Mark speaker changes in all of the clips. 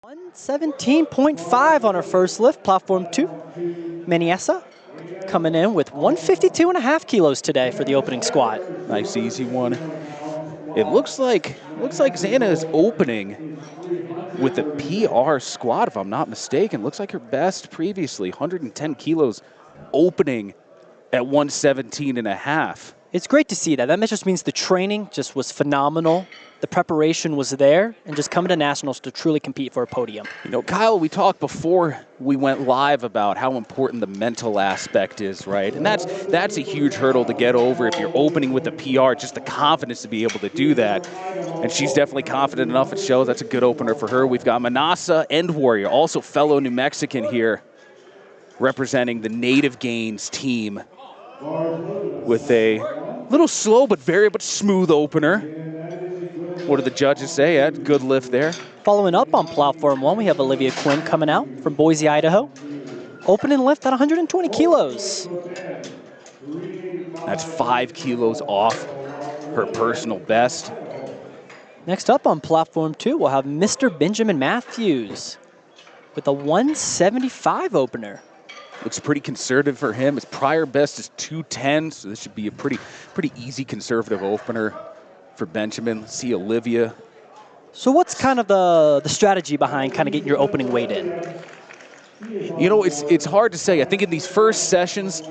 Speaker 1: 117.5 on our first lift, platform 2. Meniesa coming in with 152.5 kilos today for the opening squat.
Speaker 2: Nice easy one. It looks like Xana is opening with a PR squat, if I'm not mistaken. Looks like her best previously, 110 kilos opening at 117.5.
Speaker 1: It's great to see that. That just means the training just was phenomenal. The preparation was there, and just coming to nationals to truly compete for a podium.
Speaker 2: You know, Kyle, we talked before we went live about how important the mental aspect is, right? And that's a huge hurdle to get over if you're opening with a PR, just the confidence to be able to do that. And she's definitely confident enough. It shows. That's a good opener for her. We've got Manasa and Warrior, also fellow New Mexican here, representing the Native Gains team with a little slow but very smooth opener. What do the judges say? Yeah, good lift there.
Speaker 1: Following up on platform 1, we have Olivia Quinn coming out from Boise, Idaho. Opening lift at 120 kilos.
Speaker 2: That's 5 kilos off her personal best.
Speaker 1: Next up on platform 2, we'll have Mr. Benjamin Matthews with a 175 opener.
Speaker 2: Looks pretty conservative for him. His prior best is 210, so this should be a pretty easy conservative opener for Benjamin. Let's see Olivia.
Speaker 1: So what's kind of the strategy behind kind of getting your opening weight in?
Speaker 2: You know, it's hard to say. I think in these first sessions,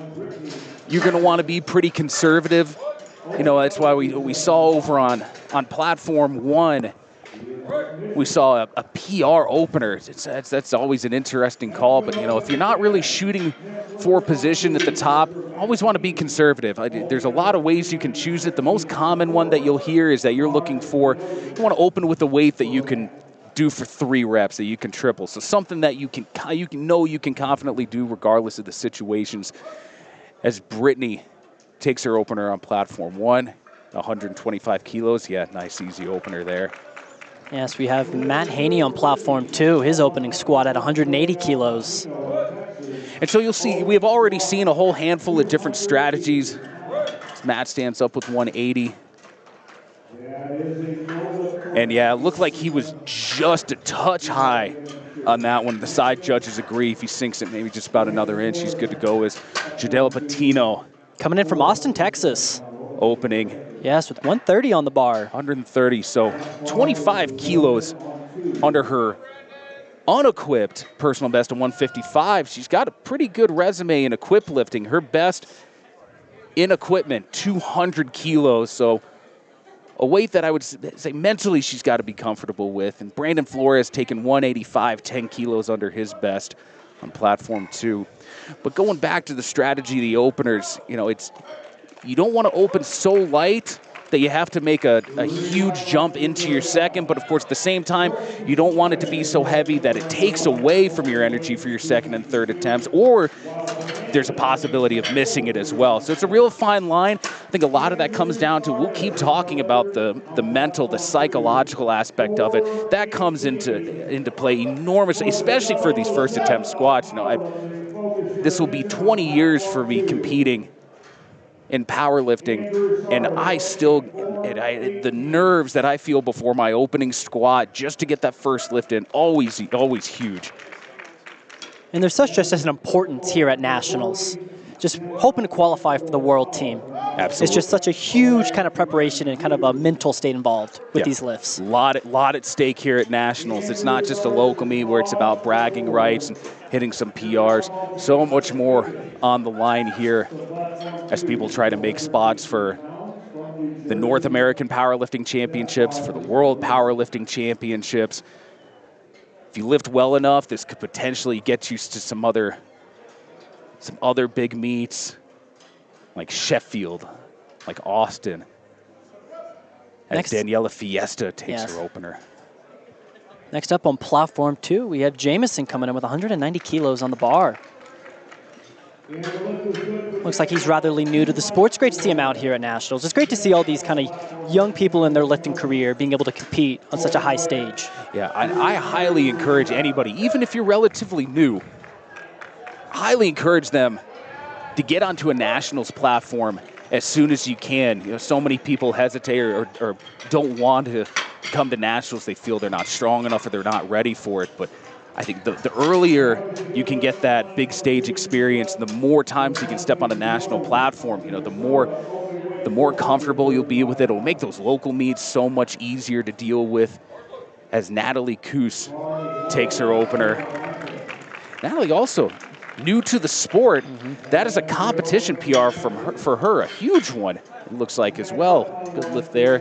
Speaker 2: you're going to want to be pretty conservative. You know, that's why we saw over on platform 1, we saw a PR opener. That's always an interesting call. But, you know, if you're not really shooting for position at the top, always want to be conservative. There's a lot of ways you can choose it. The most common one that you'll hear is that you're looking for, you want to open with a weight that you can do for 3 reps, that you can triple. So something that you can confidently do regardless of the situations. As Brittany takes her opener on platform 1, 125 kilos. Yeah, nice easy opener there.
Speaker 1: Yes, we have Matt Haney on platform 2, his opening squat at 180 kilos.
Speaker 2: And so you'll see, we have already seen a whole handful of different strategies. Matt stands up with 180. And yeah, it looked like he was just a touch high on that one. The side judges agree. If he sinks it maybe just about another inch, he's good to go. As Jadela Patino.
Speaker 1: Coming in from Austin, Texas.
Speaker 2: Opening.
Speaker 1: Yes, with 130 on the bar.
Speaker 2: 130, so 25 kilos under her unequipped personal best of 155. She's got a pretty good resume in equipped lifting. Her best in equipment, 200 kilos. So a weight that I would say mentally she's got to be comfortable with. And Brandon Flores taking 185, 10 kilos under his best on platform 2. But going back to the strategy of the openers, you know, you don't want to open so light that you have to make a huge jump into your second, but of course at the same time, you don't want it to be so heavy that it takes away from your energy for your second and third attempts, or there's a possibility of missing it as well. So it's a real fine line. I think a lot of that comes down to, we'll keep talking about the mental, the psychological aspect of it. That comes into play enormously, especially for these first attempt squats. You know, this will be 20 years for me competing in powerlifting, and the nerves that I feel before my opening squat just to get that first lift in, always huge.
Speaker 1: And there's such just an importance here at nationals, just hoping to qualify for the world team.
Speaker 2: Absolutely.
Speaker 1: It's just such a huge kind of preparation and kind of a mental state involved with these lifts.
Speaker 2: Lot at stake here at nationals. It's not just a local meet where it's about bragging rights and hitting some PRs. So much more on the line here as people try to make spots for the North American Powerlifting Championships, for the World Powerlifting Championships. If you lift well enough, this could potentially get you to some other big meets, like Sheffield, like Austin. As Daniela Fiesta takes her opener.
Speaker 1: Next up on platform 2, we have Jamison coming in with 190 kilos on the bar. Looks like he's rather new to the sport. It's great to see him out here at nationals. It's great to see all these kind of young people in their lifting career being able to compete on such a high stage.
Speaker 2: Yeah, I highly encourage anybody, even if you're relatively new, highly encourage them to get onto a nationals platform as soon as you can. You know, so many people hesitate or don't want to come to nationals. They feel they're not strong enough or they're not ready for it. But I think the earlier you can get that big stage experience, the more times you can step on a national platform, you know, the more comfortable you'll be with it. It'll make those local meets so much easier to deal with. As Natalie Koos takes her opener. Natalie also new to the sport. That is a competition PR for her, a huge one, it looks like as well. Good lift there.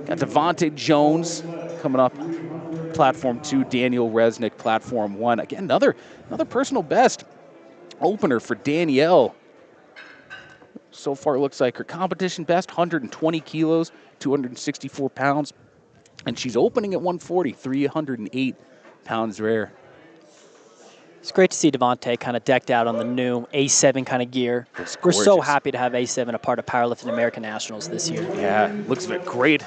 Speaker 2: Got Devontae Jones coming up, platform 2, Daniel Resnick, platform 1. Again, another personal best opener for Danielle. So far it looks like her competition best, 120 kilos, 264 pounds. And she's opening at 140, 308 pounds rare.
Speaker 1: It's great to see Devontae kind of decked out on the new A7 kind of gear. We're so happy to have A7 a part of Powerlifting American Nationals this year.
Speaker 2: Yeah, looks great.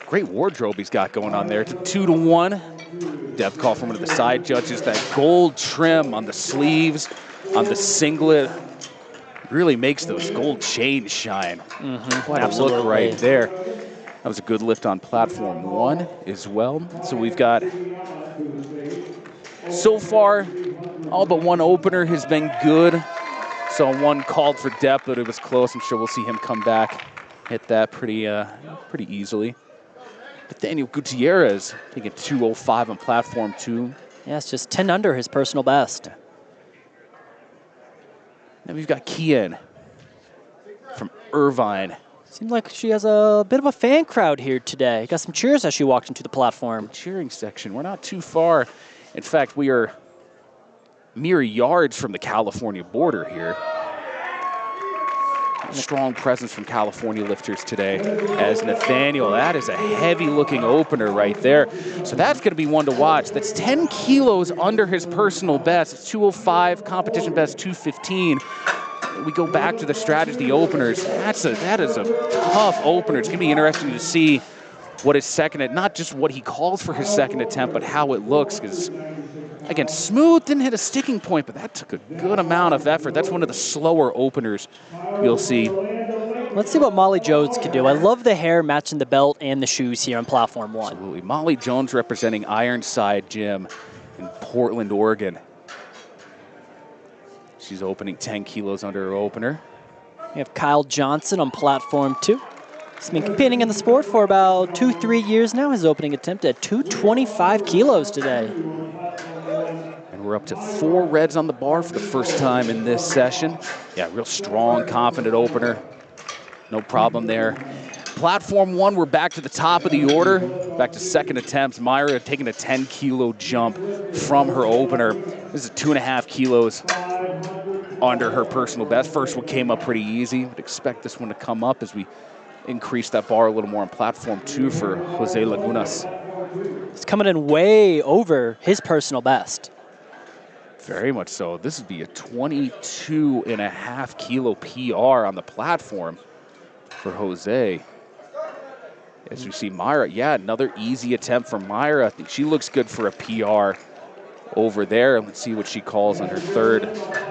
Speaker 2: Great wardrobe he's got going on there. It's a 2-to-1. Depth call from one of the side judges. That gold trim on the sleeves, on the singlet, really makes those gold chains shine. Quite a look right there. That was a good lift on platform 1 as well. So we've got, so far, all but one opener has been good. So one called for depth, but it was close. I'm sure we'll see him come back, hit that pretty easily. Nathaniel Gutierrez taking 205 on platform 2.
Speaker 1: Yeah, it's just 10 under his personal best.
Speaker 2: Now we've got Kian from Irvine.
Speaker 1: Seems like she has a bit of a fan crowd here today. Got some cheers as she walked into the platform.
Speaker 2: The cheering section. We're not too far. In fact, we are mere yards from the California border here. Strong presence from California lifters today as Nathaniel. That is a heavy-looking opener right there. So that's going to be one to watch. That's 10 kilos under his personal best. It's 205, competition best 215. We go back to the strategy openers. That is a tough opener. It's going to be interesting to see what his second, not just what he calls for his second attempt, but how it looks. Because, again, smooth, didn't hit a sticking point, but that took a good amount of effort. That's one of the slower openers you'll see.
Speaker 1: Let's see what Molly Jones can do. I love the hair matching the belt and the shoes here on platform 1.
Speaker 2: Absolutely. Molly Jones representing Ironside Gym in Portland, Oregon. She's opening 10 kilos under her opener.
Speaker 1: We have Kyle Johnson on platform 2. He's been competing in the sport for about 2-3 years now. His opening attempt at 225 kilos today.
Speaker 2: And we're up to 4 reds on the bar for the first time in this session. Yeah, real strong, confident opener. No problem there. Platform 1, we're back to the top of the order. Back to second attempts. Myra taking a 10-kilo jump from her opener. This is 2.5 kilos under her personal best. First one came up pretty easy. Would expect this one to come up as we increase that bar a little more on platform 2 for Jose Lagunas.
Speaker 1: It's coming in way over his personal best.
Speaker 2: Very much so. This would be a 22.5 kilo PR on the platform for Jose. As we see Myra, yeah, another easy attempt from Myra. I think she looks good for a PR over there. Let's see what she calls on her third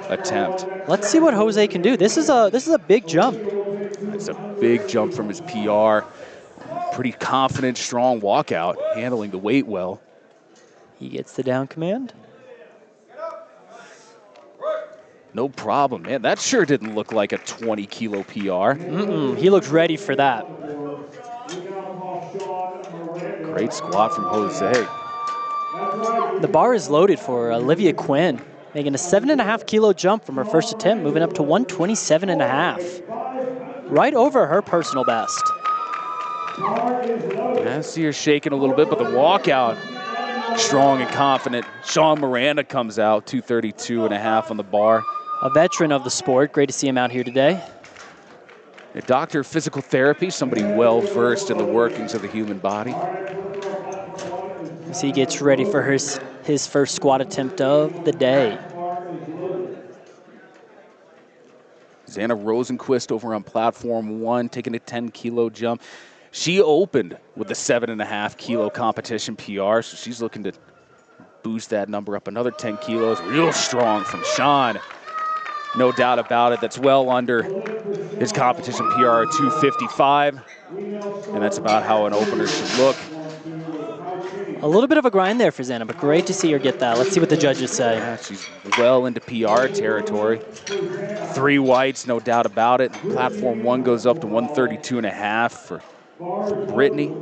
Speaker 2: attempt.
Speaker 1: Let's see what Jose can do. This is a big jump.
Speaker 2: It's a big jump from his PR. Pretty confident, strong walkout, handling the weight well.
Speaker 1: He gets the down command.
Speaker 2: No problem, man. That sure didn't look like a 20-kilo PR.
Speaker 1: He looked ready for that.
Speaker 2: Great squat from Jose.
Speaker 1: The bar is loaded for Olivia Quinn, making a 7.5 kilo jump from her first attempt, moving up to 127.5. Right over her personal best.
Speaker 2: I see her shaking a little bit, but the walkout, strong and confident. Sean Miranda comes out, 232.5 on the bar.
Speaker 1: A veteran of the sport. Great to see him out here today.
Speaker 2: A doctor of physical therapy, somebody well-versed in the workings of the human body.
Speaker 1: As he gets ready for his first squat attempt of the day.
Speaker 2: Xana Rosenquist over on platform 1, taking a 10-kilo jump. She opened with a 7.5 kilo competition PR, so she's looking to boost that number up another 10 kilos. Real strong from Sean. no doubt about it. That's well under his competition PR at 255, and that's about how an opener should look.
Speaker 1: A little bit of a grind there for Xana, but great to see her get that. Let's see what the judges say.
Speaker 2: Yeah, she's well into PR territory. 3 whites, no doubt about it. Platform 1 goes up to 132.5 for Brittany.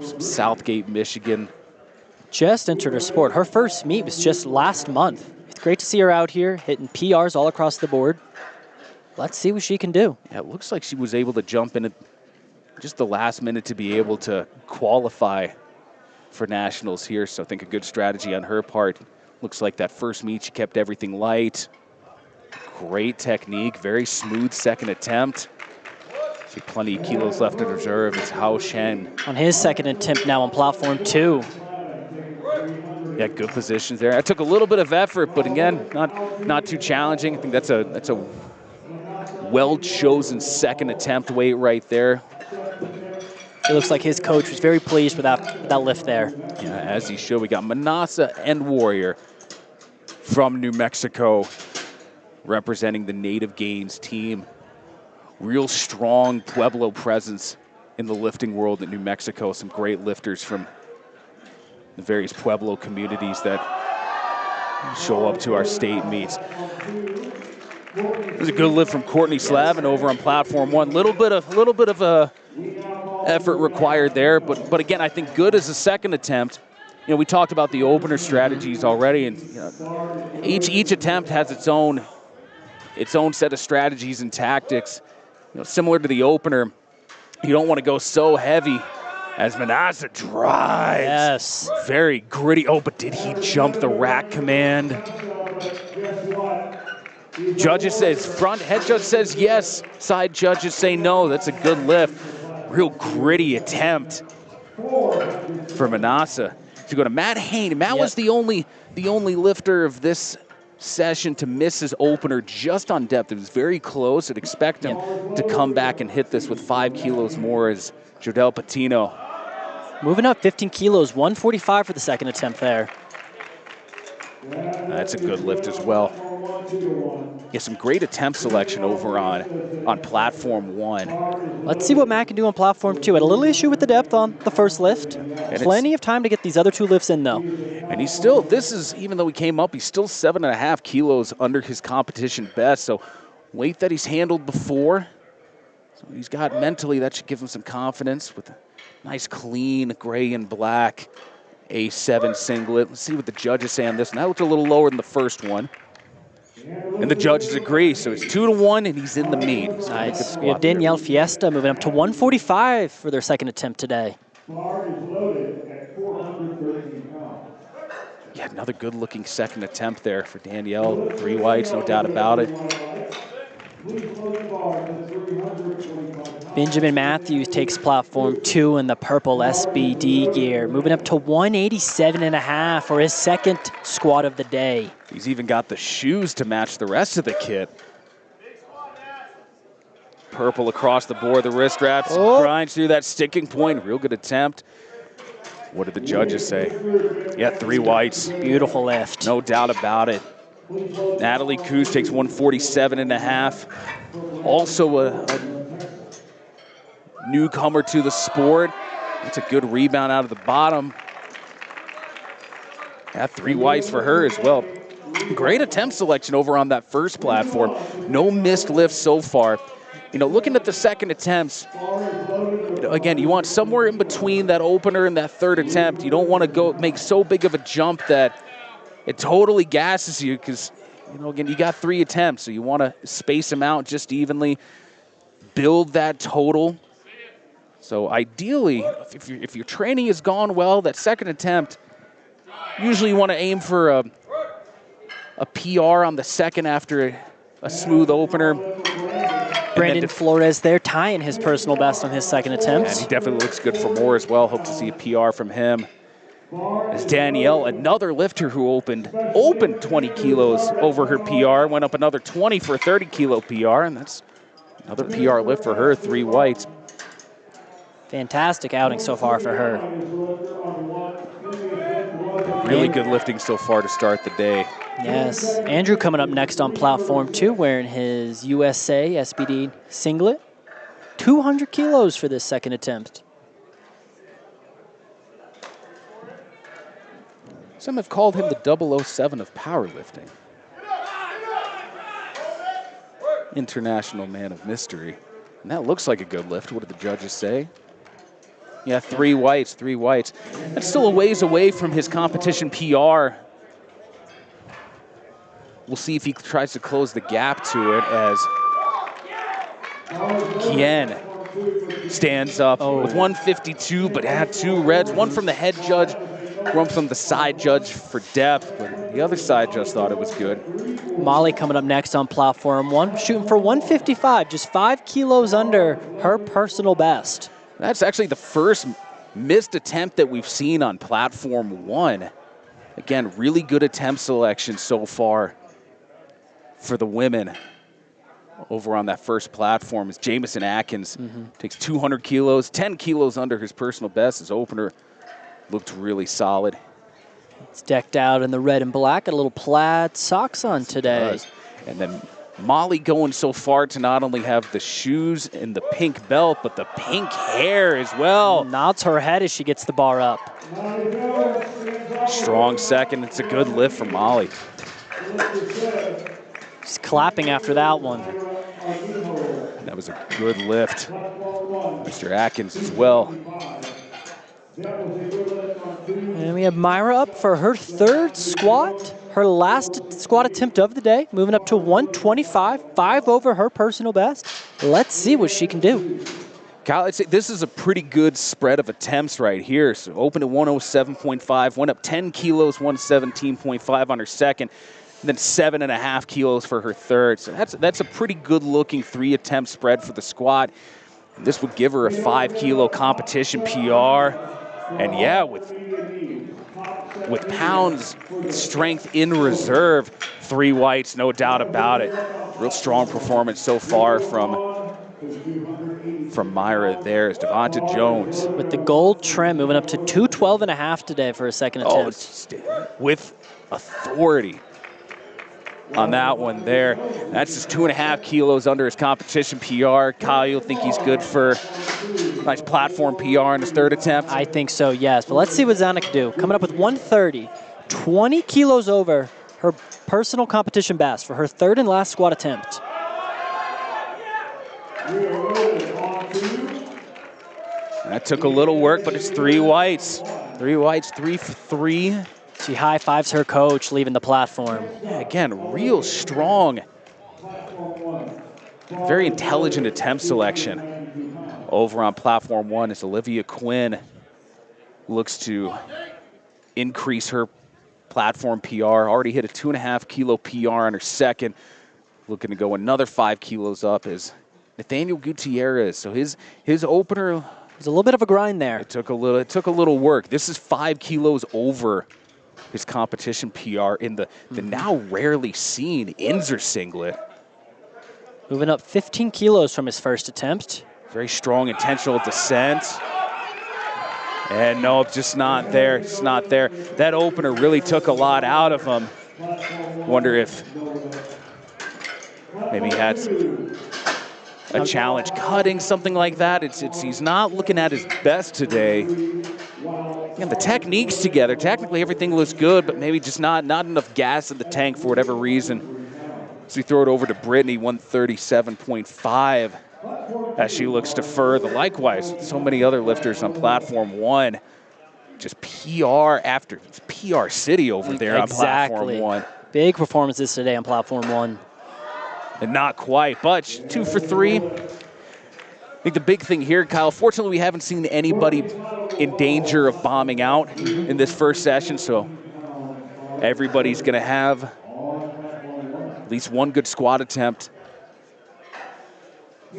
Speaker 2: From Southgate, Michigan.
Speaker 1: Just entered her sport. Her first meet was just last month. It's great to see her out here hitting PRs all across the board. Let's see what she can do.
Speaker 2: Yeah, it looks like she was able to jump in at just the last minute to be able to qualify for nationals here. So I think a good strategy on her part. Looks like that first meet, she kept everything light. Great technique, very smooth second attempt. She had plenty of kilos left in reserve. It's Hao Shen.
Speaker 1: On his second attempt now on platform 2.
Speaker 2: Yeah, good positions there. It took a little bit of effort, but again, not too challenging. I think that's a well-chosen second attempt weight right there.
Speaker 1: It looks like his coach was very pleased with that lift there.
Speaker 2: Yeah, as he should. We got Manasa and Warrior from New Mexico representing the Native Games team. Real strong Pueblo presence in the lifting world in New Mexico. Some great lifters from the various Pueblo communities that show up to our state meets. It was a good lift from Courtney Slavin over on platform 1. Little bit of a effort required there, but again, I think good as a second attempt. You know, we talked about the opener strategies already, and you know, each attempt has its own set of strategies and tactics. You know, similar to the opener, you don't want to go so heavy as Manasa drives.
Speaker 1: Yes.
Speaker 2: Very gritty. Oh, but did he jump the rack command? Judges says front, head judge says yes, side judges say no. That's a good lift. Real gritty attempt for Manasa. To go to Matt Hain. Matt was the only lifter of this session to miss his opener just on depth. It was very close. I'd expect him to come back and hit this with 5 kilos more as Jodel Patino.
Speaker 1: Moving up 15 kilos, 145 for the second attempt there.
Speaker 2: That's a good lift as well. Yeah, some great attempt selection over on platform 1.
Speaker 1: Let's see what Matt can do on platform 2. Had a little issue with the depth on the first lift. Plenty of time to get these other 2 lifts in, though.
Speaker 2: And he's still, even though he came up, he's still 7.5 kilos under his competition best. So weight that he's handled before. So he's got mentally, that should give him some confidence with a nice clean gray and black A7 singlet. Let's see what the judges say on this. And that looked a little lower than the first one. And the judges agree, so it's 2-1, and he's in the meet.
Speaker 1: Nice. We have Danielle Fiesta moving up to 145 for their second attempt today.
Speaker 2: Yeah, another good-looking second attempt there for Danielle. 3 whites, no doubt about it.
Speaker 1: Benjamin Matthews takes platform 2 in the purple SBD gear, moving up to 187.5 for his second squat of the day.
Speaker 2: He's even got the shoes to match the rest of the kit. Purple across the board, the wrist wraps, grinds through that sticking point. Real good attempt. What did the judges say? Yeah, 3 whites.
Speaker 1: Beautiful lift.
Speaker 2: No doubt about it. Natalie Coos takes 147.5. Also a newcomer to the sport. That's a good rebound out of the bottom. Yeah, 3 whites for her as well. Great attempt selection over on that first platform. No missed lifts so far. You know, looking at the second attempts, you know, again, you want somewhere in between that opener and that third attempt. You don't want to go make so big of a jump that it totally gasses you because, you know, again, you got 3 attempts, so you want to space them out just evenly, build that total. So ideally, if your training has gone well, that second attempt, usually you want to aim for a PR on the second after a smooth opener.
Speaker 1: Brandon Flores there tying his personal best on his second attempt.
Speaker 2: And he definitely looks good for more as well. Hope to see a PR from him. As Danielle, another lifter who opened 20 kilos over her PR, went up another 20 for a 30 kilo PR, and that's another PR lift for her, 3 whites.
Speaker 1: Fantastic outing so far for her.
Speaker 2: Really good lifting so far to start the day.
Speaker 1: Yes. Andrew coming up next on platform 2, wearing his USA SBD singlet. 200 kilos for this second attempt.
Speaker 2: Some have called him the 007 of powerlifting. International man of mystery. And that looks like a good lift. What did the judges say? Yeah, 3 whites, 3 whites. That's still a ways away from his competition PR. We'll see if he tries to close the gap to it as Kien stands up with 152, but had 2 reds, one from the head judge, one from the side judge for depth, but the other side judge thought it was good.
Speaker 1: Molly coming up next on platform 1, shooting for 155, just 5 kilos under her personal best.
Speaker 2: That's actually the first missed attempt that we've seen on platform 1. Again, really good attempt selection so far for the women over on that first platform as Jamison Atkins takes 200 kilos, 10 kilos under his personal best. His opener looked really solid.
Speaker 1: It's decked out in the red and black, got a little plaid socks on today.
Speaker 2: And then Molly going so far to not only have the shoes and the pink belt, but the pink hair as well.
Speaker 1: Nods her head as she gets the bar up.
Speaker 2: Strong second. It's a good lift for Molly.
Speaker 1: She's clapping after that one.
Speaker 2: That was a good lift. Mr. Atkins as well.
Speaker 1: And we have Myra up for her 3rd squat, her last squat attempt of the day, moving up to 125, 5 over her personal best. Let's see what she can do.
Speaker 2: Kyle, I'd say this is a pretty good spread of attempts right here. So open at 107.5, went up 10 kilos, 117.5 on her second, and then 7.5 kilos for her third. So that's a pretty good looking 3 attempt spread for the squat. And this would give her a 5 kilo competition PR. And yeah, with pounds strength in reserve, 3 whites, no doubt about it. Real strong performance so far from Myra there is Devonta Jones.
Speaker 1: With the gold trim, moving up to 212.5 today for a second attempt.
Speaker 2: With authority on that one there. That's just 2.5 kilos under his competition PR. Kyle, you'll think he's good for a nice platform PR in his 3rd attempt?
Speaker 1: I think so, yes. But let's see what Zana can do. Coming up with 130, 20 kilos over her personal competition best for her 3rd and last squat attempt.
Speaker 2: That took a little work, but it's 3 whites. 3 whites, 3 for 3.
Speaker 1: She high-fives her coach leaving the platform.
Speaker 2: Yeah, again, real strong, very intelligent attempt selection over on platform 1 as Olivia Quinn looks to increase her platform PR. Already hit a 2.5 kilo PR on her second. Looking to go another 5 kilos up is Nathaniel Gutierrez. So his opener
Speaker 1: was a little bit of a grind there.
Speaker 2: It took a little work. This is 5 kilos over his competition PR in the now rarely seen Inzer singlet.
Speaker 1: Moving up 15 kilos from his first attempt.
Speaker 2: Very strong intentional descent. And no, just not there. It's not there. That opener really took a lot out of him. Wonder if maybe he had a challenge cutting, something like that. He's not looking at his best today. And the technique's together. Technically, everything looks good, but maybe just not enough gas in the tank for whatever reason. So we throw it over to Brittany, 137.5, as she looks to further. Likewise, so many other lifters on platform 1. Just PR after PR city over there on platform 1.
Speaker 1: Big performances today on platform 1.
Speaker 2: And not quite, but 2 for 3. I think the big thing here, Kyle, fortunately we haven't seen anybody in danger of bombing out in this first session, so everybody's going to have at least one good squat attempt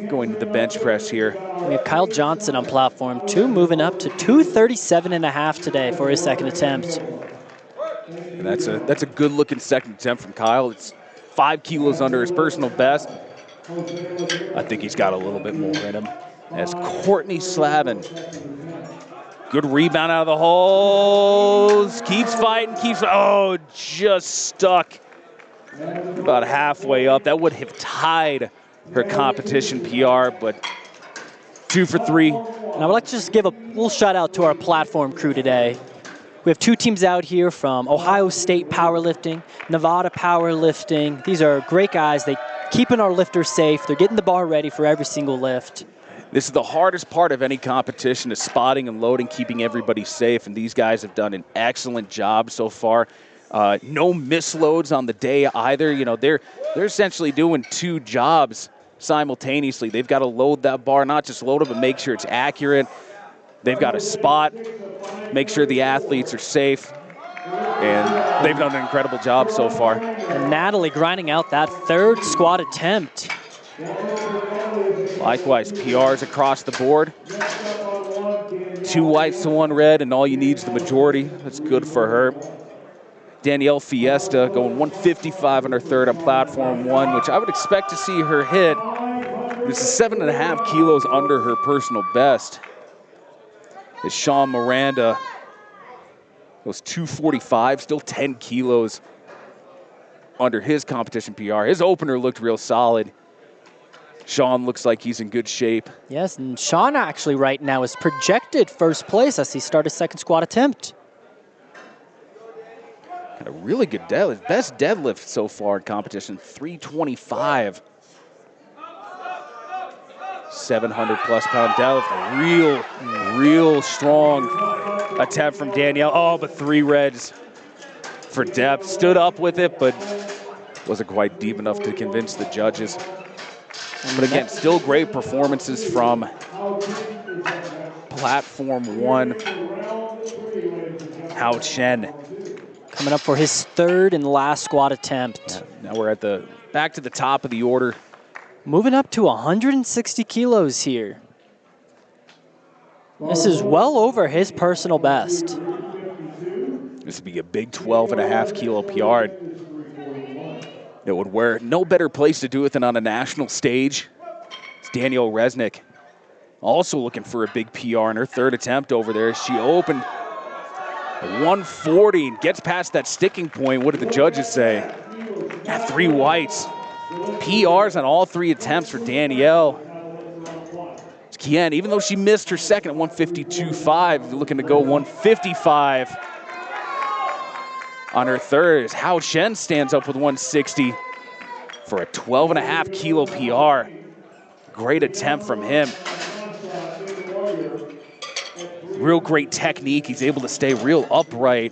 Speaker 2: going to the bench press here.
Speaker 1: We have Kyle Johnson on platform 2, moving up to 237.5 today for his second attempt.
Speaker 2: And that's a good looking second attempt from Kyle. It's 5 kilos under his personal best. I think he's got a little bit more in him. As Courtney Slavin, good rebound out of the hole. goes, keeps fighting, oh, just stuck about halfway up. That would have tied her competition PR, but 2 for 3.
Speaker 1: And I would like to just give a little shout out to our platform crew today. We have 2 teams out here from Ohio State Powerlifting, Nevada Powerlifting. These are great guys. They keeping our lifters safe. They're getting the bar ready for every single lift.
Speaker 2: This is the hardest part of any competition, is spotting and loading, keeping everybody safe, and these guys have done an excellent job so far. No misloads on the day either. You know, they're essentially doing 2 jobs simultaneously. They've got to load that bar, not just load it, but make sure it's accurate. They've got to spot, make sure the athletes are safe, and they've done an incredible job so far.
Speaker 1: And Natalie grinding out that 3rd squat attempt.
Speaker 2: Likewise, PRs across the board. 2 whites to 1 red, and all you need is the majority. That's good for her. Danielle Fiesta going 155 on her 3rd on platform 1, which I would expect to see her hit. This is 7.5 kilos under her personal best. As Sean Miranda goes 245, still 10 kilos under his competition PR. His opener looked real solid. Sean looks like he's in good shape.
Speaker 1: Yes, and Sean actually right now is projected 1st place as he started 2nd squat attempt.
Speaker 2: Had a really good deadlift. Best deadlift so far in competition, 325. 700+ pound deadlift. Real strong attempt from Danielle. Oh, but 3 reds for depth. Stood up with it, but wasn't quite deep enough to convince the judges. But again, still great performances from platform 1. Hao Chen.
Speaker 1: Coming up for his 3rd and last squat attempt.
Speaker 2: Now we're at back to the top of the order.
Speaker 1: Moving up to 160 kilos here. This is well over his personal best.
Speaker 2: This would be a big 12.5 kilo PR. It would wear no better place to do it than on a national stage. It's Danielle Resnick, also looking for a big PR in her 3rd attempt over there. She opened 140 and gets past that sticking point. What did the judges say? 3 whites. PRs on all 3 attempts for Danielle. Kien, even though she missed her 2nd at 152.5, looking to go 155 on her 3rd. As Hao Chen stands up with 160 for a 12.5 kilo PR. Great attempt from him. Real great technique. He's able to stay real upright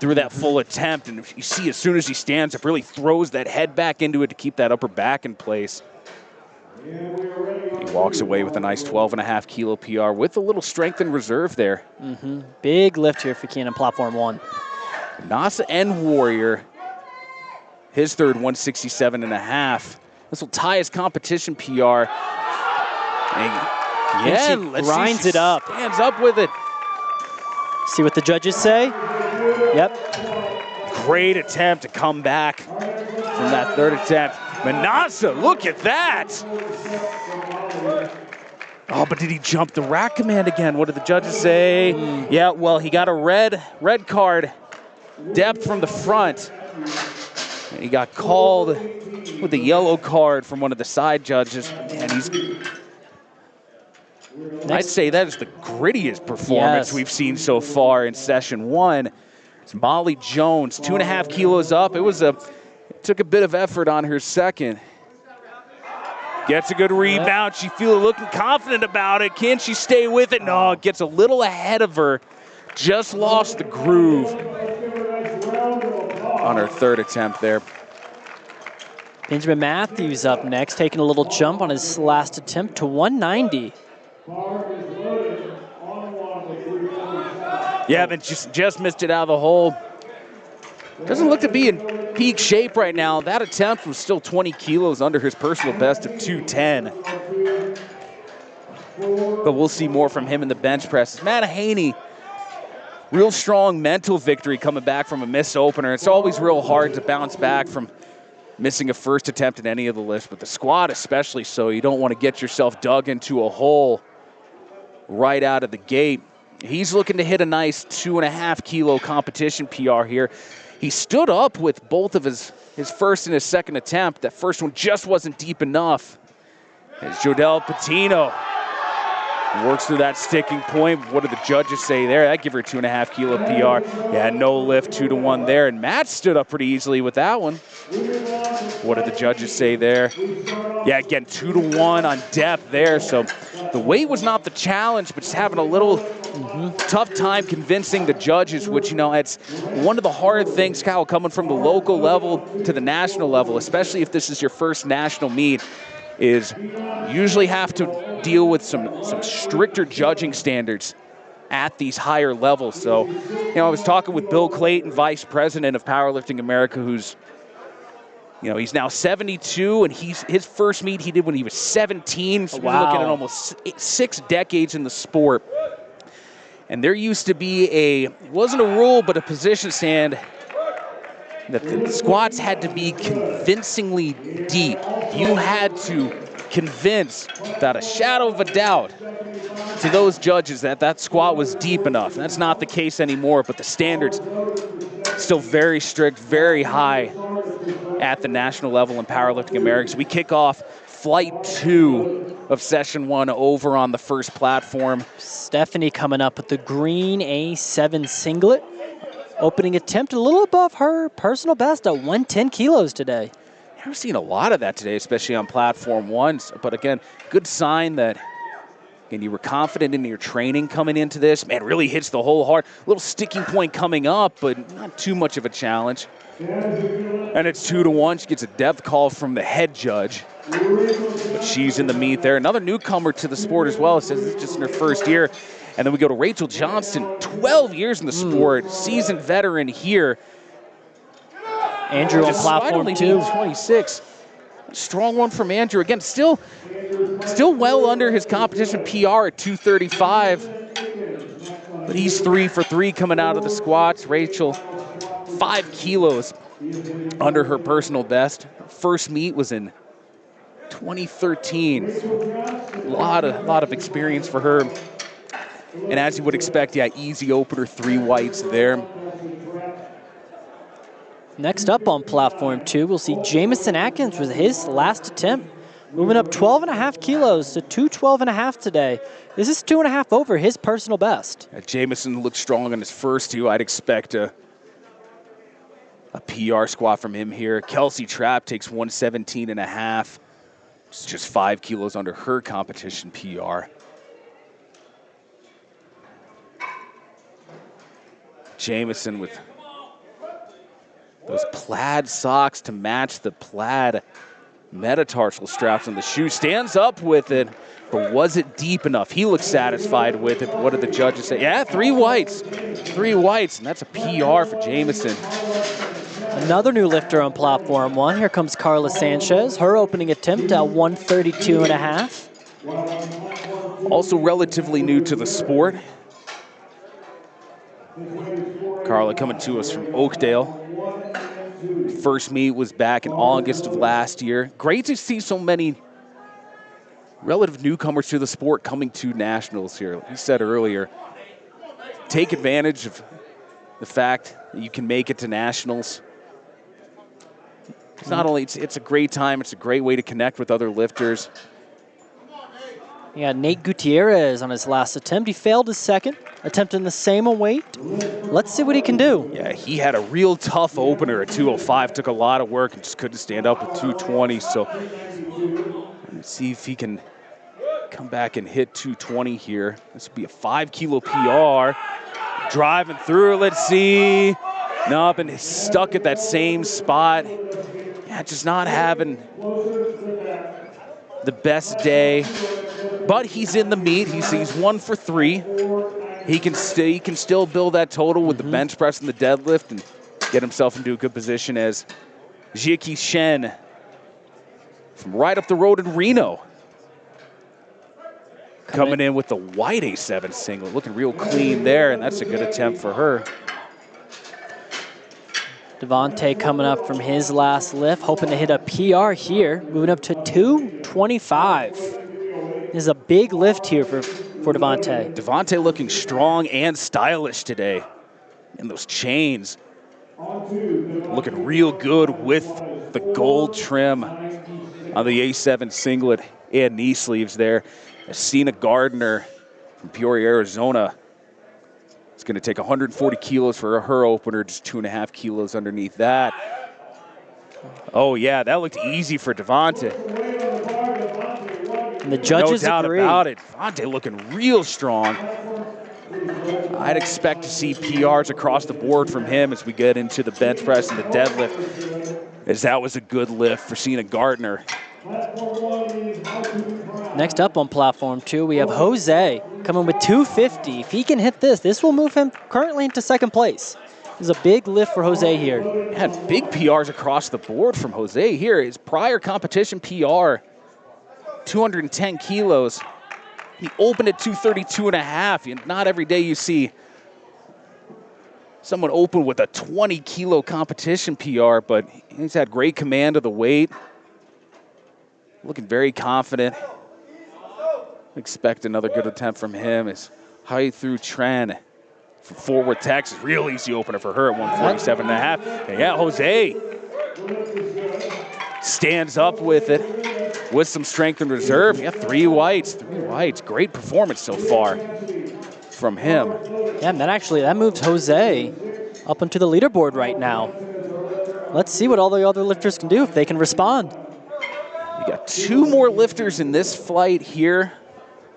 Speaker 2: through that full attempt. And you see, as soon as he stands up, really throws that head back into it to keep that upper back in place. He walks away with a nice 12.5 kilo PR with a little strength in reserve there.
Speaker 1: Big lift here for Kien on platform 1.
Speaker 2: Nasa and Warrior, his 3rd 167.5. This will tie his competition PR.
Speaker 1: And she grinds it up.
Speaker 2: Stands up with it.
Speaker 1: See what the judges say? Yep.
Speaker 2: Great attempt to come back from that 3rd attempt. Manasa, look at that. Oh, but did he jump the rack command again? What did the judges say? Yeah, well, he got a red card, depth from the front. And he got called with a yellow card from one of the side judges. And I'd say that is the grittiest performance we've seen so far in session 1. It's Molly Jones, 2.5 kilos up. It took a bit of effort on her 2nd. Gets a good rebound. She feels looking confident about it. Can she stay with it? No, it gets a little ahead of her. Just lost the groove on her 3rd attempt there.
Speaker 1: Benjamin Matthews up next, taking a little jump on his last attempt to 190.
Speaker 2: Yeah, but just missed it out of the hole. Doesn't look to be in peak shape right now. That attempt was still 20 kilos under his personal best of 210. But we'll see more from him in the bench press. Matt Haney, real strong mental victory coming back from a missed opener. It's always real hard to bounce back from missing a 1st attempt in any of the lifts, but the squat especially so. You don't want to get yourself dug into a hole right out of the gate. He's looking to hit a nice 2.5 kilo competition PR here. He stood up with both of his first and his second attempt. That first one just wasn't deep enough. As Jodel Patino works through that sticking point. What do the judges say there? That give her 2.5 kilo PR. Yeah, no lift, 2-1 there. And Matt stood up pretty easily with that one. What did the judges say there? Yeah, again, 2-1 on depth there. So the weight was not the challenge, but just having a little tough time convincing the judges, which, you know, it's one of the hard things, Kyle, coming from the local level to the national level, especially if this is your first national meet, is usually have to deal with some stricter judging standards at these higher levels. So, you know, I was talking with Bill Clayton, Vice President of Powerlifting America, who's, you know, he's now 72, and his first meet he did when he was 17. So we're looking at almost 6 decades in the sport. And there used to be it wasn't a rule, but a position stand that the squats had to be convincingly deep. You had to convince, without a shadow of a doubt, to those judges that that squat was deep enough. And that's not the case anymore, but the standards still very strict, very high at the national level in Powerlifting America. So we kick off flight 2 of session 1 over on the first platform.
Speaker 1: Stephanie coming up with the green A7 singlet. Opening attempt a little above her personal best at 110 kilos today.
Speaker 2: I've seen a lot of that today, especially on platform 1. But again, good sign that, again, you were confident in your training coming into this. Man, really hits the whole heart. A little sticking point coming up, but not too much of a challenge. And it's 2-1. She gets a depth call from the head judge. But she's in the meet there. Another newcomer to the sport as well. It says it's just in her first year. And then we go to Rachel Johnston, 12 years in the sport, seasoned veteran here.
Speaker 1: Andrew on platform 2.
Speaker 2: 26. Strong one from Andrew. Again, still well under his competition PR at 235. But he's 3 for 3 coming out of the squats. Rachel, 5 kilos under her personal best. First meet was in 2013. A lot of experience for her. And as you would expect, yeah, easy opener, 3 whites there.
Speaker 1: Next up on platform 2, we'll see Jamison Atkins with his last attempt. Moving up 12.5 kilos to 212.5 today. This is 2.5 over his personal best.
Speaker 2: Jamison looked strong on his first 2. I'd expect a PR squat from him here. Kelsey Trapp takes 117.5. It's just 5 kilos under her competition PR. Jamison with those plaid socks to match the plaid metatarsal straps on the shoe. Stands up with it, but was it deep enough? He looks satisfied with it, but what did the judges say? Yeah, 3 whites. 3 whites, and that's a PR for Jamison.
Speaker 1: Another new lifter on platform 1. Here comes Carla Sanchez. Her opening attempt at 132.5.
Speaker 2: Also relatively new to the sport. Carla coming to us from Oakdale. First meet was back in August of last year. Great to see so many relative newcomers to the sport coming to nationals here. Like you said earlier, take advantage of the fact that you can make it to nationals. It's not only, it's a great time, it's a great way to connect with other lifters.
Speaker 1: Yeah, Nate Gutierrez on his last attempt. He failed his second, attempting the same weight. Let's see what he can do.
Speaker 2: Yeah, he had a real tough opener at 205. Took a lot of work and just couldn't stand up with 220. So let's see if he can come back and hit 220 here. This will be a 5 kilo PR. Driving through, let's see. Nope, and stuck at that same spot. Yeah, just not having the best day. But he's in the meet. He's 1 for 3. He can still build that total with the bench press and the deadlift and get himself into a good position as Jiaki Shen from right up the road in Reno. Coming in with the white A7 singlet, looking real clean there, and that's a good attempt for her.
Speaker 1: Devontae coming up from his last lift, hoping to hit a PR here, moving up to 225. This is a big lift here for for Devontae.
Speaker 2: Devontae looking strong and stylish today. And those chains looking real good with the gold trim on the A7 singlet and knee sleeves there. Cena Gardner from Peoria, Arizona. It's going to take 140 kilos for her opener, just 2.5 kilos underneath that. Oh, yeah, that looked easy for Devontae.
Speaker 1: And the judges
Speaker 2: no doubt
Speaker 1: agree.
Speaker 2: about it. Devontae looking real strong. I'd expect to see PRs across the board from him as we get into the bench press and the deadlift, as that was a good lift for Cena Gardner.
Speaker 1: Next up on platform 2, we have Jose coming with 250. If he can hit this, this will move him currently into second place. This is a big lift for Jose here.
Speaker 2: And big PRs across the board from Jose here. His prior competition PR, 210 kilos. He opened at 232.5. And not every day you see someone open with a 20-kilo competition PR, but he's had great command of the weight. Looking very confident. Expect another good attempt from him. Is Hai Thu Tran from Fort Worth, Texas. Real easy opener for her at 147.5. And yeah, Jose stands up with it with some strength and reserve. Yeah, three whites. Great performance so far from him.
Speaker 1: Yeah, and that moves Jose up onto the leaderboard right now. Let's see what all the other lifters can do if they can respond.
Speaker 2: We got 2 more lifters in this flight here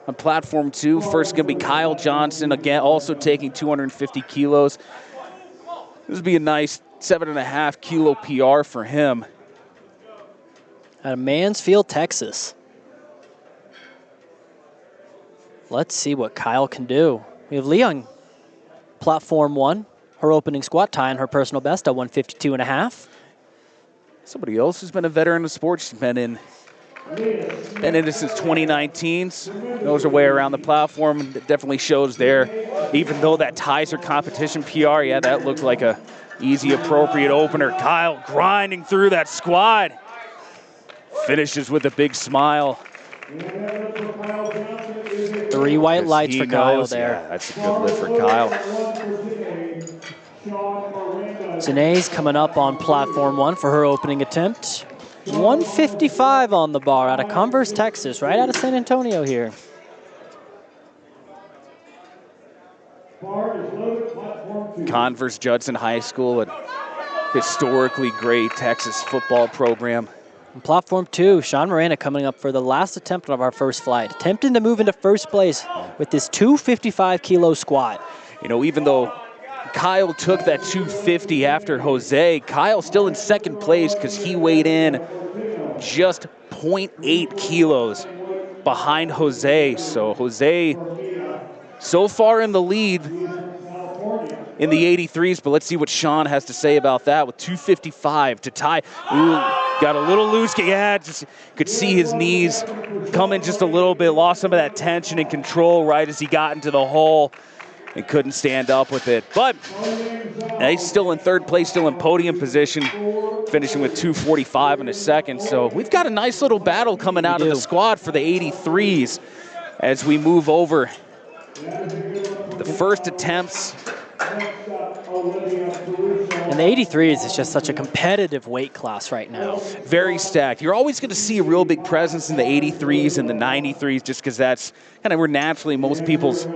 Speaker 2: on platform 2. First going to be Kyle Johnson, again, also taking 250 kilos. This would be a nice 7.5 kilo PR for him.
Speaker 1: Out of Mansfield, Texas. Let's see what Kyle can do. We have Leon, platform 1, her opening squat tying her personal best at 152.5.
Speaker 2: Somebody else who's been a veteran of the sport. She's been in it since 2019. Knows her way around the platform. It definitely shows there. Even though that ties her competition PR, yeah, that looked like a easy, appropriate opener. Kyle grinding through that squat. Finishes with a big smile.
Speaker 1: 3 white lights for Kyle there.
Speaker 2: Yeah, that's a good lift for Kyle.
Speaker 1: Janae's coming up on platform 1 for her opening attempt. 155 on the bar out of Converse, Texas, right out of San Antonio here.
Speaker 2: Converse Judson High School, a historically great Texas football program.
Speaker 1: On platform 2, Sean Morena coming up for the last attempt of our first flight, attempting to move into first place with this 255 kilo squat.
Speaker 2: You know, even though Kyle took that 250 after Jose, Kyle's still in second place because he weighed in just 0.8 kilos behind Jose. So Jose so far in the lead in the 83s, but let's see what Sean has to say about that with 255 to tie. Ooh, got a little loose. Yeah, just could see his knees coming just a little bit, lost some of that tension and control right as he got into the hole and couldn't stand up with it. But he's still in third place, still in podium position, finishing with 245 in a second. So we've got a nice little battle coming out of the squad for the 83s as we move over the first attempts.
Speaker 1: And the 83s is just such a competitive weight class right now.
Speaker 2: Very stacked. You're always going to see a real big presence in the 83s and the 93s just because that's kind of where naturally most people's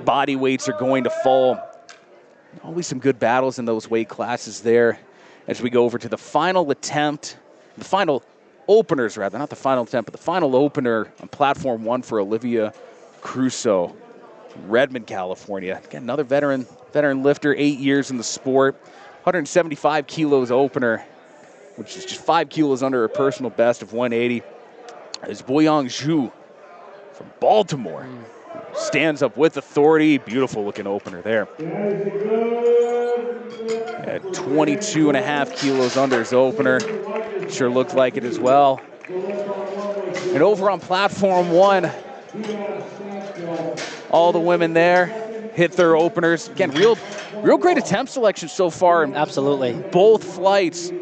Speaker 2: body weights are going to fall. Always some good battles in those weight classes there as we go over to the final attempt, the final openers rather, not the final attempt, but the final opener on platform 1 for Olivia Crusoe, Redmond, California. Again, another veteran lifter, 8 years in the sport, 175 kilos opener, which is just 5 kilos under her personal best of 180. Is Boyang Zhu from Baltimore. Stands up with authority. Beautiful looking opener there. At 22.5 kilos under his opener. Sure looked like it as well. And over on platform 1, all the women there hit their openers. Again, real great attempt selection so far.
Speaker 1: Absolutely.
Speaker 2: Both flights.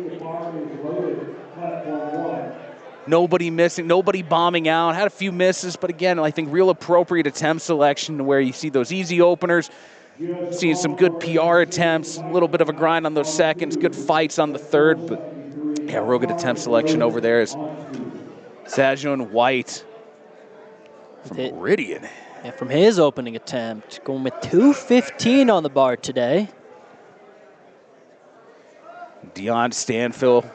Speaker 2: Nobody missing, nobody bombing out. Had a few misses, but again, I think real appropriate attempt selection where you see those easy openers, seeing some good PR attempts, a little bit of a grind on those seconds, good fights on the third, but yeah, real good attempt selection over there is Sajun White from Meridian.
Speaker 1: Yeah, from his opening attempt, going with 2:15 on the bar today.
Speaker 2: Dion Stanfill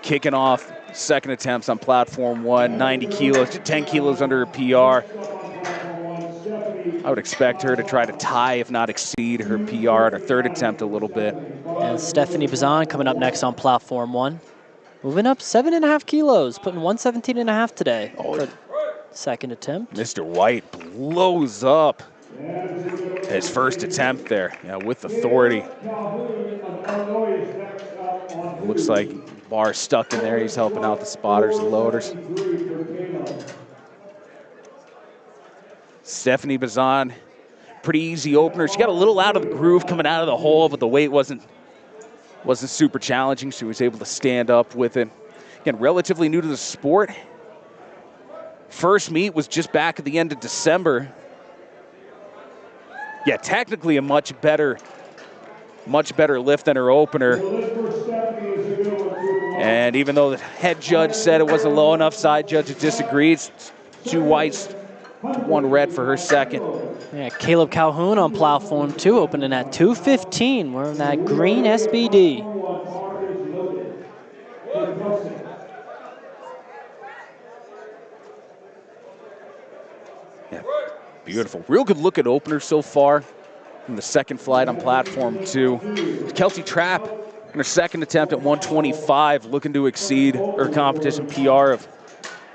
Speaker 2: kicking off second attempts on platform 1, 90 kilos, 10 kilos under her PR. I would expect her to try to tie, if not exceed, her PR at her third attempt a little bit.
Speaker 1: And Stephanie Bazan coming up next on platform 1. Moving up 7.5 kilos, putting 117.5 today for second attempt.
Speaker 2: Mr. White blows up his first attempt there, with authority. Looks like bar stuck in there. He's helping out the spotters and loaders. Stephanie Bazan, pretty easy opener. She got a little out of the groove coming out of the hole, but the weight wasn't super challenging. She was able to stand up with it. Again, relatively new to the sport. First meet was just back at the end of December. Yeah, technically a much better lift than her opener. And even though the head judge said it wasn't low enough, side judge disagrees. 2 whites, 1 red for her second.
Speaker 1: Yeah, Caleb Calhoun on platform 2, opening at 2:15. We're in that green SBD.
Speaker 2: Yeah, beautiful. Real good look at opener so far in the second flight on platform 2. Kelsey Trapp in her second attempt at 125, looking to exceed her competition PR of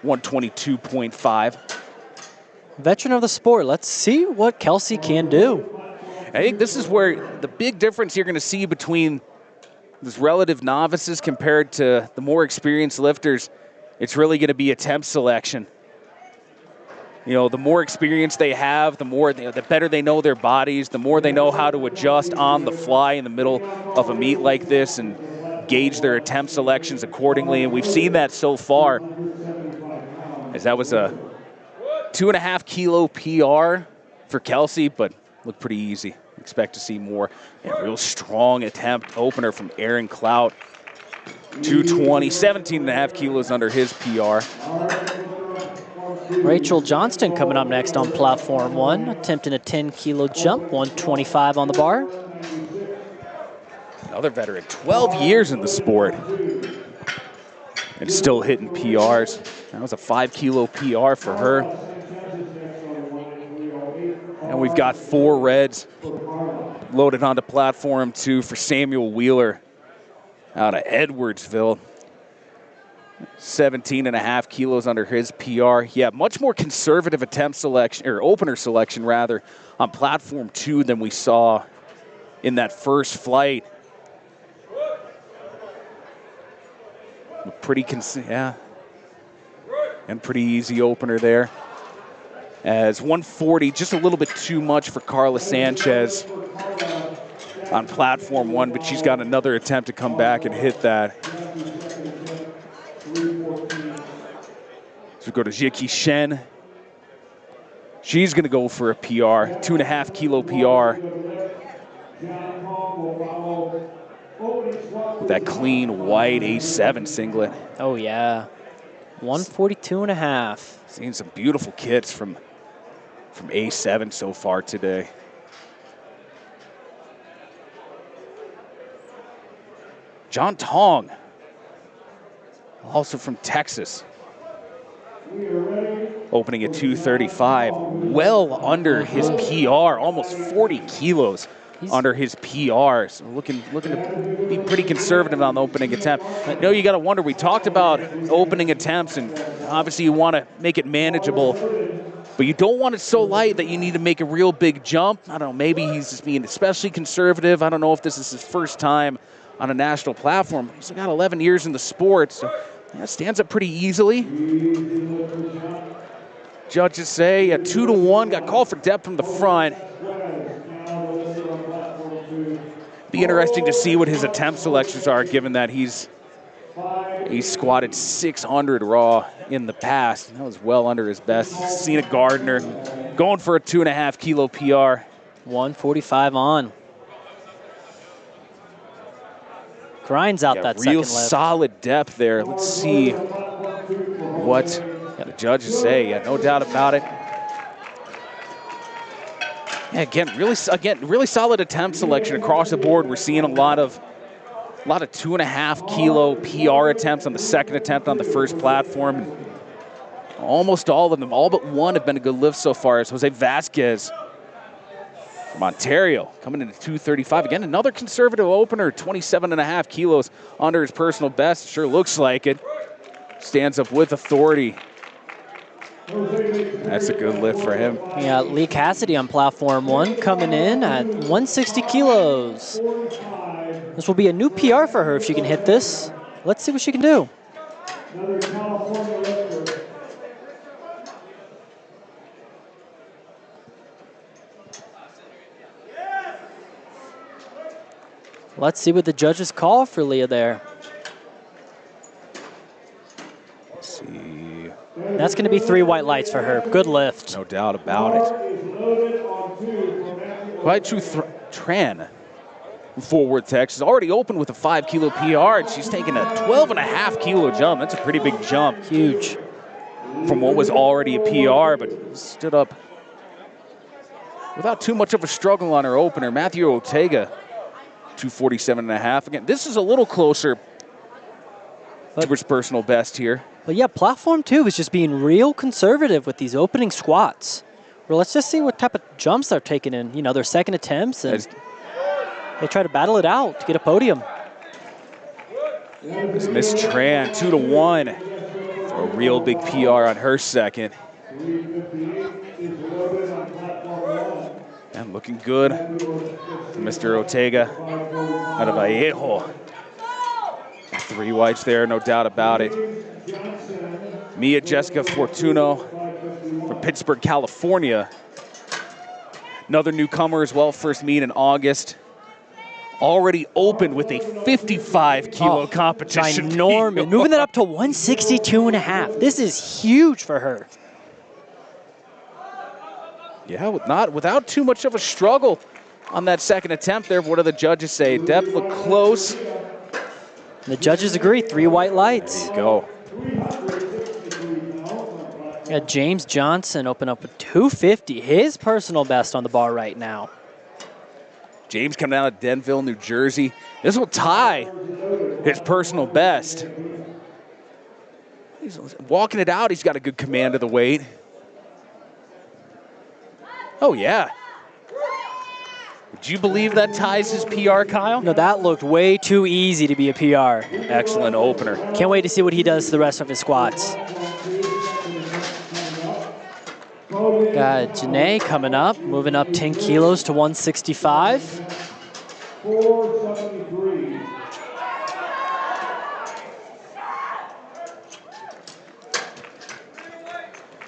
Speaker 2: 122.5.
Speaker 1: Veteran of the sport. Let's see what Kelsey can do.
Speaker 2: I think this is where the big difference you're going to see between these relative novices compared to the more experienced lifters, it's really going to be attempt selection. The more experience they have, the better they know their bodies, the more they know how to adjust on the fly in the middle of a meet like this and gauge their attempt selections accordingly. And we've seen that so far, as that was a 2.5 kilo PR for Kelsey, but looked pretty easy. Expect to see more. Yeah, real strong attempt opener from Aaron Clout. 220, 17.5 kilos under his PR.
Speaker 1: Rachel Johnston coming up next on platform 1, attempting a 10-kilo jump, 125 on the bar.
Speaker 2: Another veteran, 12 years in the sport, and still hitting PRs. That was a 5-kilo PR for her. And we've got 4 reds loaded onto platform 2 for Samuel Wheeler out of Edwardsville. 17.5 kilos under his PR. Yeah, much more conservative attempt selection, or opener selection rather, on platform 2 than we saw in that first flight. Pretty and pretty easy opener there. As 140, just a little bit too much for Carla Sanchez on platform 1, but she's got another attempt to come back and hit that. So we go to Jiki Shen. She's going to go for a PR, 2.5 kilo PR. With that clean white A7 singlet.
Speaker 1: Oh yeah, 142.5.
Speaker 2: Seeing some beautiful kits from A7 so far today. John Tong, also from Texas. Opening at 235, well under his PR, almost 40 kilos under his PR. So looking to be pretty conservative on the opening attempt. You got to wonder, we talked about opening attempts, and obviously you want to make it manageable, but you don't want it so light that you need to make a real big jump. I don't know, maybe he's just being especially conservative. I don't know if this is his first time on a national platform. He's got 11 years in the sport, so that stands up pretty easily. Judges say a 2-1, got called for depth from the front. Be interesting to see what his attempt selections are, given that he's He squatted 600 raw in the past. That was well under his best. Cena Gardner going for a 2.5 kilo PR.
Speaker 1: 145 on. Grinds out that second
Speaker 2: real
Speaker 1: lift.
Speaker 2: solid depth there. Let's see what the judges say. Yeah, no doubt about it. Yeah, again, really solid attempt selection across the board. We're seeing a lot of 2.5 kilo PR attempts on the second attempt on the first platform. Almost all of them, all but one, have been a good lift so far. It's Jose Vasquez from Ontario, coming into 235. Again, another conservative opener, 27.5 kilos under his personal best. Sure looks like it. Stands up with authority. That's a good lift for him.
Speaker 1: Yeah, Lee Cassidy on platform 1 coming in at 160 kilos. This will be a new PR for her if she can hit this. Let's see what she can do. Let's see what the judges call for Leah there.
Speaker 2: Let's see.
Speaker 1: That's going to be 3 white lights for her. Good lift.
Speaker 2: No doubt about it. Quite true. Tran from Fort Worth, Texas, already opened with a 5 kilo PR, and she's taking a 12.5 kilo jump. That's a pretty big jump.
Speaker 1: Huge.
Speaker 2: From what was already a PR, but stood up without too much of a struggle on her opener. Matthew Ortega, 247.5. Again, this is a little closer to his personal best here.
Speaker 1: But yeah, platform 2 is just being real conservative with these opening squats. Well, let's just see what type of jumps they're taking in, you know, their second attempts, and they try to battle it out to get a podium.
Speaker 2: There's Miss Tran, 2-1 for a real big PR on her second. And looking good for Mr. Ortega out of Vallejo. 3 whites there, no doubt about it. Mia Jessica Fortuno from Pittsburgh, California. Another newcomer as well, first meet in August. Already opened with a 55 kilo competition.
Speaker 1: Ginormous. Moving that up to 162.5. This is huge for her.
Speaker 2: Yeah, without too much of a struggle on that second attempt there. What do the judges say? Depth looked close.
Speaker 1: The judges agree, 3 white lights.
Speaker 2: There you go.
Speaker 1: Got James Johnson open up with 250, his personal best on the bar right now.
Speaker 2: James coming out of Denville, New Jersey. This will tie his personal best. He's walking it out. He's got a good command of the weight. Oh, yeah. Would you believe that ties his PR, Kyle?
Speaker 1: No, that looked way too easy to be a PR.
Speaker 2: Excellent opener.
Speaker 1: Can't wait to see what he does to the rest of his squats. Got Janae coming up, moving up 10 kilos to 165. 473.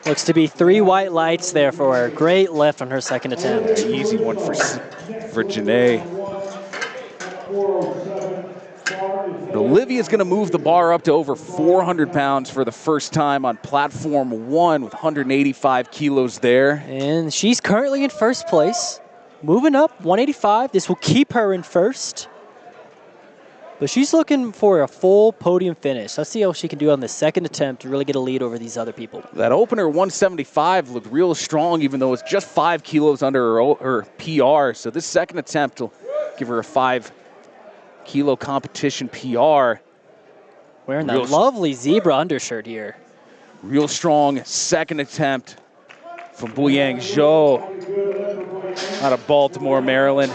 Speaker 1: Looks to be 3 white lights there for her. Great lift on her second attempt.
Speaker 2: Easy one for Janae. Olivia's going to move the bar up to over 400 pounds for the first time on platform 1 with 185 kilos there.
Speaker 1: And she's currently in first place. Moving up, 185. This will keep her in first. But she's looking for a full podium finish. Let's see how she can do on the second attempt to really get a lead over these other people.
Speaker 2: That opener 175 looked real strong, even though it's just 5 kilos under her PR. So this second attempt will give her a 5 kilo competition PR.
Speaker 1: Wearing that lovely zebra undershirt here.
Speaker 2: Real strong second attempt from Buyang Zhou out of Baltimore, Maryland.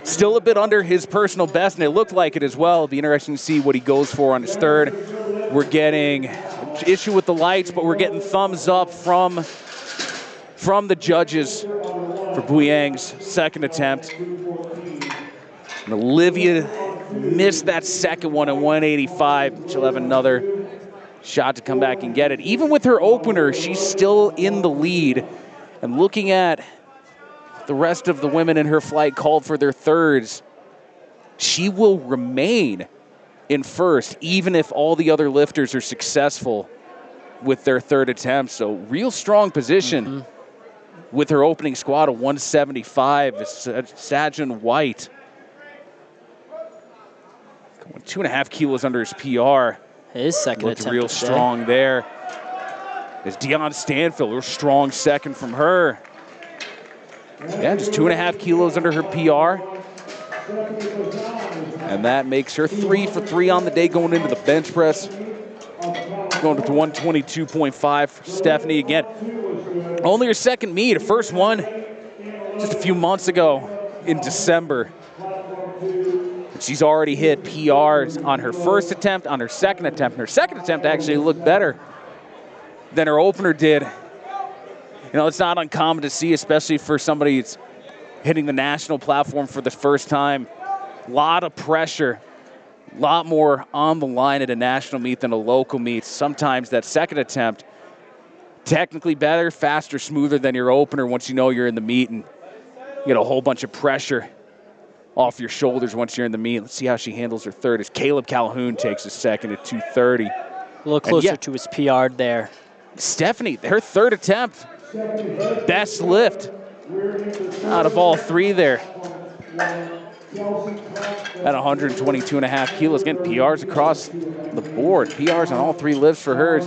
Speaker 2: Still a bit under his personal best, and it looked like it as well. It'll be interesting to see what he goes for on his third. We're getting issue with the lights, but we're getting thumbs up from the judges for Buyang's second attempt. And Olivia missed that second one at 185. She'll have another shot to come back and get it. Even with her opener, she's still in the lead. And looking at the rest of the women in her flight called for their thirds, she will remain in first, even if all the other lifters are successful with their third attempt. So real strong position with her opening squat of 175. Sajin White going 2.5 kilos under his PR.
Speaker 1: His second
Speaker 2: Looked
Speaker 1: attempt
Speaker 2: real strong there. There's Deion Stanfield, real strong second from her. Yeah, just 2.5 kilos under her PR. And that makes her 3 for 3 on the day going into the bench press. Going up to 122.5 for Stephanie again. Only her second meet, her first one just a few months ago in December. She's already hit PRs on her first attempt, on her second attempt. And her second attempt actually looked better than her opener did. You know, it's not uncommon to see, especially for somebody that's hitting the national platform for the first time. A lot of pressure, a lot more on the line at a national meet than a local meet. Sometimes that second attempt, technically better, faster, smoother than your opener once you know you're in the meet, and you get a whole bunch of pressure off your shoulders once you're in the meet. Let's see how she handles her third as Caleb Calhoun takes a second at 230.
Speaker 1: A little closer to his PR there. Stephanie,
Speaker 2: her third attempt, best lift out of all three there. At 122.5 kilos. Again, PRs across the board. PRs on all three lifts for her.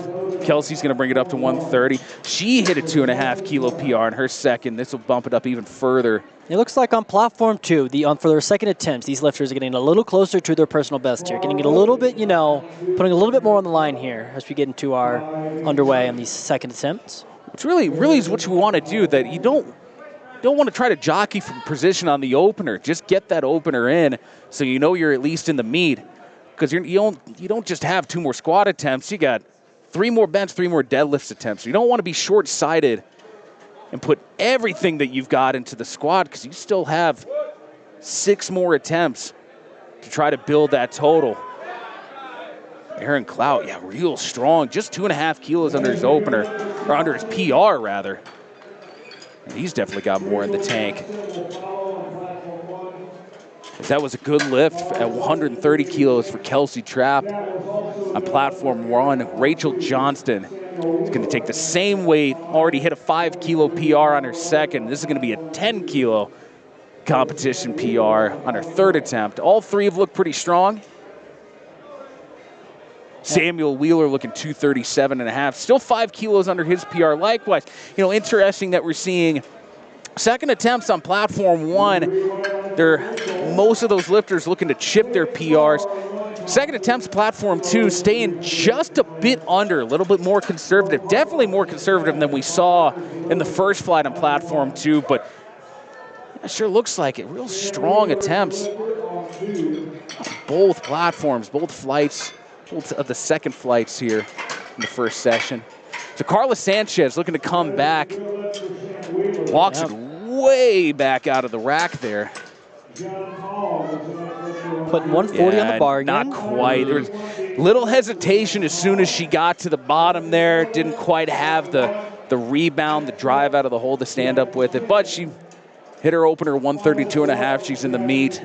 Speaker 2: Kelsey's going to bring it up to 130. She hit a 2.5 kilo PR in her second. This will bump it up even further.
Speaker 1: It looks like on platform 2, for their second attempts, these lifters are getting a little closer to their personal best here. Getting it a little bit, putting a little bit more on the line here as we get into our underway on these second attempts.
Speaker 2: Which really is what you want to do, that you don't want to try to jockey for position on the opener. Just get that opener in so you know you're at least in the meet. Because you don't just have 2 more squat attempts. You got 3 more bench, 3 more deadlifts attempts. You don't want to be short-sighted and put everything that you've got into the squat, because you still have 6 more attempts to try to build that total. Aaron Clout, real strong. Just 2.5 kilos under his opener, or under his PR, rather. And he's definitely got more in the tank. That was a good lift at 130 kilos for Kelsey Trapp on platform 1. Rachel Johnston is going to take the same weight, already hit a 5 kilo PR on her second. This is going to be a 10 kilo competition PR on her third attempt. All three have looked pretty strong. Samuel Wheeler looking 237.5, still 5 kilos under his PR. Likewise, interesting that we're seeing second attempts on platform 1. Most of those lifters looking to chip their PRs. Second attempts, platform 2, staying just a bit under, a little bit more conservative. Definitely more conservative than we saw in the first flight on platform 2, but it sure looks like it. Real strong attempts. Both platforms, both flights, both of the second flights here in the first session. So Carla Sanchez looking to come back. Walks it way back out of the rack there.
Speaker 1: Putting 140 on the bar again.
Speaker 2: Not quite. There was little hesitation as soon as she got to the bottom there. Didn't quite have the rebound, the drive out of the hole to stand up with it. But she hit her opener 132.5. She's in the meet.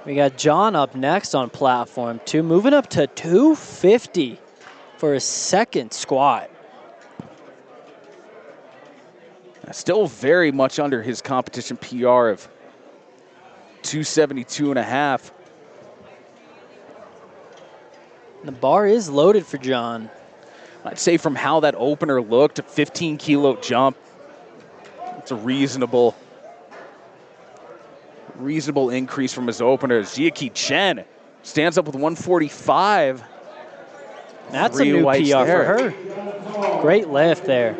Speaker 1: We got John up next on platform 2, moving up to 250 for his second squat.
Speaker 2: Still very much under his competition PR of 272.5.
Speaker 1: The bar is loaded for John.
Speaker 2: I'd say from how that opener looked, a 15 kilo jump, it's a reasonable increase from his opener. Jiaqi Chen stands up with 145.
Speaker 1: That's a new PR for her. Great lift there.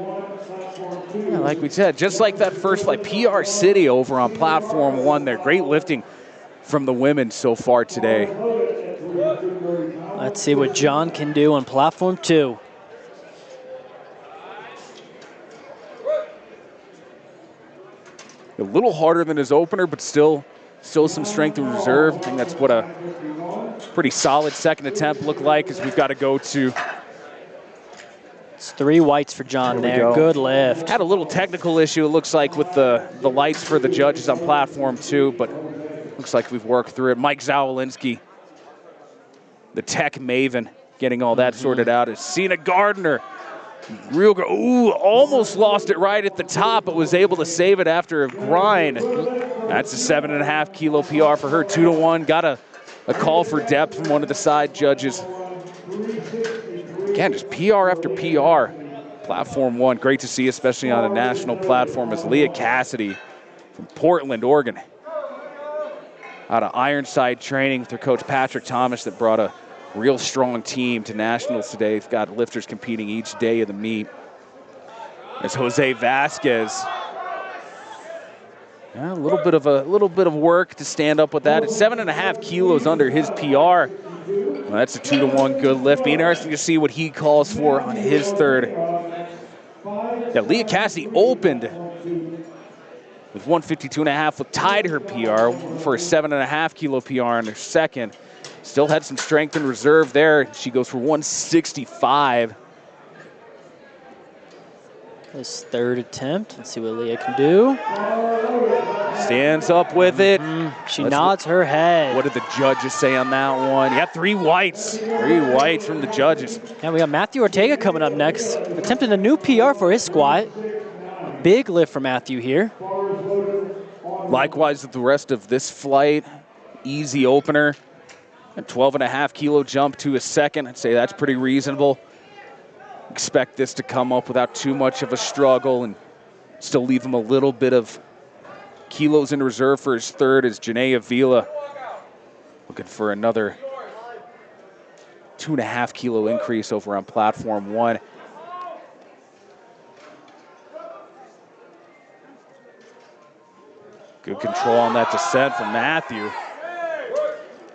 Speaker 2: Yeah, like we said, just like that first flight, PR City over on platform 1 there. Great lifting from the women so far today.
Speaker 1: Let's see what John can do on platform 2.
Speaker 2: A little harder than his opener, but still some strength in reserve. I think that's what a pretty solid second attempt looked like, as we've got to go to.
Speaker 1: It's 3 whites for John there. Good lift.
Speaker 2: Had a little technical issue, it looks like, with the lights for the judges on platform 2, but Looks like we've worked through it. Mike Zawalinski, the tech maven, getting all that sorted out. Is Cena Gardner. Almost lost it right at the top, but was able to save it after a grind. That's a 7.5 kilo PR for her, 2-1. Got a call for depth from one of the side judges. Again, just PR after PR. Platform 1, great to see, especially on a national platform, as Leah Cassidy from Portland, Oregon. Out of Ironside training with her coach Patrick Thomas, that brought a real strong team to nationals today. They've got lifters competing each day of the meet. As Jose Vasquez, a little bit of work to stand up with that. It's 7.5 kilos under his PR. Well, that's a 2-1 good lift. Be interesting to see what he calls for on his third. Yeah, Leah Cassidy opened with 152.5, tied her PR for a 7.5 kilo PR in her second. Still had some strength in reserve there. She goes for 165.
Speaker 1: His third attempt. Let's see what Leah can do.
Speaker 2: Stands up with it.
Speaker 1: She nods her head.
Speaker 2: What did the judges say on that one? Yeah, 3 whites. 3 whites from the judges.
Speaker 1: And we got Matthew Ortega coming up next, attempting a new PR for his squat. Big lift for Matthew here.
Speaker 2: Likewise with the rest of this flight. Easy opener. A 12.5 kilo jump to a second. I'd say that's pretty reasonable. Expect this to come up without too much of a struggle and still leave him a little bit of kilos in reserve for his third, as Janae Avila looking for another 2.5 kilo increase over on platform 1. Good control on that descent from Matthew,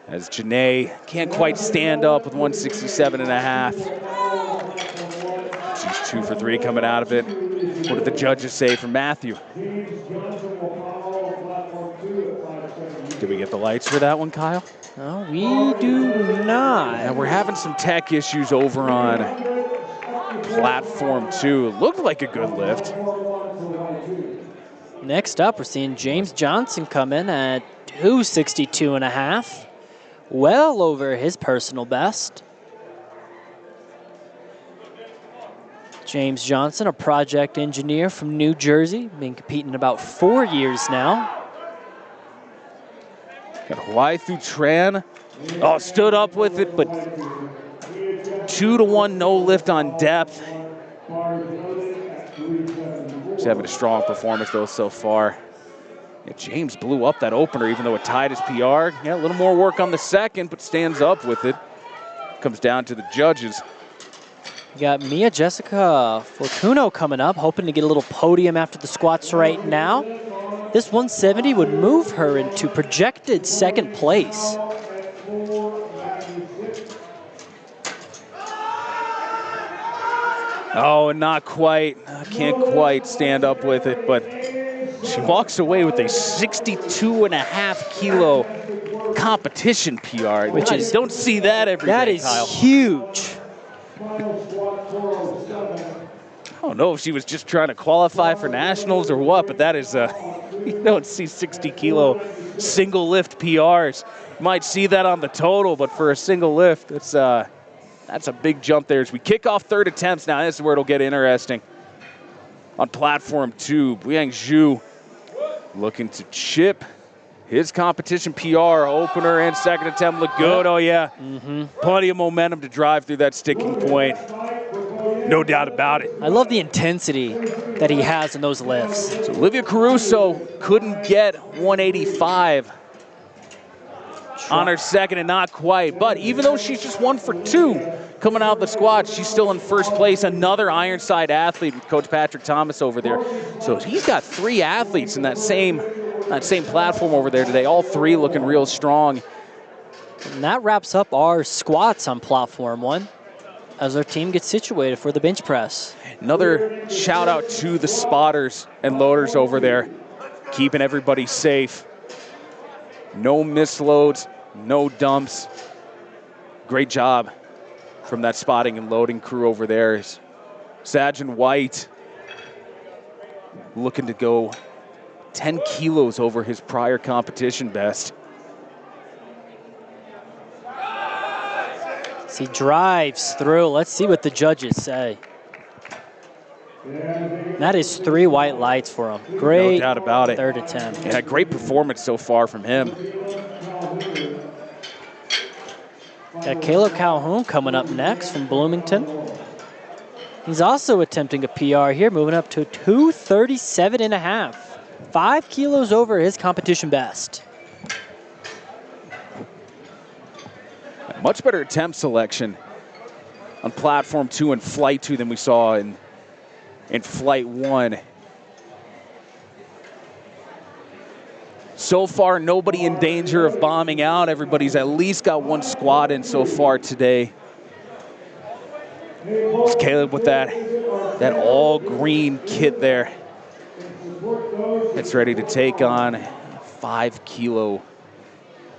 Speaker 2: as Janae can't quite stand up with 167.5. She's 2 for 3 coming out of it. What did the judges say for Matthew? Did we get the lights for that one, Kyle?
Speaker 1: No, we do not.
Speaker 2: And we're having some tech issues over on platform 2. It looked like a good lift.
Speaker 1: Next up, we're seeing James Johnson come in at 262.5. Well over his personal best. James Johnson, a project engineer from New Jersey, been competing about 4 years now.
Speaker 2: Got Hawaii through Tran. Oh, stood up with it, but 2-1 no lift on depth. He's having a strong performance though so far. Yeah, James blew up that opener even though it tied his PR. Yeah, a little more work on the second, but stands up with it. Comes down to the judges.
Speaker 1: You got Mia Jessica Fortuno coming up, hoping to get a little podium after the squats right now. This 170 would move her into projected second place.
Speaker 2: Oh, not quite. Can't quite stand up with it, but she walks away with a 62.5 kilo competition PR.
Speaker 1: Which is,
Speaker 2: don't see that every day, Kyle.
Speaker 1: That is huge.
Speaker 2: I don't know if she was just trying to qualify for nationals or what, but that is, you don't see 60 kilo single lift PRs. You might see that on the total, but for a single lift, that's a big jump there. As we kick off third attempts now, this is where it'll get interesting. On platform 2, Buiyang Zhu looking to chip his competition PR. Opener and second attempt look good. Oh, yeah. Plenty of momentum to drive through that sticking point. No doubt about it.
Speaker 1: I love the intensity that he has in those lifts.
Speaker 2: So Olivia Caruso couldn't get 185 on her second, and not quite. But even though she's just 1 for 2 coming out of the squat, she's still in first place. Another Ironside athlete with Coach Patrick Thomas over there. So he's got 3 athletes in that same platform over there today. All 3 looking real strong.
Speaker 1: And that wraps up our squats on platform 1 as our team gets situated for the bench press.
Speaker 2: Another shout out to the spotters and loaders over there, keeping everybody safe. No misloads, no dumps. Great job from that spotting and loading crew over there. Sajin White looking to go 10 kilos over his prior competition best.
Speaker 1: As he drives through. Let's see what the judges say. That is 3 white lights for him. Great.
Speaker 2: No doubt about it.
Speaker 1: Third attempt.
Speaker 2: Yeah, great performance so far from him.
Speaker 1: Got Caleb Calhoun coming up next from Bloomington. He's also attempting a PR here, moving up to 237.5. 5 kilos over his competition best.
Speaker 2: Much better attempt selection on platform 2 and flight 2 than we saw in flight 1. So far, nobody in danger of bombing out. Everybody's at least got 1 squat in so far today. It's Caleb with that all green kit there. It's ready to take on 5 kilo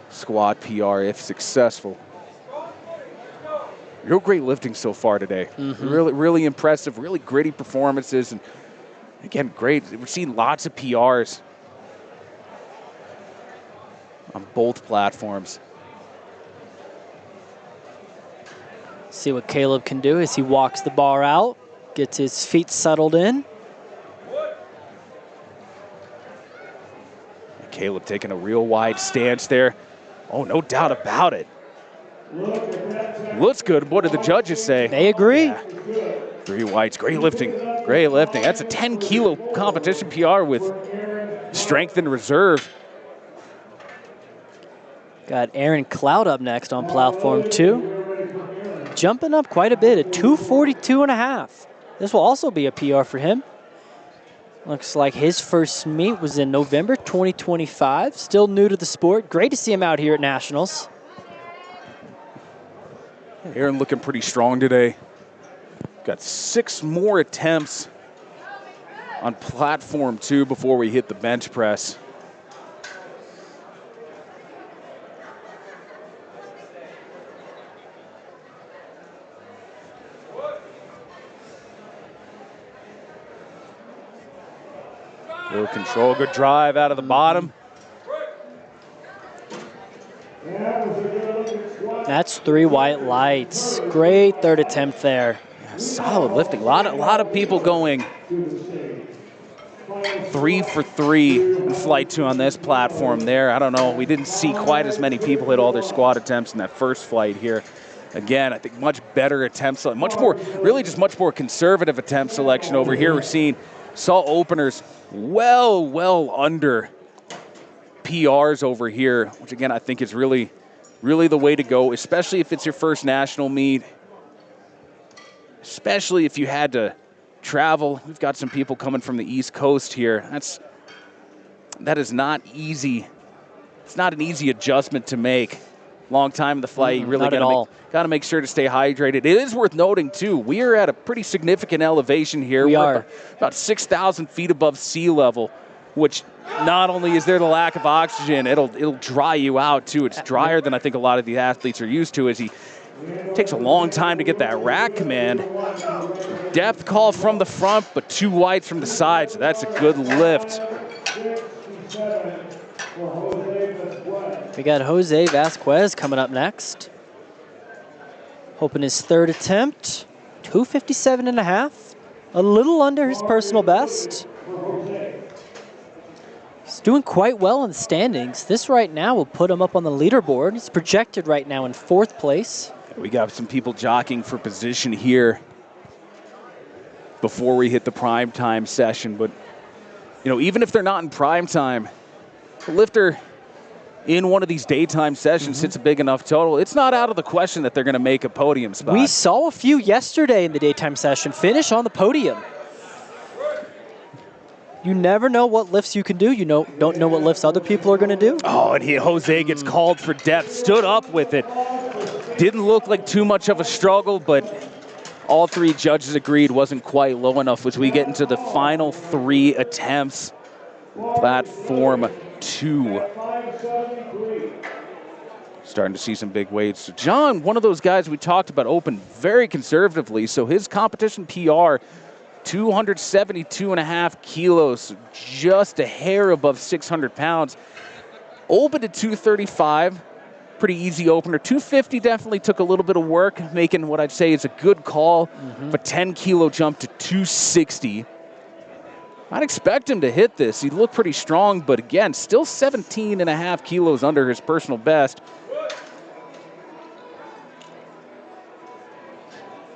Speaker 2: squat PR if successful. Real great lifting so far today. Really impressive, really gritty performances. And again, great. We're seeing lots of PRs on both platforms.
Speaker 1: See what Caleb can do as he walks the bar out, gets his feet settled in.
Speaker 2: Caleb taking a real wide stance there. Oh, no doubt about it. Looks good. What did the judges say?
Speaker 1: They agree.
Speaker 2: Yeah. 3 whites. Great lifting. Great lifting. That's a 10 kilo competition PR with strength in reserve.
Speaker 1: Got Aaron Cloud up next on platform 2. Jumping up quite a bit at 242.5. This will also be a PR for him. Looks like his first meet was in November 2025. Still new to the sport. Great to see him out here at Nationals.
Speaker 2: Aaron looking pretty strong today. Got 6 more attempts on platform 2 before we hit the bench press. Good control, good drive out of the bottom.
Speaker 1: That's 3 white lights. Great third attempt there.
Speaker 2: Yeah, solid lifting. A lot of people going 3 for 3 in flight 2 on this platform there. I don't know. We didn't see quite as many people hit all their squat attempts in that first flight here. Again, I think much better attempt selection, much more conservative attempt selection over here. We're seeing saw openers well under PRs over here, which again I think is really the way to go, especially if it's your first national meet, especially if you had to travel. We've got some people coming from the East Coast here. That is not easy. It's not an easy adjustment to make. Long time in the flight, you really got to make sure to stay hydrated. It is worth noting too, we are at a pretty significant elevation here.
Speaker 1: We're
Speaker 2: about 6,000 feet above sea level, which not only is there the lack of oxygen, it'll dry you out too. It's drier than I think a lot of the athletes are used to, as he takes a long time to get that rack command. Depth call from the front, but 2 whites from the side, so that's a good lift.
Speaker 1: We got Jose Vasquez coming up next. Hoping his third attempt, 257.5. A little under his personal best. He's doing quite well in the standings. This right now will put him up on the leaderboard. He's projected right now in 4th place.
Speaker 2: We got some people jockeying for position here before we hit the prime time session. But, you know, even if they're not in prime time, the lifter in one of these daytime sessions hits a big enough total, it's not out of the question that they're going to make a podium spot.
Speaker 1: We saw a few yesterday in the daytime session finish on the podium. You never know what lifts you can do. You don't know what lifts other people are going to do.
Speaker 2: Oh, and Jose gets called for depth, stood up with it. Didn't look like too much of a struggle, but all 3 judges agreed wasn't quite low enough as we get into the final 3 attempts. Platform 2. Starting to see some big weights. So John, one of those guys we talked about, opened very conservatively. So his competition PR, 272.5 kilos, just a hair above 600 pounds. Opened at 235. pretty easy opener. 250 definitely took a little bit of work, making what I'd say is a good call. A 10-kilo jump to 260. I'd expect him to hit this. He looked pretty strong, but again, still 17 and a half kilos under his personal best.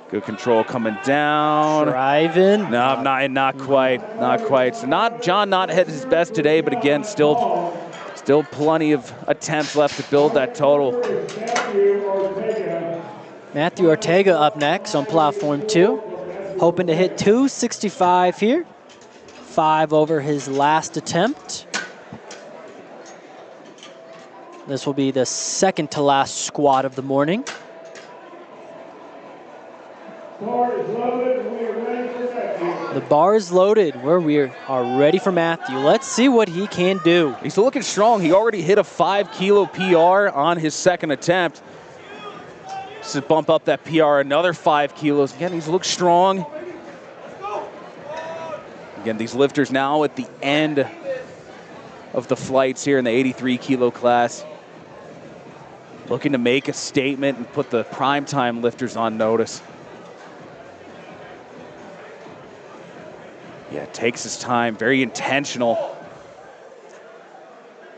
Speaker 2: Good control coming down.
Speaker 1: Driving.
Speaker 2: No, not quite. So John not hit his best today, but again, still plenty of attempts left to build that total.
Speaker 1: Matthew Ortega up next on platform 2. Hoping to hit 265 here. 5 over his last attempt. This will be the second to last squat of the morning. The bar is loaded. We are ready for Matthew. Let's see what he can do.
Speaker 2: He's looking strong. He already hit a 5-kilo PR on his second attempt. Just to bump up that PR another 5 kilos. Again, he's looked strong. Again, these lifters now at the end of the flights here in the 83-kilo class. Looking to make a statement and put the primetime lifters on notice. Yeah, takes his time, very intentional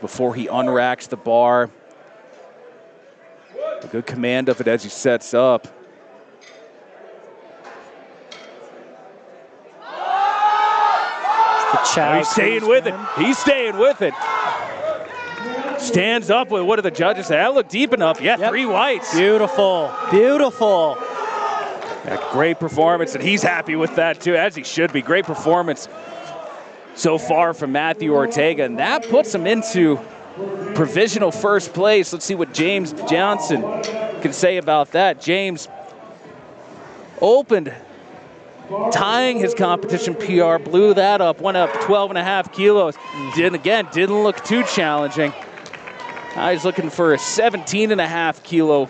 Speaker 2: before he unracks the bar. A good command of it as he sets up. He's staying with it. He's staying with it. Stands up with, what do the judges say? That looked deep enough. Yeah, yep. 3 whites.
Speaker 1: Beautiful, beautiful.
Speaker 2: Yeah, great performance, and he's happy with that too, as he should be. Great performance so far from Matthew Ortega, and that puts him into provisional first place. Let's see what James Johnson can say about that. James opened tying his competition PR, blew that up, went up 12 and a half kilos. Didn't look too challenging. Now he's looking for a 17 and a half kilo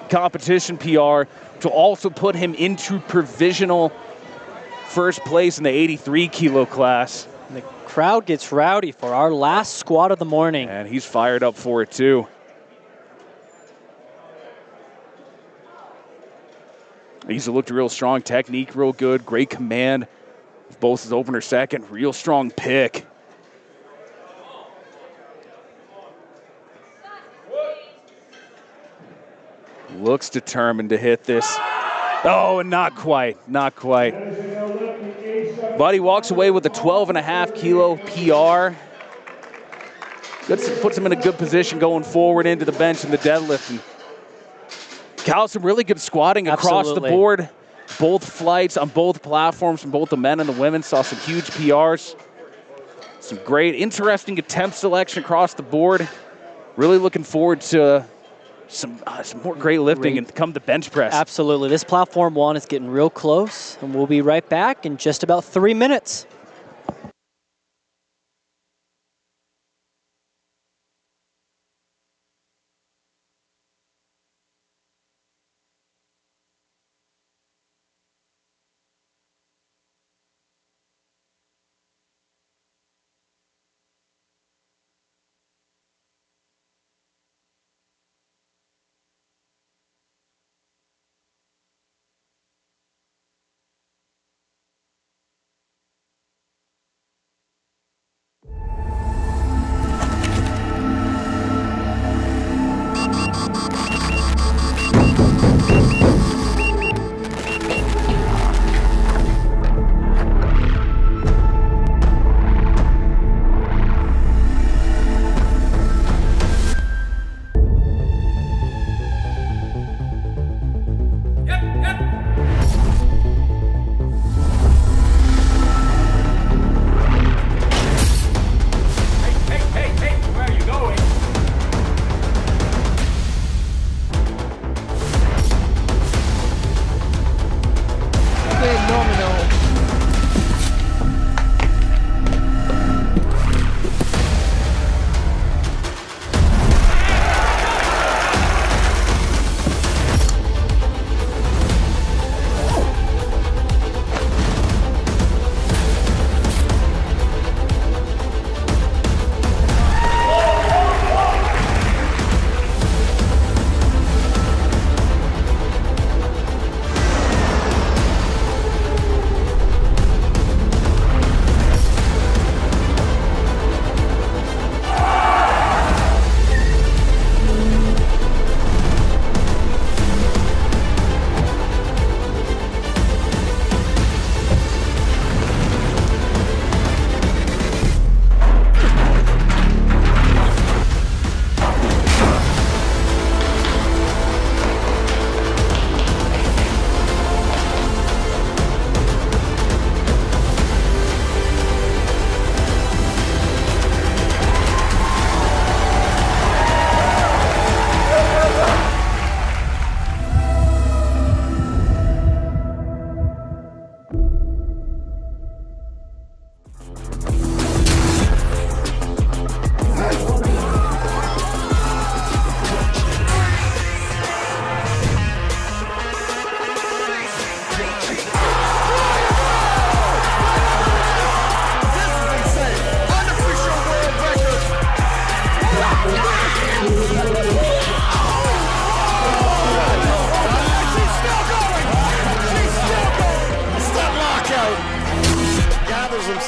Speaker 2: competition PR to also put him into provisional first place in the 83-kilo class.
Speaker 1: And the crowd gets rowdy for our last squat of the morning.
Speaker 2: And he's fired up for it too. He's looked real strong, technique real good, great command of both his opener second, real strong pick. Looks determined to hit this. Oh, and not quite. Buddy walks away with a 12 and a half kilo PR. Puts him in a good position going forward into the bench in the deadlift. And Cal, some really good squatting across the board. Both flights on both platforms from both the men and the women. Saw some huge PRs. Some great, interesting attempt selection across the board. Really looking forward to some more great lifting and come the bench press.
Speaker 1: Absolutely. This platform 1 is getting real close, and we'll be right back in just about 3 minutes.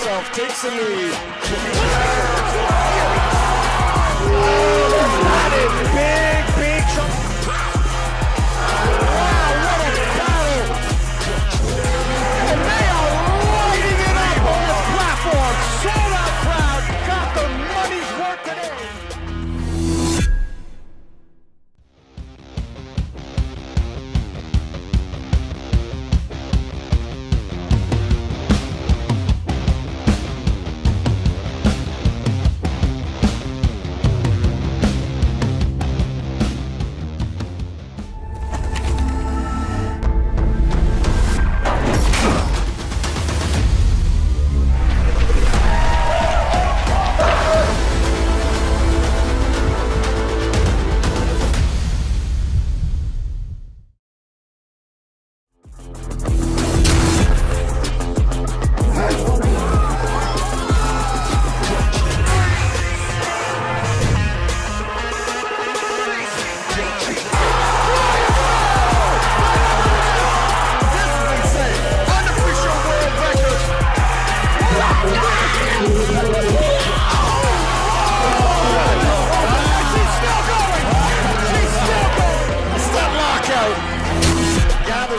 Speaker 3: himself, takes a knee.
Speaker 4: That is big chunk. Wow, what a battle. And they are lighting it up on this platform. Sold out crowd, got the money's worth today.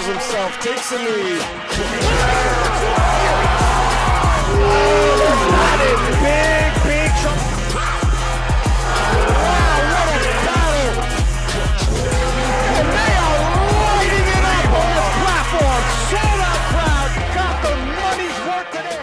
Speaker 3: Himself, takes a knee.
Speaker 4: That is big chunk. Wow, what a battle. And they are lighting it up on this platform. Sold out crowd, got the money's worth today.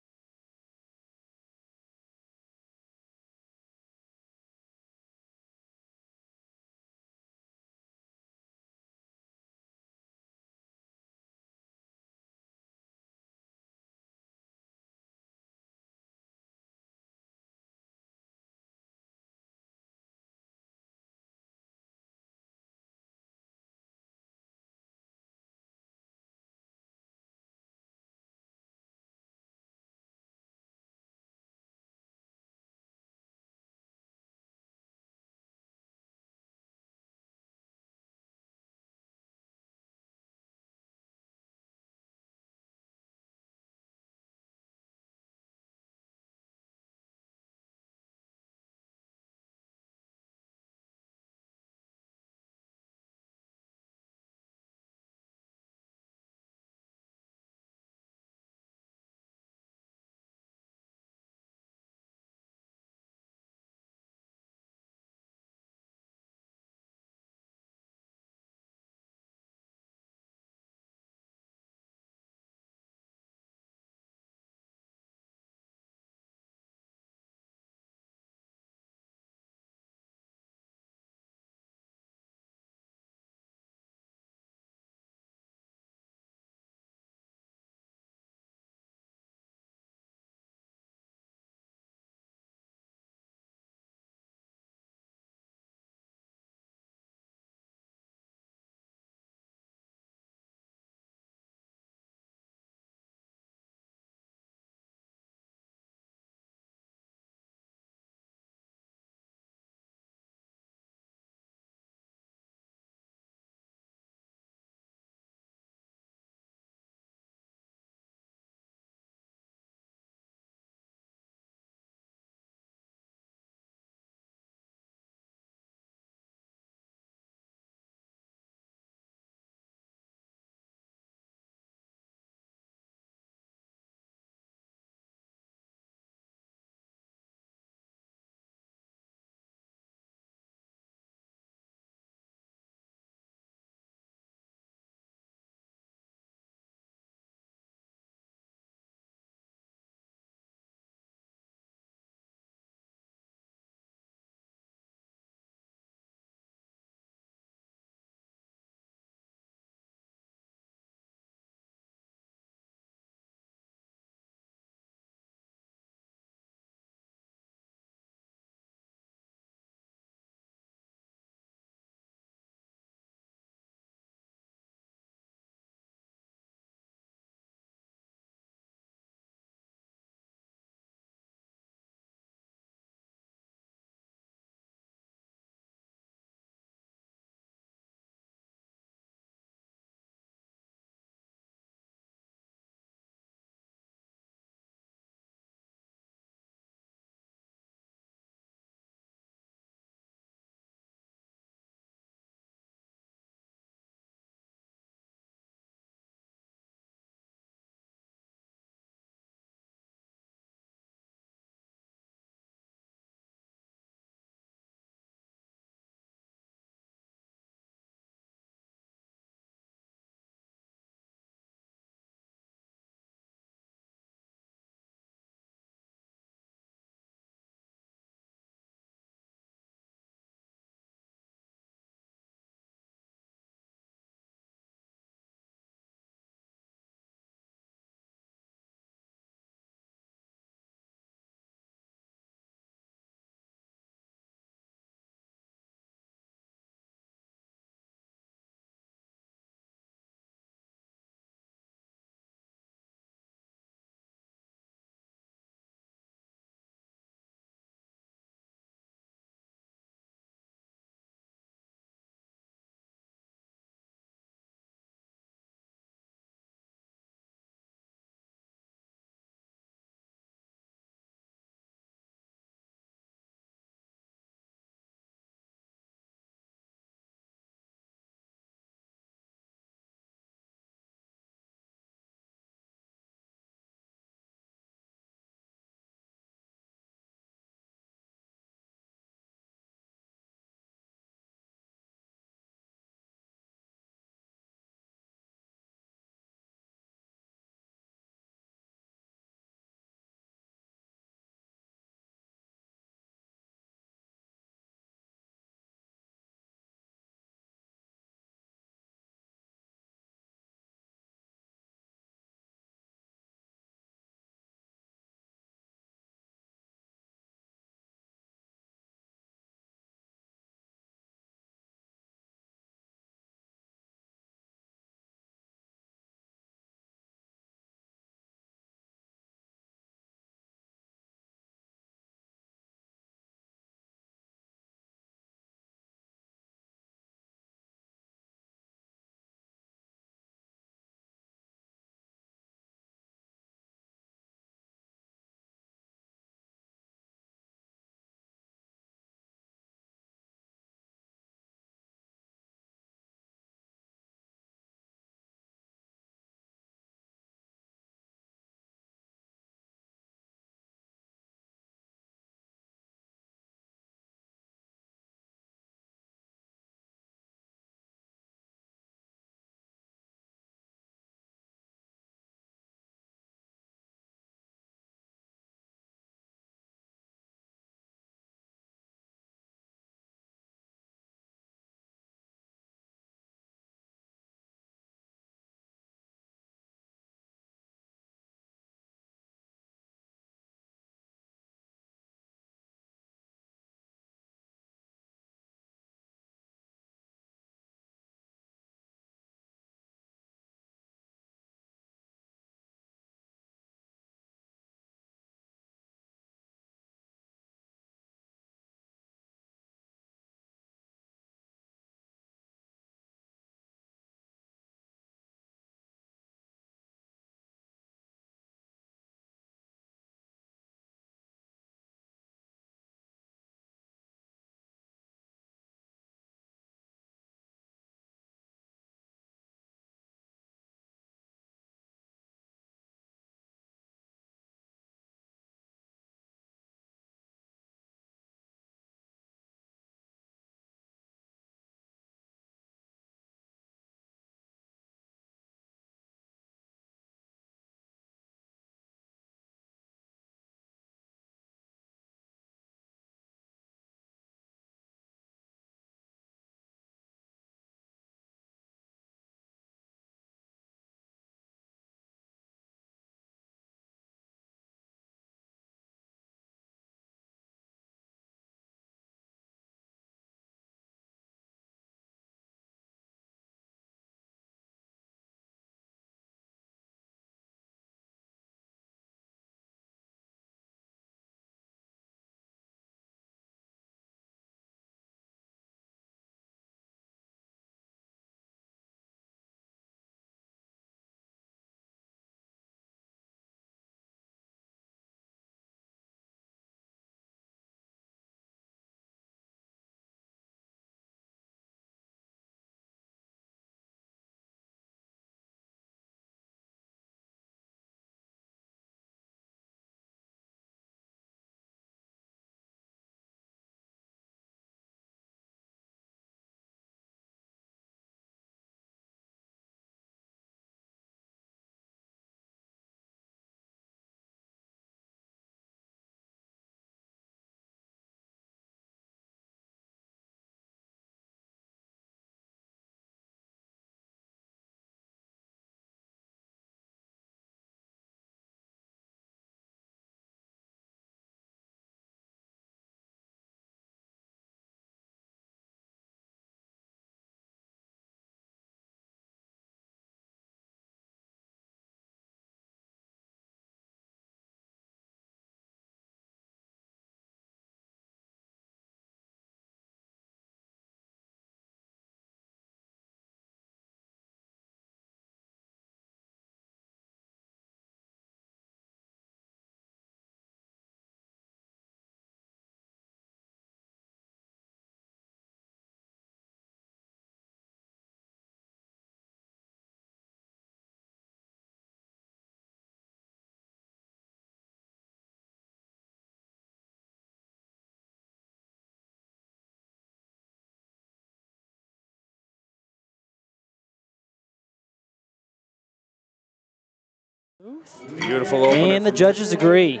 Speaker 2: Beautiful opener.
Speaker 1: And the judges agree.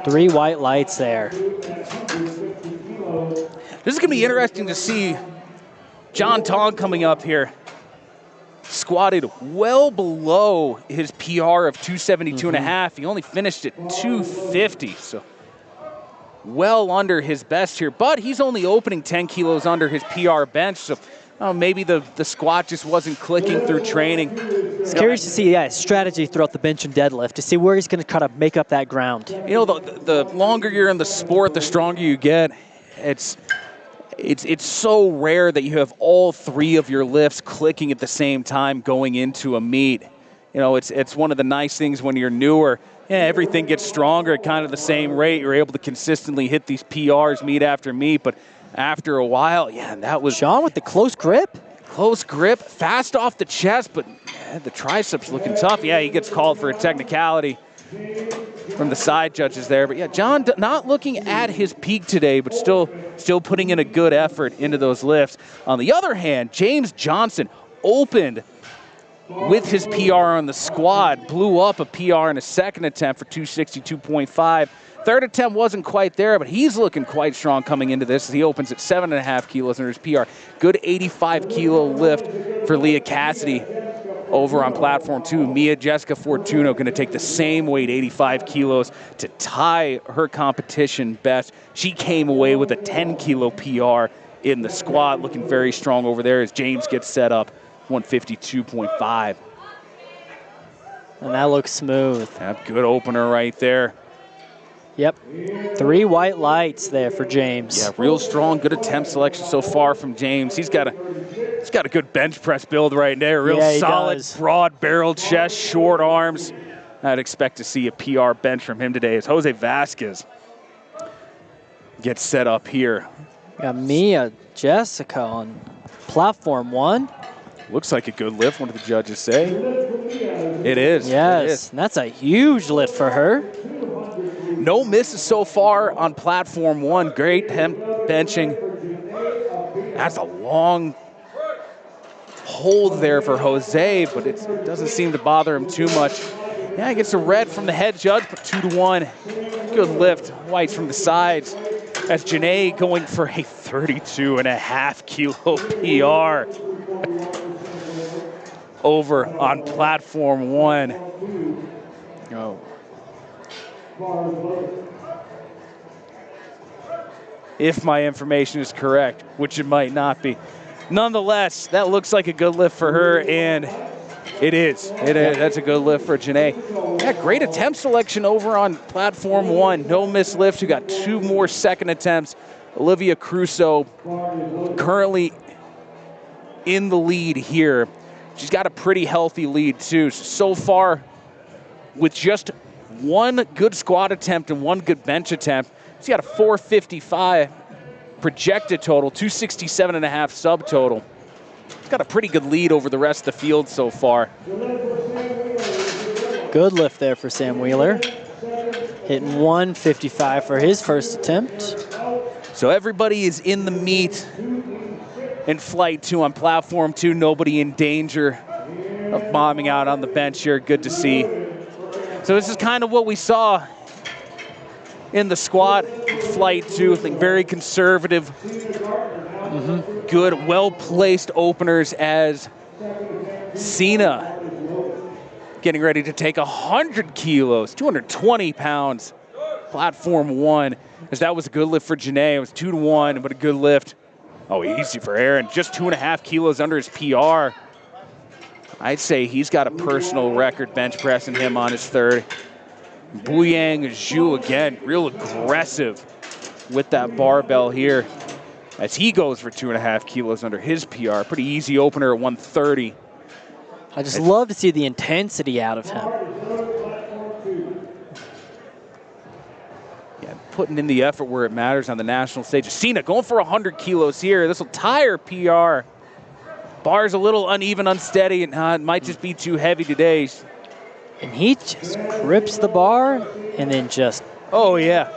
Speaker 1: 3 white lights there.
Speaker 2: This is going to be interesting to see John Tong coming up here. Squatted well below his PR of 272.5. He only finished at 250, so well under his best here. But he's only opening 10 kilos under his PR bench, so maybe the squat just wasn't clicking through training.
Speaker 1: It's curious to see his strategy throughout the bench and deadlift, to see where he's going to kind of make up that ground.
Speaker 2: You know, the longer you're in the sport, the stronger you get. It's so rare that you have all 3 of your lifts clicking at the same time going into a meet. You know, it's one of the nice things when you're newer. Yeah, everything gets stronger at kind of the same rate. You're able to consistently hit these PRs meet after meet, but after a while, yeah, that was...
Speaker 1: Sean with the close grip.
Speaker 2: Close grip, fast off the chest, but the triceps looking tough. Yeah, he gets called for a technicality from the side judges there. But yeah, John not looking at his peak today, but still putting in a good effort into those lifts. On the other hand, James Johnson opened with his PR on the squat, blew up a PR in a second attempt for 262.5. Third attempt wasn't quite there, but he's looking quite strong coming into this as he opens at 7.5 kilos under his PR. Good 85 kilo lift for Leah Cassidy over on platform 2. Mia Jessica Fortuno going to take the same weight, 85 kilos, to tie her competition best. She came away with a 10 kilo PR in the squat, looking very strong over there as James gets set up, 152.5.
Speaker 1: And that looks smooth.
Speaker 2: That good opener right there.
Speaker 1: Yep, 3 white lights there for James.
Speaker 2: Yeah, real strong, good attempt selection so far from James. He's got a good bench press build right there. Real solid, broad barrel chest, short arms. I'd expect to see a PR bench from him today as Jose Vasquez gets set up here.
Speaker 1: Got Mia Jessica on platform 1.
Speaker 2: Looks like a good lift, one of the judges say. It is.
Speaker 1: Yes,
Speaker 2: it is.
Speaker 1: And that's a huge lift for her.
Speaker 2: No misses so far on platform 1. Great benching. That's a long hold there for Jose, but it doesn't seem to bother him too much. Yeah, he gets a red from the head judge, but 2-1. Good lift. Whites from the sides. That's Janae going for a 32.5 kilo PR over on platform 1. Oh. If my information is correct, which it might not be. Nonetheless, that looks like a good lift for her, and it is. It is. That's a good lift for Janae. Yeah, great attempt selection over on platform 1. No missed lifts. We got 2 more second attempts. Olivia Crusoe currently in the lead here. She's got a pretty healthy lead, too. So far, with just 1 good squat attempt and 1 good bench attempt, she's got a 455 projected total, 267.5 subtotal. She's got a pretty good lead over the rest of the field so far.
Speaker 1: Good lift there for Sam Wheeler. Hitting 155 for his first attempt.
Speaker 2: So everybody is in the meet in flight 2 on platform 2. Nobody in danger of bombing out on the bench here. Good to see. So this is kind of what we saw in the squat, flight 2, very conservative, good, well-placed openers as Cena getting ready to take 100 kilos, 220 pounds, platform 1, as that was a good lift for Janae. It was 2-1, but a good lift. Oh, easy for Aaron, just 2.5 kilos under his PR. I'd say he's got a personal record bench pressing him on his 3rd. Buyang Zhu again, real aggressive with that barbell here as he goes for 2.5 kilos under his PR. Pretty easy opener at 130.
Speaker 1: I just love to see the intensity out of him.
Speaker 2: Yeah, putting in the effort where it matters on the national stage. Cena going for 100 kilos here. This will tire PR. Bar's a little uneven, unsteady, and it might just be too heavy today.
Speaker 1: And he just grips the bar and then just...
Speaker 2: Oh, yeah.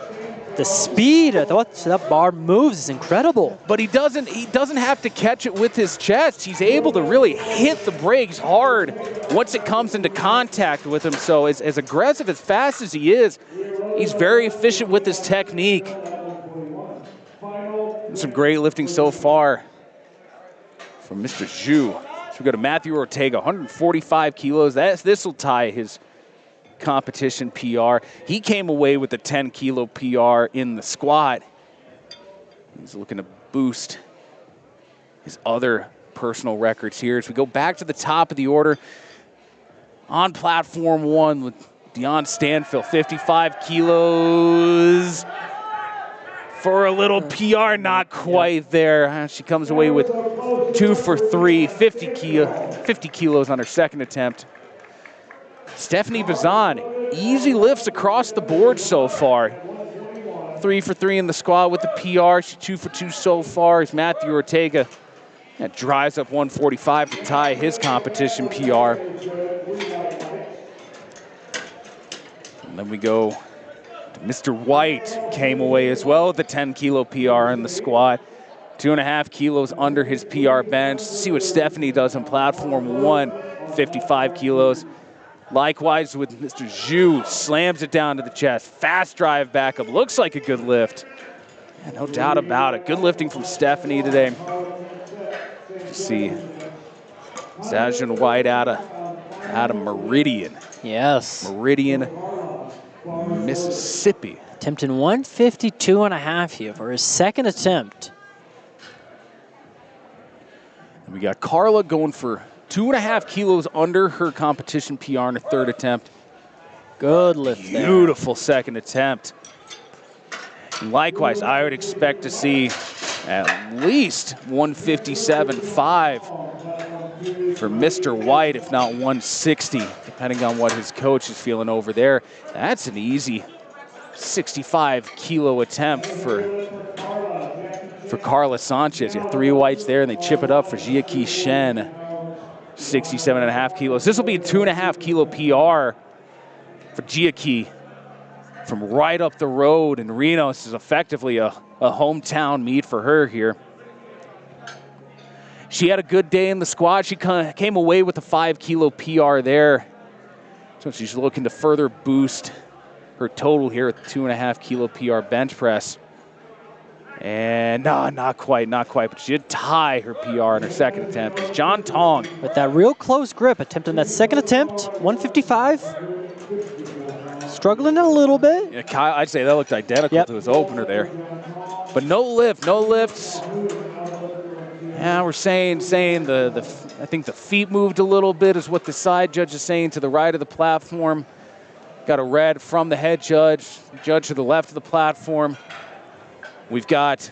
Speaker 1: The speed at what that bar moves is incredible.
Speaker 2: But he doesn't have to catch it with his chest. He's able to really hit the brakes hard once it comes into contact with him. So as aggressive, as fast as he is, he's very efficient with his technique. Some great lifting so far from Mr. Zhu. So we go to Matthew Ortega, 145 kilos. This will tie his competition PR. He came away with a 10 kilo PR in the squat. He's looking to boost his other personal records here. As we go back to the top of the order, on platform 1 with Dion Stanfill, 55 kilos for a little PR, not quite there. She comes away with 2 for 3, 50 kilos on her second attempt. Stephanie Bazan, easy lifts across the board so far. 3 for 3 in the squat with the PR. She's 2 for 2 so far. As Matthew Ortega that drives up 145 to tie his competition PR. And then we go to Mr. White, came away as well with the 10 kilo PR in the squat. 2.5 kilos under his PR bench. See what Stephanie does on platform 1, 55 kilos. Likewise with Mr. Zhu, slams it down to the chest. Fast drive back up, looks like a good lift. Yeah, no doubt about it. Good lifting from Stephanie today. You see Zajan White out of Meridian.
Speaker 1: Yes.
Speaker 2: Meridian, Mississippi.
Speaker 1: Attempting 152.5 here for his second attempt.
Speaker 2: And we got Carla going for 2.5 kilos under her competition PR in her third attempt.
Speaker 1: Good lift there.
Speaker 2: Beautiful second attempt. And likewise, I would expect to see at least 157.5 for Mr. White, if not 160, depending on what his coach is feeling over there. That's an easy 65 kilo attempt for Carla Sanchez. You got 3 whites there, and they chip it up for Jiaqi Shen. 67.5 kilos. This will be a 2.5 kilo PR for Jiaqi from right up the road in Reno. This is effectively a hometown meet for her here. She had a good day in the squat. She came away with a 5 kilo PR there. So she's looking to further boost her total here at the 2.5 kilo PR bench press. And no, not quite. But she did tie her PR in her second attempt. It's John Tong.
Speaker 1: With that real close grip, attempting that second attempt, 155. Struggling a little bit.
Speaker 2: Yeah, Kyle, I'd say that looked identical to his opener there. But no lifts. Yeah, we're saying I think the feet moved a little bit is what the side judge is saying to the right of the platform. Got a red from the head judge to the left of the platform. We've got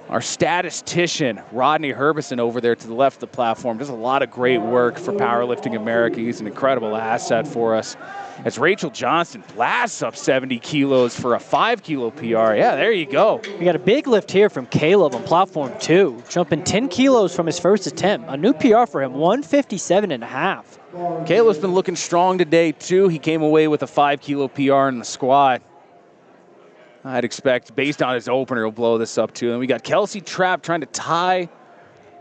Speaker 2: our statistician, Rodney Herbison, over there to the left of the platform. Does a lot of great work for Powerlifting America. He's an incredible asset for us. As Rachel Johnson blasts up 70 kilos for a 5 kilo PR. Yeah, there you go.
Speaker 1: We got a big lift here from Caleb on platform 2, jumping 10 kilos from his first attempt. A new PR for him, 157.5.
Speaker 2: Caleb's been looking strong today, too. He came away with a 5 kilo PR in the squat. I'd expect, based on his opener, he'll blow this up too. And we got Kelsey Trapp trying to tie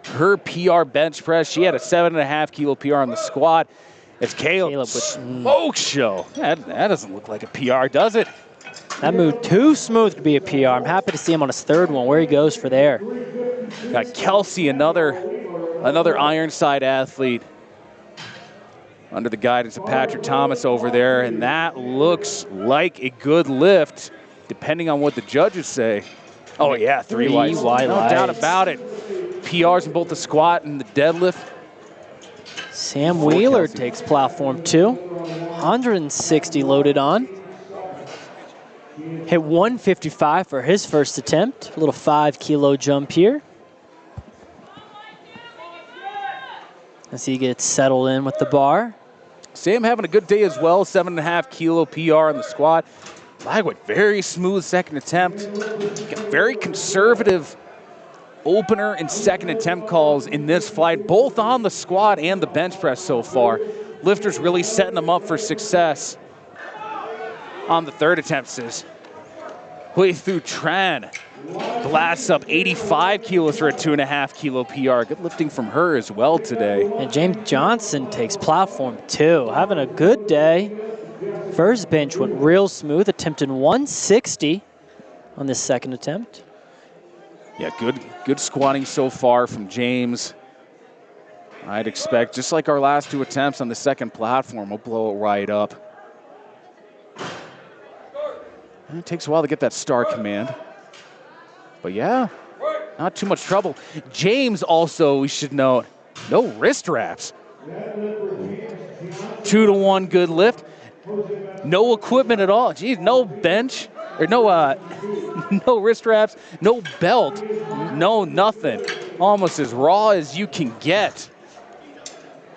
Speaker 2: her PR bench press. She had a 7.5 kilo PR on the squat. It's Caleb with smoke show. That doesn't look like a PR, does it?
Speaker 1: That moved too smooth to be a PR. I'm happy to see him on his third one, where he goes for there.
Speaker 2: Got Kelsey, another Ironside athlete, under the guidance of Patrick Thomas over there. And that looks like a good lift, depending on what the judges say. Oh yeah, 3 whites. No doubt about it. PRs in both the squat and the deadlift.
Speaker 1: Sam Wheeler takes platform 2. 160 loaded on. Hit 155 for his first attempt. A little 5 kilo jump here. As he gets settled in with the bar.
Speaker 2: Sam having a good day as well. 7.5 kilo PR in the squat. Flagwood, very smooth second attempt. Very conservative opener and second attempt calls in this flight, both on the squat and the bench press so far. Lifters really setting them up for success on the third attempt. Says Way through Tran. Blasts up 85 kilos for a 2.5 kilo PR. Good lifting from her as well today.
Speaker 1: And James Johnson takes platform 2. Having a good day. First bench went real smooth, attempting 160 on this second attempt.
Speaker 2: Yeah, good squatting so far from James. I'd expect, just like our last 2 attempts on the second platform, we'll blow it right up. And it takes a while to get that star command. But yeah, not too much trouble. James also, we should note, no wrist wraps. 2-to-1 good lift. No equipment at all. Geez, no bench, or no no wrist wraps, no belt, no nothing. Almost as raw as you can get.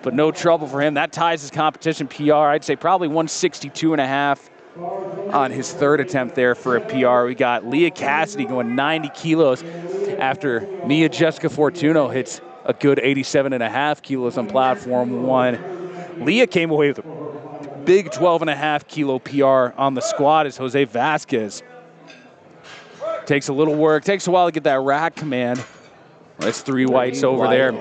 Speaker 2: But no trouble for him. That ties his competition PR. I'd say probably 162.5 on his third attempt there for a PR. We got Leah Cassidy going 90 kilos after Mia Jessica Fortuno hits a good 87.5 kilos on platform 1. Leah came away with a big 12.5 kilo PR on the squat as Jose Vasquez takes a little work, takes a while to get that rack command. That's 3 whites over there.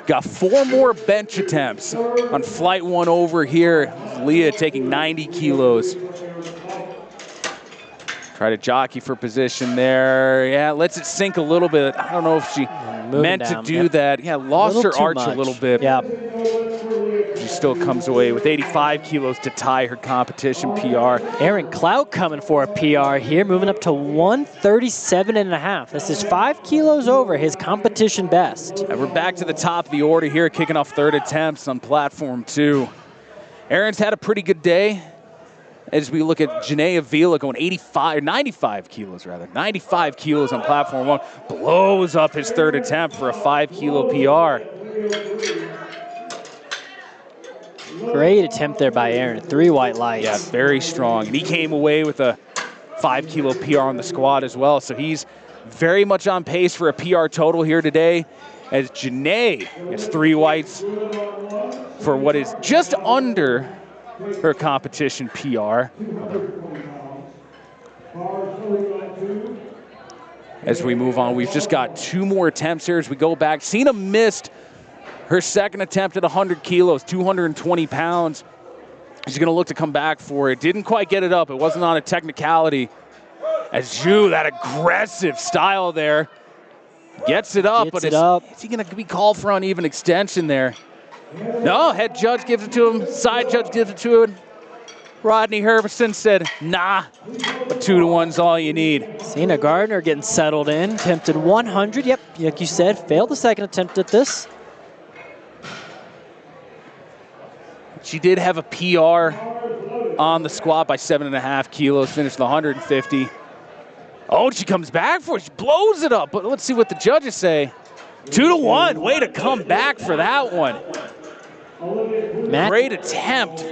Speaker 2: Got 4 more bench attempts on flight 1 over here. Leah taking 90 kilos. Try to jockey for position there. Yeah, lets it sink a little bit. I don't know if she meant to do that. Yeah, lost her arch a little bit.
Speaker 1: Yeah.
Speaker 2: She still comes away with 85 kilos to tie her competition PR.
Speaker 1: Aaron Clout coming for a PR here, moving up to 137.5. This is 5 kilos over his competition best.
Speaker 2: And we're back to the top of the order here, kicking off third attempts on platform 2. Aaron's had a pretty good day as we look at Janae Avila going 95 kilos rather. 95 kilos on platform 1. Blows up his third attempt for a 5 kilo PR.
Speaker 1: Great attempt there by Aaron. 3 white lights.
Speaker 2: Yeah, very strong. And he came away with a 5 kilo PR on the squat as well. So he's very much on pace for a PR total here today as Janae gets 3 whites for what is just under her competition PR. As we move on, we've just got 2 more attempts here as we go back. Cena missed her second attempt at 100 kilos, 220 pounds. She's going to look to come back for it. Didn't quite get it up. It wasn't on a technicality. As Zhu, that aggressive style there, gets it up. Is he going to be called for uneven extension there? No, head judge gives it to him. Side judge gives it to him. Rodney Herberson said, nah, but 2-to-1's all you need.
Speaker 1: Cena Gardner getting settled in. Attempted 100. Yep, like you said, failed the second attempt at this.
Speaker 2: She did have a PR on the squat by 7.5 kilos, finished the 150. Oh, she comes back for it. She blows it up. But let's see what the judges say. 2-to-1. Way to come back for that one. Great attempt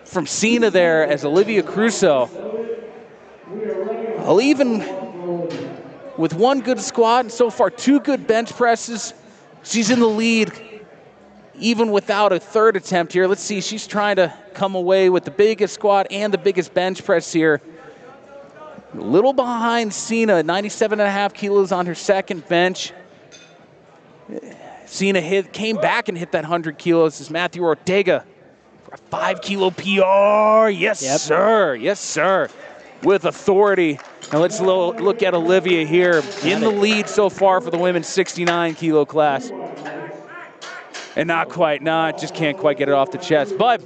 Speaker 2: from Cena there as Olivia Crusoe. Even with 1 good squat and so far 2 good bench presses, she's in the lead. Even without a third attempt here. Let's see, she's trying to come away with the biggest squat and the biggest bench press here. A little behind Cena, 97.5 kilos on her second bench. Cena came back and hit that 100 kilos. This is Matthew Ortega for a 5 kilo PR. Yes, sir. Yes, sir. With authority. Now let's look at Olivia here in the lead so far for the women's 69 kilo class. And not quite, just can't quite get it off the chest. But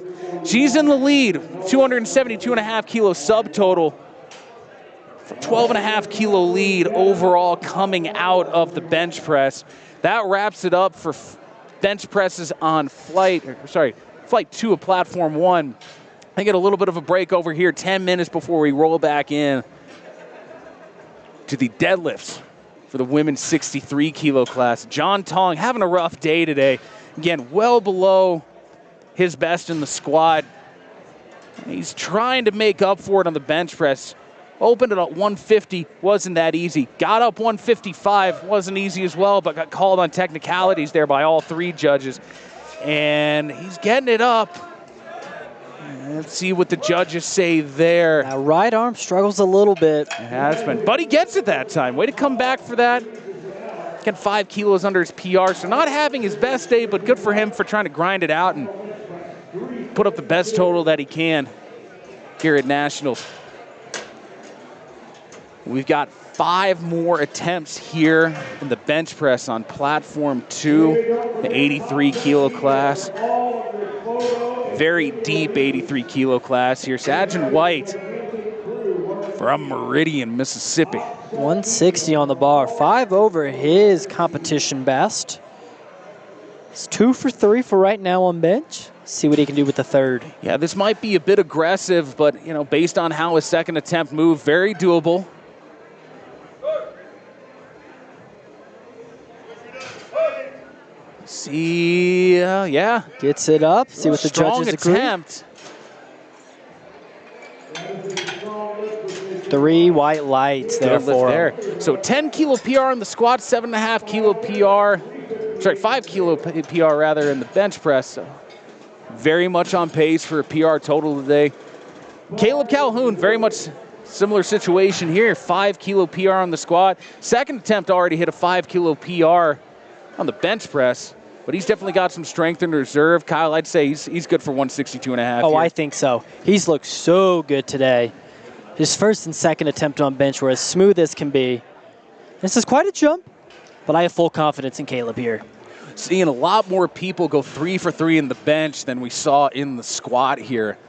Speaker 2: she's in the lead, 272.5 kilo subtotal. 12.5 kilo lead overall coming out of the bench press. That wraps it up for bench presses on flight 2 of platform 1. I get a little bit of a break over here, 10 minutes before we roll back in to the deadlifts for the women's 63 kilo class. John Tong having a rough day today. Again, well below his best in the squat. He's trying to make up for it on the bench press. Opened it at 150, wasn't that easy. Got up 155, wasn't easy as well, but got called on technicalities there by all 3 judges. And he's getting it up. Let's see what the judges say there.
Speaker 1: That right arm struggles a little bit.
Speaker 2: It has been, but he gets it that time. Way to come back for that. Getting 5 kilos under his PR, so not having his best day, but good for him for trying to grind it out and put up the best total that he can here at Nationals. We've got 5 more attempts here in the bench press on platform 2, the 83 kilo class. Very deep 83 kilo class here. Sergeant White from Meridian, Mississippi.
Speaker 1: 160 on the bar, 5 over his competition best. It's 2 for 3 for right now on bench. See what he can do with the third.
Speaker 2: Yeah, this might be a bit aggressive, but you know, based on how his second attempt moved, very doable. See, yeah.
Speaker 1: Gets it up. See what the
Speaker 2: Strong
Speaker 1: judges agree.
Speaker 2: attempt.
Speaker 1: 3 white lights there
Speaker 2: Good
Speaker 1: for
Speaker 2: lift
Speaker 1: him.
Speaker 2: there. So 10 kilo PR on the squat, 7.5 kilo PR. Sorry, 5 kilo PR rather in the bench press. So very much on pace for a PR total today. Caleb Calhoun, very much similar situation here. 5 kilo PR on the squat. Second attempt already hit a 5 kilo PR on the bench press, but he's definitely got some strength in reserve. Kyle, I'd say he's good for 162.5.
Speaker 1: Oh,
Speaker 2: here.
Speaker 1: I think so. He's looked so good today. His first and second attempt on bench were as smooth as can be. This is quite a jump, but I have full confidence in Caleb here.
Speaker 2: Seeing a lot more people go 3 for 3 in the bench than we saw in the squat here.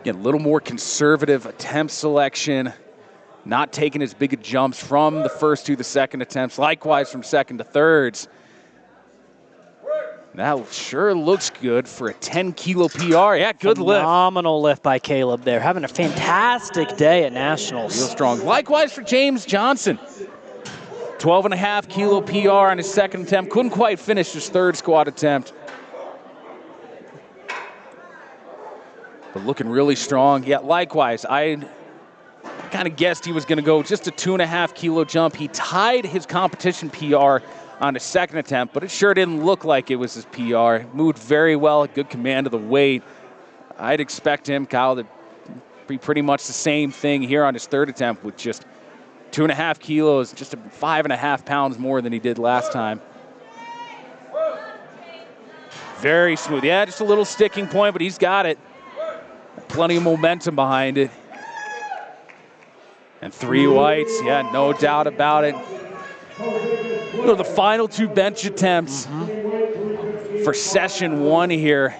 Speaker 2: Again, a little more conservative attempt selection, not taking as big of jumps from the first to the second attempts, likewise from second to thirds. That sure looks good for a 10 kilo PR. Yeah, good lift.
Speaker 1: Phenomenal lift by Caleb there. Having a fantastic day at Nationals.
Speaker 2: Real strong. Likewise for James Johnson. 12.5 kilo PR on his second attempt. Couldn't quite finish his third squat attempt. But looking really strong. Yeah, likewise, I kind of guessed he was going to go just a 2.5 kilo jump. He tied his competition PR on his second attempt, but it sure didn't look like it was his PR. Moved very well, good command of the weight. I'd expect him, Kyle, to be pretty much the same thing here on his third attempt with just 2.5 kilos, just 5.5 pounds more than he did last time. Very smooth. Yeah, just a little sticking point, but he's got it. Plenty of momentum behind it. And 3 whites, yeah, no doubt about it. Go to the final 2 bench attempts for session 1 here.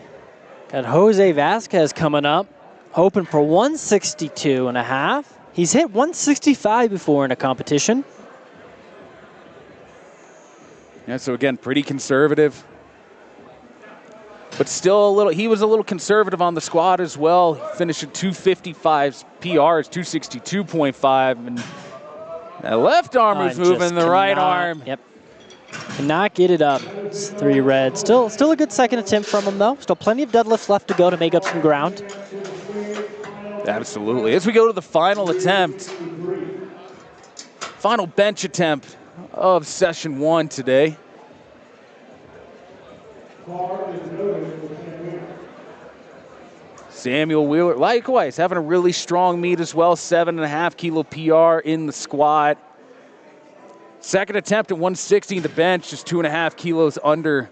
Speaker 1: Got Jose Vasquez coming up, hoping for 162.5. He's hit 165 before in a competition.
Speaker 2: Yeah, so again, pretty conservative. But still a little, he was a little conservative on the squat as well. He finished at 255's PRs, 262.5. And that left arm was moving, the right arm.
Speaker 1: Yep. Cannot get it up. It's 3 red. Still a good second attempt from him, though. Still plenty of deadlifts left to go to make up some ground.
Speaker 2: Absolutely. As we go to the final attempt, final bench attempt of session 1 today. Samuel Wheeler, likewise, having a really strong meet as well. 7.5 kilo PR in the squat. Second attempt at 160 in the bench, just 2.5 kilos under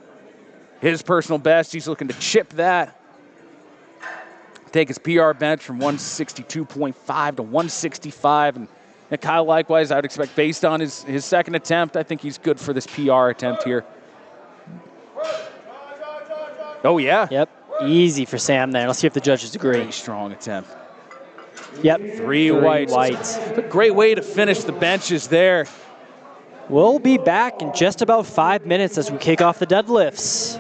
Speaker 2: his personal best. He's looking to chip that. Take his PR bench from 162.5 to 165. And Kyle, likewise, I would expect based on his second attempt, I think he's good for this PR attempt here. Oh, yeah.
Speaker 1: Yep. Easy for Sam there. Let's see if the judges agree.
Speaker 2: Very strong attempt.
Speaker 1: Yep.
Speaker 2: 3 whites. A great way to finish the benches there.
Speaker 1: We'll be back in just about 5 minutes as we kick off the deadlifts.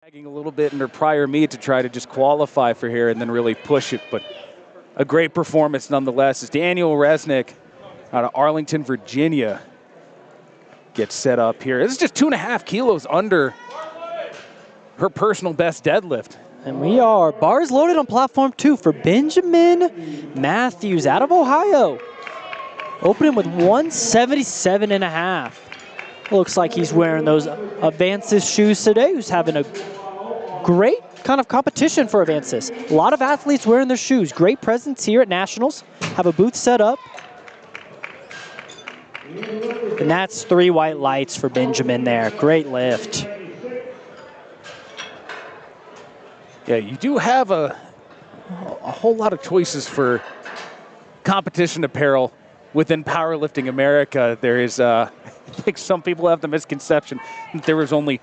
Speaker 2: Lagging a little bit in her prior meet to try to just qualify for here and then really push it, but a great performance nonetheless as Daniel Resnick out of Arlington, Virginia gets set up here. This is just 2.5 kilos under her personal best deadlift.
Speaker 1: And we are bars loaded on platform 2 for Benjamin Matthews out of Ohio. Opening with 177.5. Looks like he's wearing those Avances shoes today. He's having a great kind of competition for Avances. A lot of athletes wearing their shoes. Great presence here at Nationals. Have a booth set up. And that's 3 white lights for Benjamin there. Great lift.
Speaker 2: Yeah, you do have a whole lot of choices for competition apparel within Powerlifting America. There is, I think some people have the misconception that there was only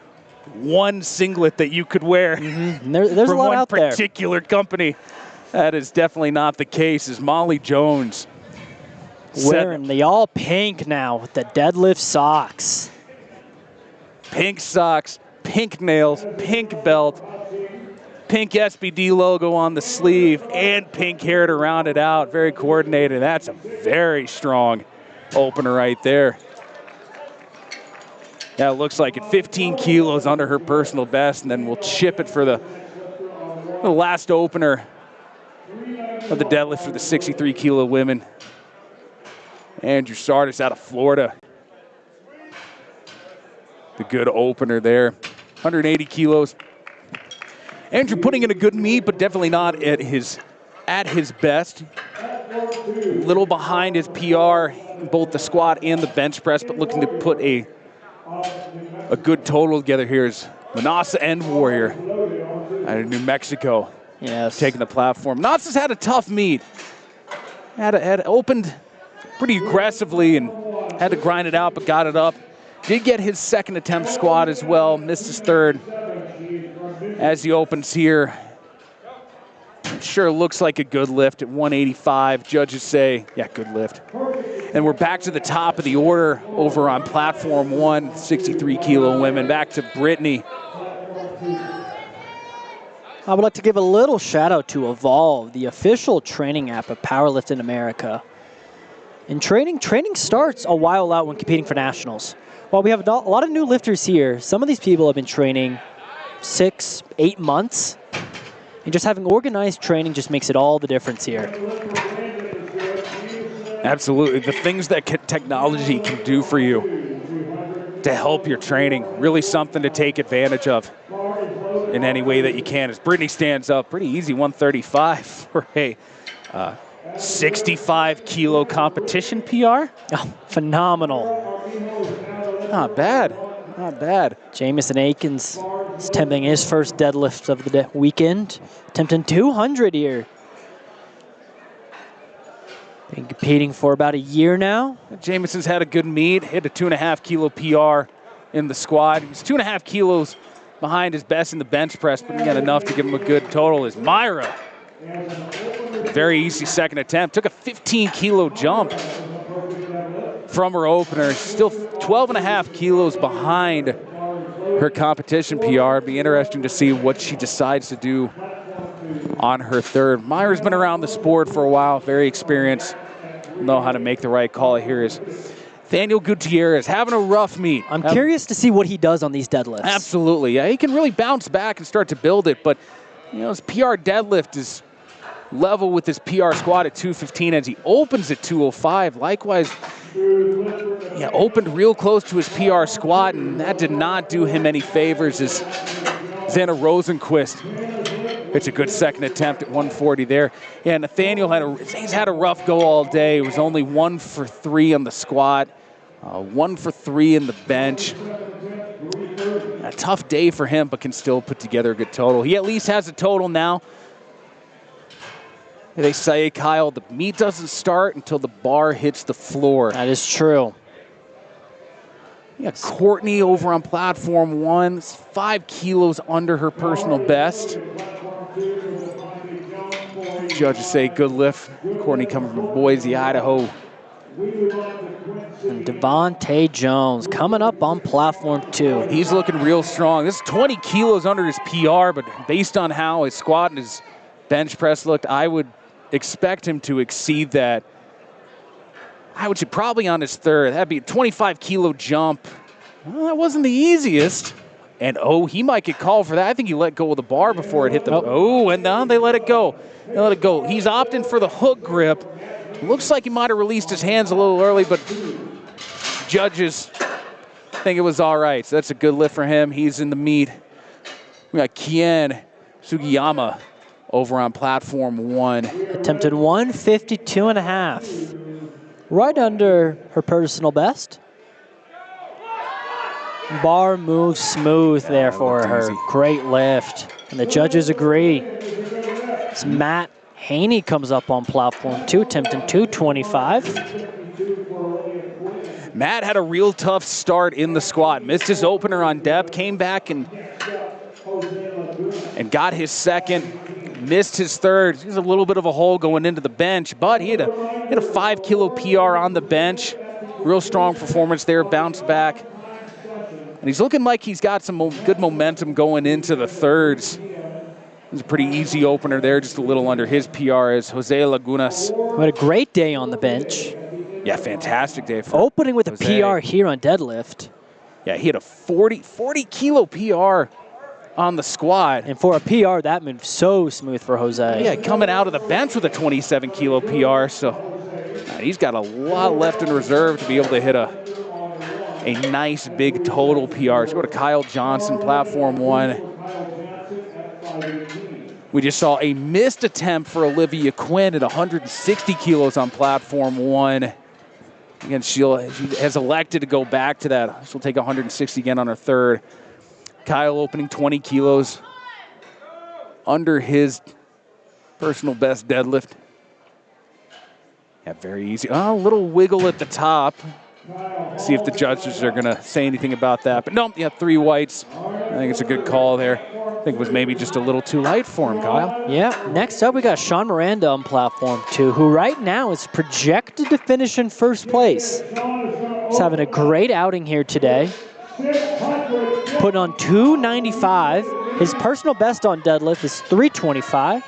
Speaker 2: one singlet that you could wear
Speaker 1: There's
Speaker 2: from
Speaker 1: a lot
Speaker 2: one
Speaker 1: out there.
Speaker 2: particular company. That is definitely not the case, as Molly Jones
Speaker 1: Wearing the all pink now with the deadlift socks.
Speaker 2: pink socks, pink nails, pink belt, pink SBD logo on the sleeve, and pink hair to round it out. Very coordinated. That's a very strong opener right there. Yeah, it looks like it. 15 kilos under her personal best, and then we'll chip it for the last opener of the deadlift for the 63-kilo women. Andrew Sardis out of Florida. The good opener there. 180 kilos. Andrew putting in a good meet, but definitely not at his best. A little behind his PR in both the squat and the bench press, but looking to put a good total together here is Manasa End Warrior out of New Mexico.
Speaker 1: Yes.
Speaker 2: Taking the platform. Nasa's had a tough meet. Had opened pretty aggressively and had to grind it out, but got it up. Did get his second attempt squat as well. Missed his third. As he opens here, sure looks like a good lift at 185. Judges say, yeah, good lift. And we're back to the top of the order over on platform 1, 63-kilo women. Back to Brittany.
Speaker 1: I would like to give a little shout out to Evolve, the official training app of Powerlifting America. And training starts a while out when competing for nationals. While we have a lot of new lifters here, some of these people have been training 6, 8 months. And just having organized training just makes it all the difference here.
Speaker 2: Absolutely. The things that technology can do for you to help your training, really something to take advantage of in any way that you can. As Brittany stands up, pretty easy 135 for a 65-kilo competition PR.
Speaker 1: Oh, phenomenal.
Speaker 2: Not bad. Not bad.
Speaker 1: Jamison Aikens is attempting his first deadlift of the weekend. Attempting 200 here. Been competing for about a year now.
Speaker 2: Jamison's had a good meet. Hit a 2.5-kilo PR in the squat. He's 2.5 kilos behind his best in the bench press, but again, enough to give him a good total. Is Myra. Very easy second attempt. Took a 15-kilo jump from her opener. Still 12.5 kilos behind her competition PR. It'd be interesting to see what she decides to do on her third. Myra's been around the sport for a while, very experienced, know how to make the right call. Here is Nathaniel Gutierrez having a rough meet.
Speaker 1: I'm curious to see what he does on these deadlifts.
Speaker 2: Absolutely, yeah, he can really bounce back and start to build it, but you know, his PR deadlift is level with his PR squat at 215 as he opens at 205. Likewise, yeah, opened real close to his PR squat, and that did not do him any favors as Xana Rosenquist. It's a good second attempt at 140 there. Yeah, Nathaniel he's had a rough go all day. It was only 1 for 3 on the squat, 1 for 3 in the bench. A tough day for him, but can still put together a good total. He at least has a total now. They say, Kyle, the meet doesn't start until the bar hits the floor.
Speaker 1: That is true.
Speaker 2: Yeah, Courtney over on platform 1, 5 kilos under her personal best. Judges say good lift. Courtney coming from Boise, Idaho.
Speaker 1: And Devontae Jones coming up on platform 2.
Speaker 2: He's looking real strong. This is 20 kilos under his PR, but based on how his squat and his bench press looked, I would expect him to exceed that. I would say probably on his third. That'd be a 25 kilo jump. Well, that wasn't the easiest. And he might get called for that. I think he let go of the bar before it hit the, and now they let it go. They let it go. He's opting for the hook grip. Looks like he might have released his hands a little early, but judges think it was all right. So that's a good lift for him. He's in the meet. We got Kien Sugiyama over on platform 1.
Speaker 1: Attempted 152.5. Right under her personal best. Bar moves smooth there for her.
Speaker 2: Easy.
Speaker 1: Great lift. And the judges agree. As Matt Haney comes up on platform 2, attempting 225.
Speaker 2: Matt had a real tough start in the squat. Missed his opener on depth, came back and got his second. Missed his third. He's a little bit of a hole going into the bench, but he had a 5 kilo PR on the bench. Real strong performance there, bounced back. And he's looking like he's got some good momentum going into the thirds. It was a pretty easy opener there, just a little under his PR as Jose Lagunas.
Speaker 1: What a great day on the bench.
Speaker 2: Yeah, fantastic day for
Speaker 1: Opening with
Speaker 2: Jose.
Speaker 1: a PR here on deadlift.
Speaker 2: Yeah, he had a 40 kilo PR on the squat.
Speaker 1: And for a PR, that moved so smooth for Jose.
Speaker 2: Yeah, coming out of the bench with a 27 kilo PR, so he's got a lot left in reserve to be able to hit a nice big total PR. Let's go to Kyle Johnson, platform 1. We just saw a missed attempt for Olivia Quinn at 160 kilos on platform 1. Again, she has elected to go back to that. She'll take 160 again on her third. Kyle opening 20 kilos under his personal best deadlift. Yeah, very easy. A little wiggle at the top. See if the judges are going to say anything about that. But no, yeah, 3 whites. I think it's a good call there. I think it was maybe just a little too light for him, Kyle.
Speaker 1: Yeah, next up we got Sean Miranda on platform 2, who right now is projected to finish in first place. He's having a great outing here today. Putting on 295. His personal best on deadlift is 325.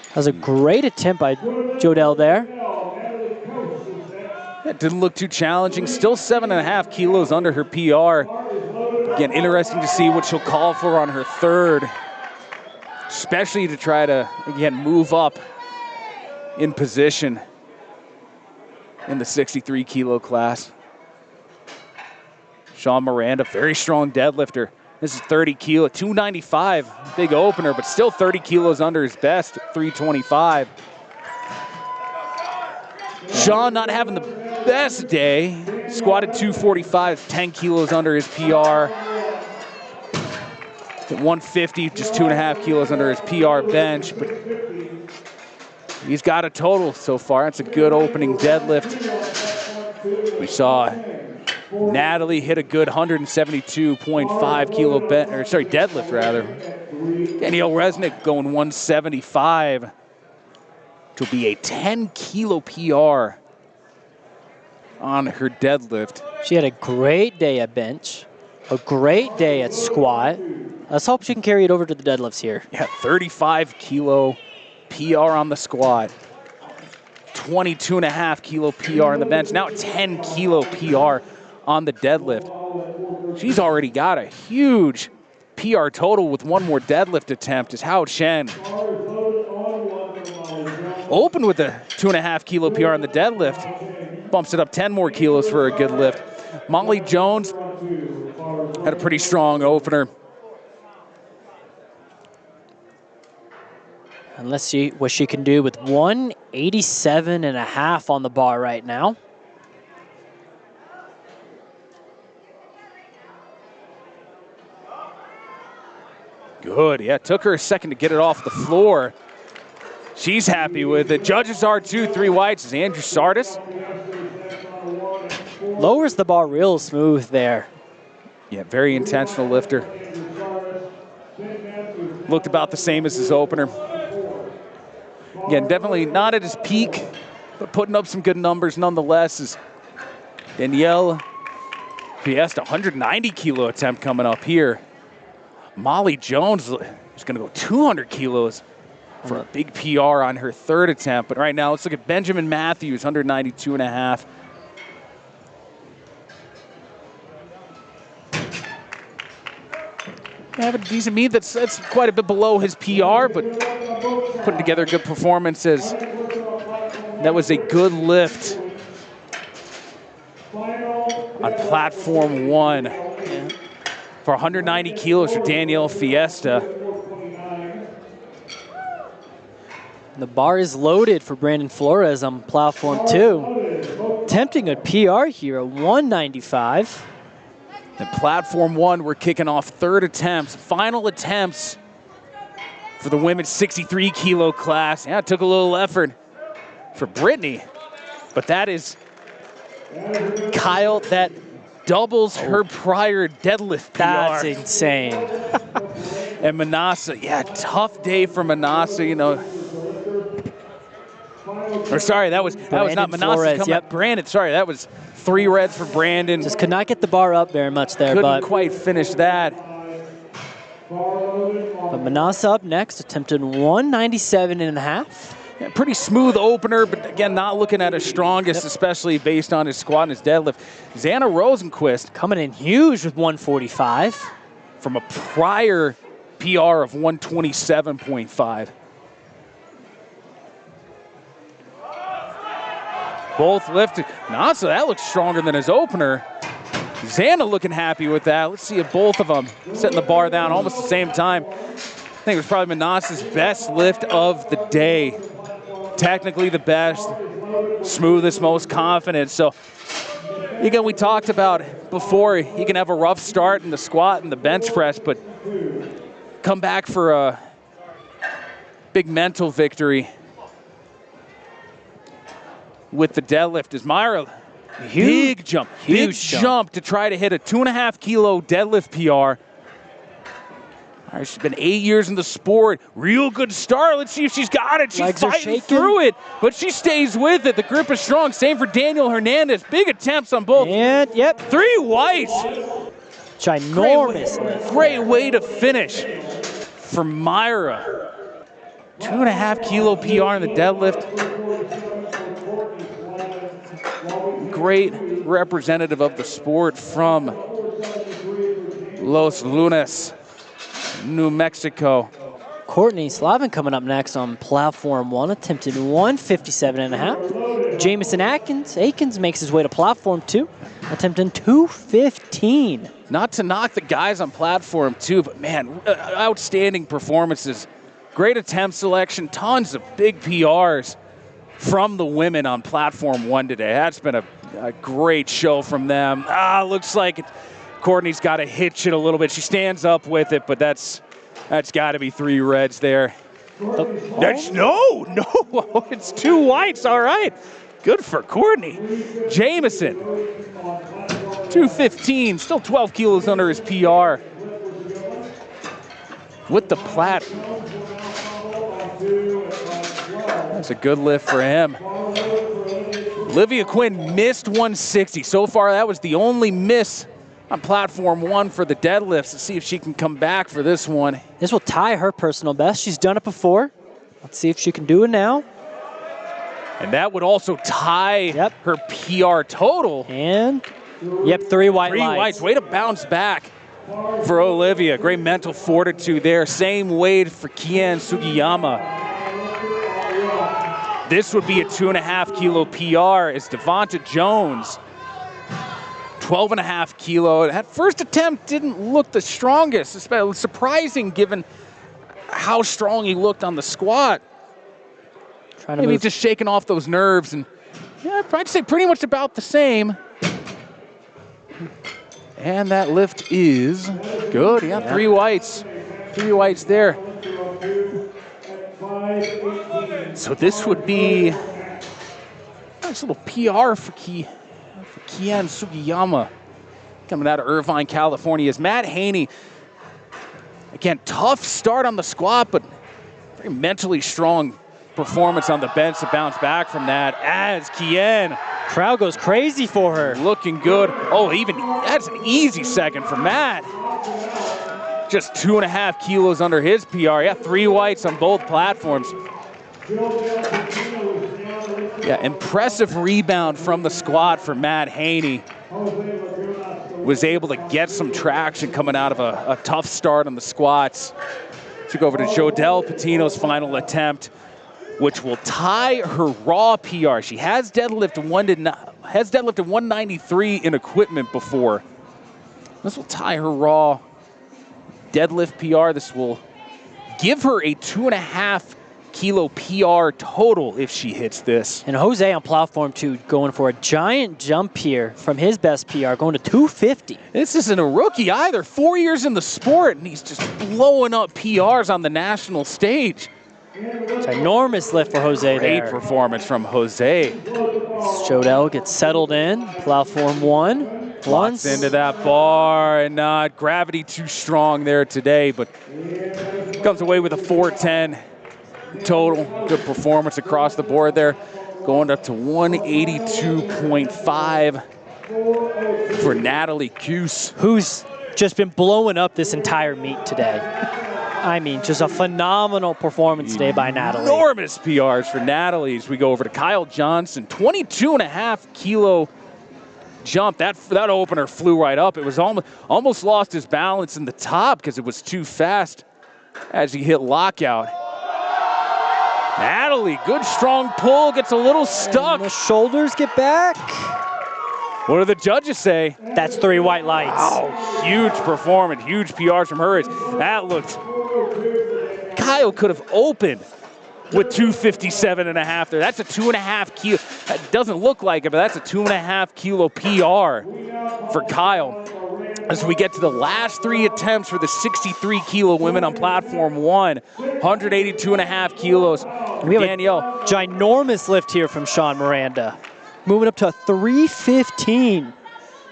Speaker 1: That was a great attempt by Jodell there.
Speaker 2: It didn't look too challenging. Still 7.5 kilos under her PR. Again, interesting to see what she'll call for on her third, especially to try to, again, move up in position in the 63 kilo class. Sean Miranda, very strong deadlifter. This is 30 kilo, 295, big opener, but still 30 kilos under his best, 325. Sean not having the best day. Squatted 245, 10 kilos under his PR. At 150, just 2.5 kilos under his PR bench. But he's got a total so far. That's a good opening deadlift. We saw Natalie hit a good 172.5 kilo deadlift rather. Danielle Resnick going 175 to be a 10 kilo PR on her deadlift.
Speaker 1: She had a great day at bench, a great day at squat. Let's hope she can carry it over to the deadlifts here.
Speaker 2: Yeah, 35 kilo PR on the squat. 22.5 kilo PR on the bench. Now a 10 kilo PR on the deadlift. She's already got a huge PR total with one more deadlift attempt is Hao Chen. Opened with a 2.5 kilo PR on the deadlift. Bumps it up 10 more kilos for a good lift. Molly Jones had a pretty strong opener.
Speaker 1: And let's see what she can do with 187.5 on the bar right now.
Speaker 2: Good, yeah, took her a second to get it off the floor. She's happy with it. Judges are too. 3 whites is Andrew Sardis.
Speaker 1: Lowers the bar real smooth there.
Speaker 2: Yeah, very intentional lifter. Looked about the same as his opener. Again, definitely not at his peak but putting up some good numbers nonetheless is Danielle Fiesta, 190 kilo attempt coming up here. Molly Jones is going to go 200 kilos for a big PR on her third attempt. But right now, let's look at Benjamin Matthews, 192.5. Have a decent meet. That's quite a bit below his PR, but putting together good performances. That was a good lift on platform 1 for 190 kilos for Danielle Fiesta.
Speaker 1: The bar is loaded for Brandon Flores on platform 2. Attempting a PR here, a 195.
Speaker 2: And platform 1, we're kicking off third attempts, final attempts for the women's 63 kilo class. Yeah, it took a little effort for Brittany, but that is Kyle, that doubles her prior deadlift PR.
Speaker 1: That's insane.
Speaker 2: And Manasa, yeah, tough day for Manasa, you know. Or sorry, that was not Manasa.
Speaker 1: Yep.
Speaker 2: Brandon, sorry, that was 3 reds for Brandon.
Speaker 1: Just could not get the bar up very much there.
Speaker 2: Couldn't quite finish that.
Speaker 1: But Manasa up next, attempted 197.5.
Speaker 2: Yeah, pretty smooth opener, but again, not looking at his strongest, especially based on his squat and his deadlift. Xana Rosenquist
Speaker 1: coming in huge with 145.
Speaker 2: From a prior PR of 127.5. Both lifted. Nasa, that looks stronger than his opener. Xana looking happy with that. Let's see if both of them setting the bar down almost at the same time. I think it was probably Manasa's best lift of the day. Technically the best, smoothest, most confident. So again, we talked about before, he can have a rough start in the squat and the bench press, but come back for a big mental victory with the deadlift. Is Myra, big jump, huge jump to try to hit a 2.5 kilo deadlift PR. All right, she's been 8 years in the sport. Real good start. Let's see if she's got it. She's fighting through it, but she stays with it. The grip is strong. Same for Daniel Hernandez. Big attempts on both.
Speaker 1: And, yep.
Speaker 2: 3 whites.
Speaker 1: Ginormous lift.
Speaker 2: Great way to finish for Myra. 2.5 kilo PR in the deadlift. Great representative of the sport from Los Lunas, New Mexico.
Speaker 1: Courtney Slavin coming up next on platform 1, attempted 157.5. Jamison Akins makes his way to platform 2, attempting 215.
Speaker 2: Not to knock the guys on platform 2, but man, outstanding performances. Great attempt selection, tons of big PRs from the women on platform 1 today. That's been a great show from them. Looks like Courtney's got to hitch it a little bit. She stands up with it, but that's got to be 3 reds there. No, it's 2 whites. All right, good for Courtney. Jamison, 215, still 12 kilos under his PR with the plat. That's a good lift for him. Olivia Quinn missed 160. So far, that was the only miss on platform 1 for the deadlifts. Let's see if she can come back for this one.
Speaker 1: This will tie her personal best. She's done it before. Let's see if she can do it now.
Speaker 2: And that would also tie her PR total.
Speaker 1: And, 3 whites.
Speaker 2: Way to bounce back for Olivia. Great mental fortitude there. Same weight for Kian Sugiyama. This would be a 2.5 kilo PR as Devonta Jones, 12.5 kilo. That first attempt didn't look the strongest. It's surprising given how strong he looked on the squat. Maybe just shaking off those nerves, and I'd say pretty much about the same. And that lift is good. 3 whites. 3 whites there. So this would be a nice little PR for Kian Sugiyama coming out of Irvine, California. As Matt Haney, again, tough start on the squat, but very mentally strong. performance on the bench to bounce back from that as Kien.
Speaker 1: Crowd goes crazy for her.
Speaker 2: Looking good. Oh, even that's an easy second for Matt. Just 2.5 kilos under his PR. Yeah, 3 whites on both platforms. Yeah, impressive rebound from the squat for Matt Haney. Was able to get some traction coming out of a tough start on the squats. Took over to Jodelle Patino's final attempt, which will tie her raw PR. She has deadlifted 193 in equipment before. This will tie her raw deadlift PR. This will give her a 2.5 kilo PR total if she hits this.
Speaker 1: And Jose on platform 2 going for a giant jump here from his best PR, going to 250.
Speaker 2: This isn't a rookie either. 4 years in the sport, and he's just blowing up PRs on the national stage.
Speaker 1: It's an enormous lift for Jose there.
Speaker 2: Great performance from Jose.
Speaker 1: Jodelle gets settled in, platform 1.
Speaker 2: Locks into that bar, and not gravity too strong there today, but comes away with a 410 total. Good performance across the board there, going up to 182.5 for Natalie Kuss,
Speaker 1: who's just been blowing up this entire meet today. I mean, just a phenomenal performance today by Natalie.
Speaker 2: Enormous PRs for Natalie as we go over to Kyle Johnson. 22.5 kilo jump. That opener flew right up. It was almost lost his balance in the top because it was too fast as he hit lockout. Natalie, good strong pull, gets a little stuck.
Speaker 1: And the shoulders get back.
Speaker 2: What do the judges say?
Speaker 1: That's 3 white lights.
Speaker 2: Oh, huge performance, huge PRs from her. That looked, Kyle could have opened with 257.5 there. That's a 2.5 kilo, that doesn't look like it, but that's a 2.5 kilo PR for Kyle. As we get to the last 3 attempts for the 63 kilo women on platform 1, 182.5 kilos.
Speaker 1: We have
Speaker 2: Danielle.
Speaker 1: a ginormous lift here from Sean Miranda, moving up to 315.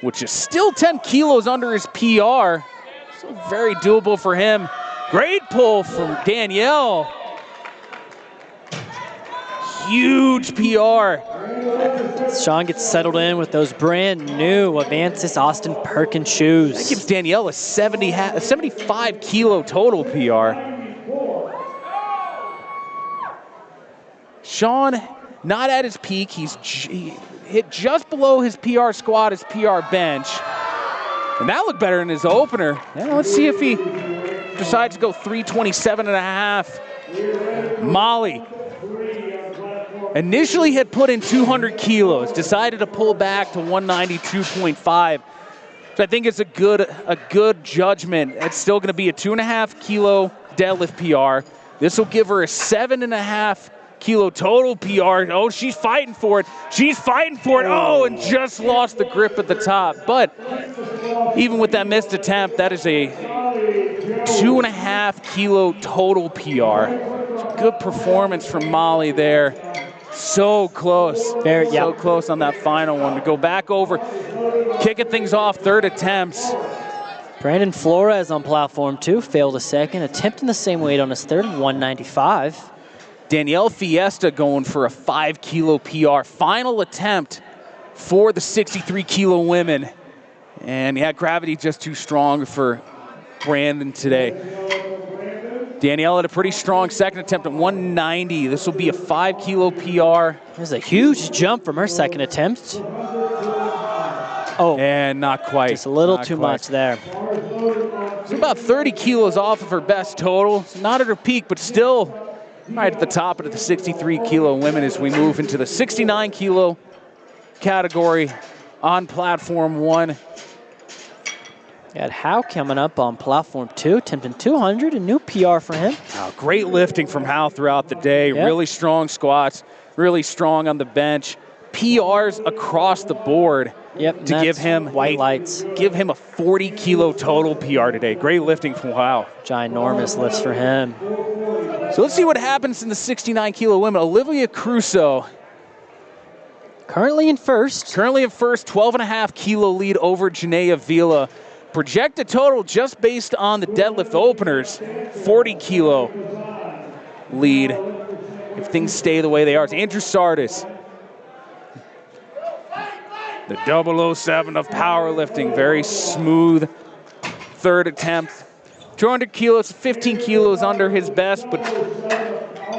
Speaker 2: Which is still 10 kilos under his PR. So very doable for him. Great pull from Danielle. Huge PR.
Speaker 1: Sean gets settled in with those brand new Avantis Austin Perkins shoes.
Speaker 2: That gives Danielle a 75 kilo total PR. Sean, not at his peak. He hit just below his PR squat, his PR bench. And that looked better in his opener. Now let's see if he decides to go 327.5. Molly. Initially had put in 200 kilos, decided to pull back to 192.5. So I think it's a good judgment. It's still going to be a 2.5 kilo deadlift PR. This will give her a 7.5 kilo total PR. Oh, she's fighting for it. She's fighting for it. Oh, and just lost the grip at the top. But even with that missed attempt, that is a 2.5 kilo total PR. Good performance from Molly there. So close. So close on that final one. To go back over, kicking things off, 3rd attempts.
Speaker 1: Brandon Flores on platform 2, failed a second, attempting the same weight on his 3rd, 195.
Speaker 2: Danielle Fiesta going for a 5 kilo PR. Final attempt for the 63 kilo women. And yeah, gravity just too strong for Brandon today. Danielle had a pretty strong second attempt at 190. This will be a 5 kilo PR.
Speaker 1: There's a huge jump from her second attempt. Oh,
Speaker 2: and not quite.
Speaker 1: Just a little too much there.
Speaker 2: It's about 30 kilos off of her best total. Not at her peak, but still right at the top of the 63 kilo women as we move into the 69 kilo category on platform 1.
Speaker 1: Got Howe coming up on platform 2, attempting 200, a new PR for him.
Speaker 2: Oh, great lifting from Howe throughout the day. Yep. Really strong squats, really strong on the bench. PRs across the board.
Speaker 1: Yep,
Speaker 2: to give him
Speaker 1: white lights.
Speaker 2: Give him a 40 kilo total PR today. Great lifting from Howe.
Speaker 1: Ginormous lifts for him.
Speaker 2: So let's see what happens in the 69 kilo women. Olivia Crusoe.
Speaker 1: Currently in first.
Speaker 2: 12.5 kilo lead over Janaea Vila. Projected total just based on the deadlift openers, 40 kilo lead. if things stay the way they are. It's Andrew Sardis. The 007 of powerlifting. Very smooth third attempt. 200 kilos, 15 kilos under his best, but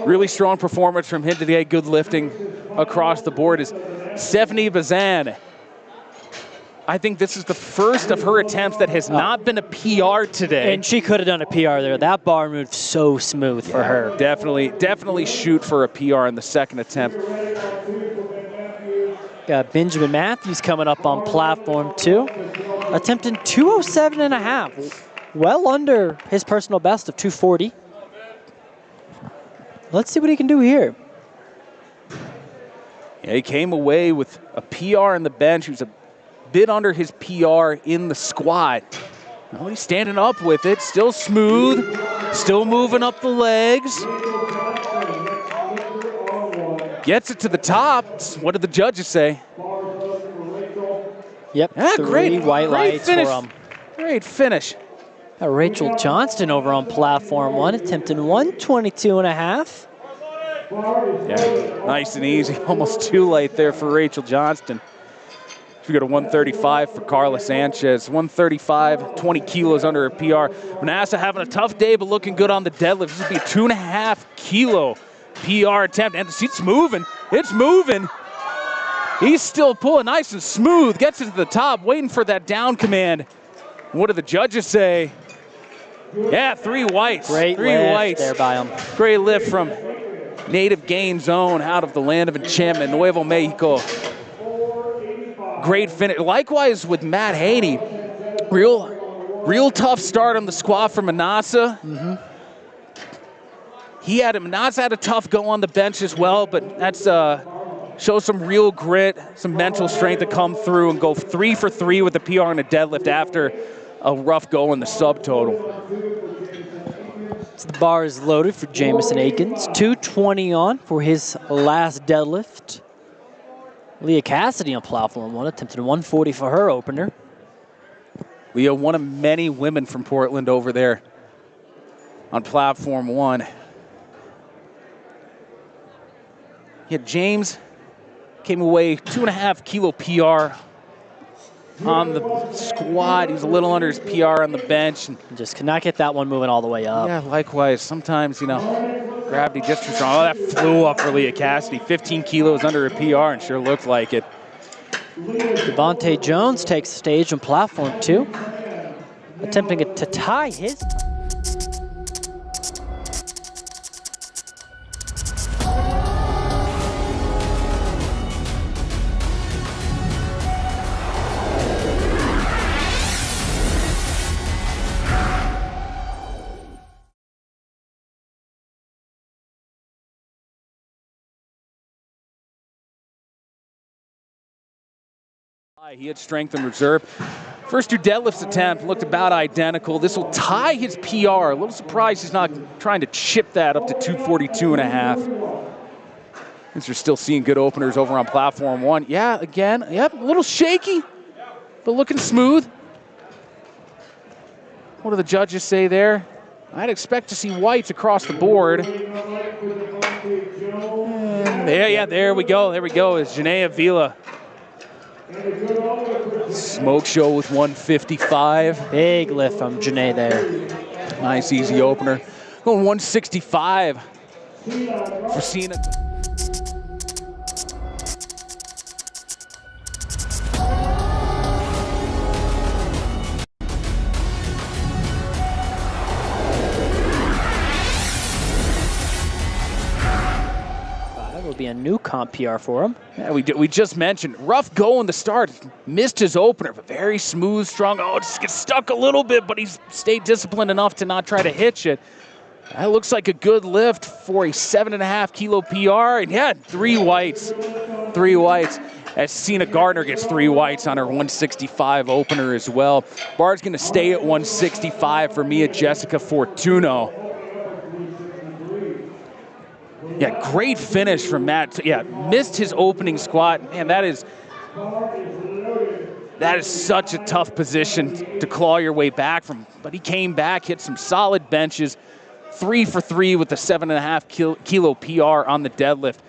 Speaker 2: really strong performance from him today. Good lifting across the board is Stephanie Bazan. I think this is the first of her attempts that has not been a PR today.
Speaker 1: And she could have done a PR there. That bar moved so smooth for her.
Speaker 2: Definitely shoot for a PR in the second attempt.
Speaker 1: Got Benjamin Matthews coming up on platform 2, attempting 207.5. Well under his personal best of 240. Let's see what he can do here.
Speaker 2: Yeah, he came away with a PR in the bench. He was a bit under his PR in the squat. Now he's standing up with it, still smooth, still moving up the legs. Gets it to the top. What did the judges say?
Speaker 1: Yep,
Speaker 2: yeah,
Speaker 1: three white lights
Speaker 2: finish.
Speaker 1: for him.
Speaker 2: Great finish.
Speaker 1: Got Rachel Johnston over on platform 1, attempting 122.5.
Speaker 2: Yeah, nice and easy. Almost too late there for Rachel Johnston. We got a 135 for Carla Sanchez. 135, 20 kilos under her PR. Manassa having a tough day, but looking good on the deadlift. This would be a 2.5 kilo PR attempt. And it's moving. It's moving. He's still pulling nice and smooth. Gets it to the top, waiting for that down command. What do the judges say? Yeah, 3 whites.
Speaker 1: Great
Speaker 2: three
Speaker 1: lift
Speaker 2: whites
Speaker 1: there by him.
Speaker 2: Great lift from Native Gain Zone out of the land of enchantment, Nuevo Mexico. Great finish. Likewise with Matt Haney. Real tough start on the squat for Manassa. Manassa had a tough go on the bench as well, but that's shows some real grit, some mental strength to come through and go 3 for 3 with the PR and a deadlift after a rough go in the subtotal.
Speaker 1: So the bar is loaded for Jamison Akins. 220 on for his last deadlift. Leah Cassidy on platform 1, attempted 140 for her opener.
Speaker 2: Leah, one of many women from Portland over there on platform 1. Yeah, James came away 2.5 kilo PR on the squat. He's a little under his PR on the bench. And
Speaker 1: just could not get that one moving all the way up.
Speaker 2: yeah, likewise. Sometimes, gravity just too strong. Oh, that flew up for Leah Cassidy. 15 kilos under a PR and sure looked like it.
Speaker 1: Devontae Jones takes the stage on platform 2, attempting to tie his.
Speaker 2: He had strength in reserve. First 2 deadlifts attempt looked about identical. This will tie his PR. A little surprised he's not trying to chip that up to 242.5. Since you're still seeing good openers over on platform 1. Yeah, again, yep, a little shaky, but looking smooth. What do the judges say there? I'd expect to see whites across the board. And there we go. There we go. Is Janaea Vila. Smoke show with 155.
Speaker 1: Big lift from Janae there.
Speaker 2: Nice, easy opener. Going 165 for Cena.
Speaker 1: Will be a new comp PR for him.
Speaker 2: Yeah, we just mentioned rough go in the start, missed his opener, but very smooth, strong. Oh, just gets stuck a little bit, but he's stayed disciplined enough to not try to hitch it. That looks like a good lift for a 7.5 kilo PR, and yeah, 3 whites, as Cena Gardner gets 3 whites on her 165 opener as well. Bar's gonna stay at 165 for Mia Jessica Fortuno. Yeah, great finish from Matt. Yeah, missed his opening squat. Man, that is such a tough position to claw your way back from. But he came back, hit some solid benches, 3 for 3 with the 7.5 kilo PR on the deadlift.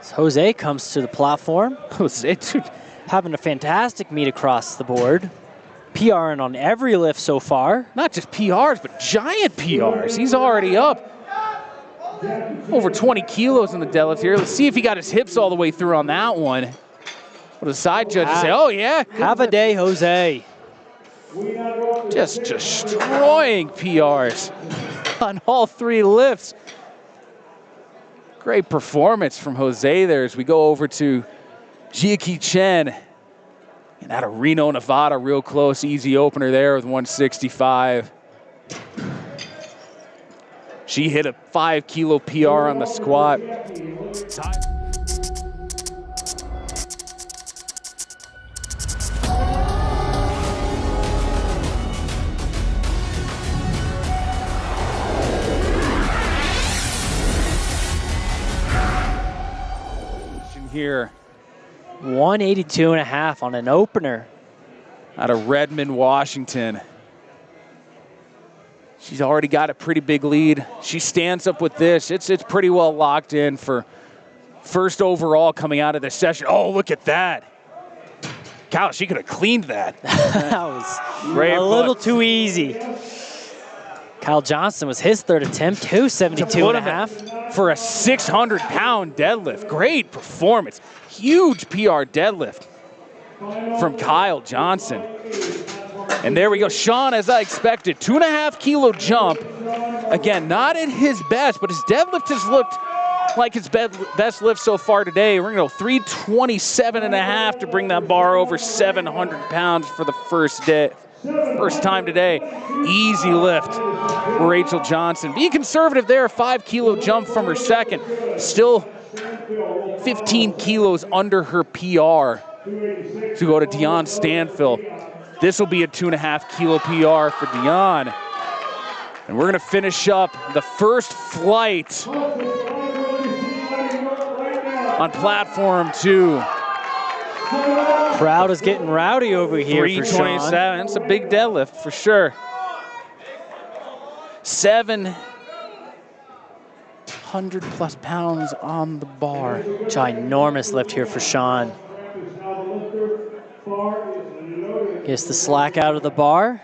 Speaker 1: So Jose comes to the platform.
Speaker 2: Jose, dude,
Speaker 1: having a fantastic meet across the board. PRing on every lift so far.
Speaker 2: not just PRs, but giant PRs. He's already up over 20 kilos in the deadlift here. Let's see if he got his hips all the way through on that one. What the side judges say, oh yeah.
Speaker 1: Have a day, Jose.
Speaker 2: Just destroying PRs on all 3 lifts. Great performance from Jose there as we go over to Jiaki Chen. And out of Reno, Nevada, real close, easy opener there with 165. She hit a 5 kilo PR on the squat. Here.
Speaker 1: 182.5 on an opener.
Speaker 2: Out of Redmond, Washington. She's already got a pretty big lead. She stands up with this. It's pretty well locked in for first overall coming out of this session. Oh, look at that. Kyle, she could have cleaned that.
Speaker 1: That was
Speaker 2: Great
Speaker 1: a little too easy. Kyle Johnson was his third attempt, 272.5.
Speaker 2: For a 600-pound deadlift. Great performance. Huge PR deadlift from Kyle Johnson. And there we go. Sean, as I expected, 2.5 kilo jump. Again, not at his best, but his deadlift has looked like his best lift so far today. We're going to go 327.5 to bring that bar over 700 pounds for the first time today. Easy lift for Rachel Johnson. Being conservative there, 5 kilo jump from her second. Still 15 kilos under her PR to go to Dion Stanfill. This will be a 2.5 kilo PR for Dion. And we're going to finish up the first flight on platform 2.
Speaker 1: Crowd is getting rowdy over here.
Speaker 2: 327. It's a big deadlift for sure. 700+ pounds on the bar.
Speaker 1: Ginormous lift here for Sean. Gets the slack out of the bar.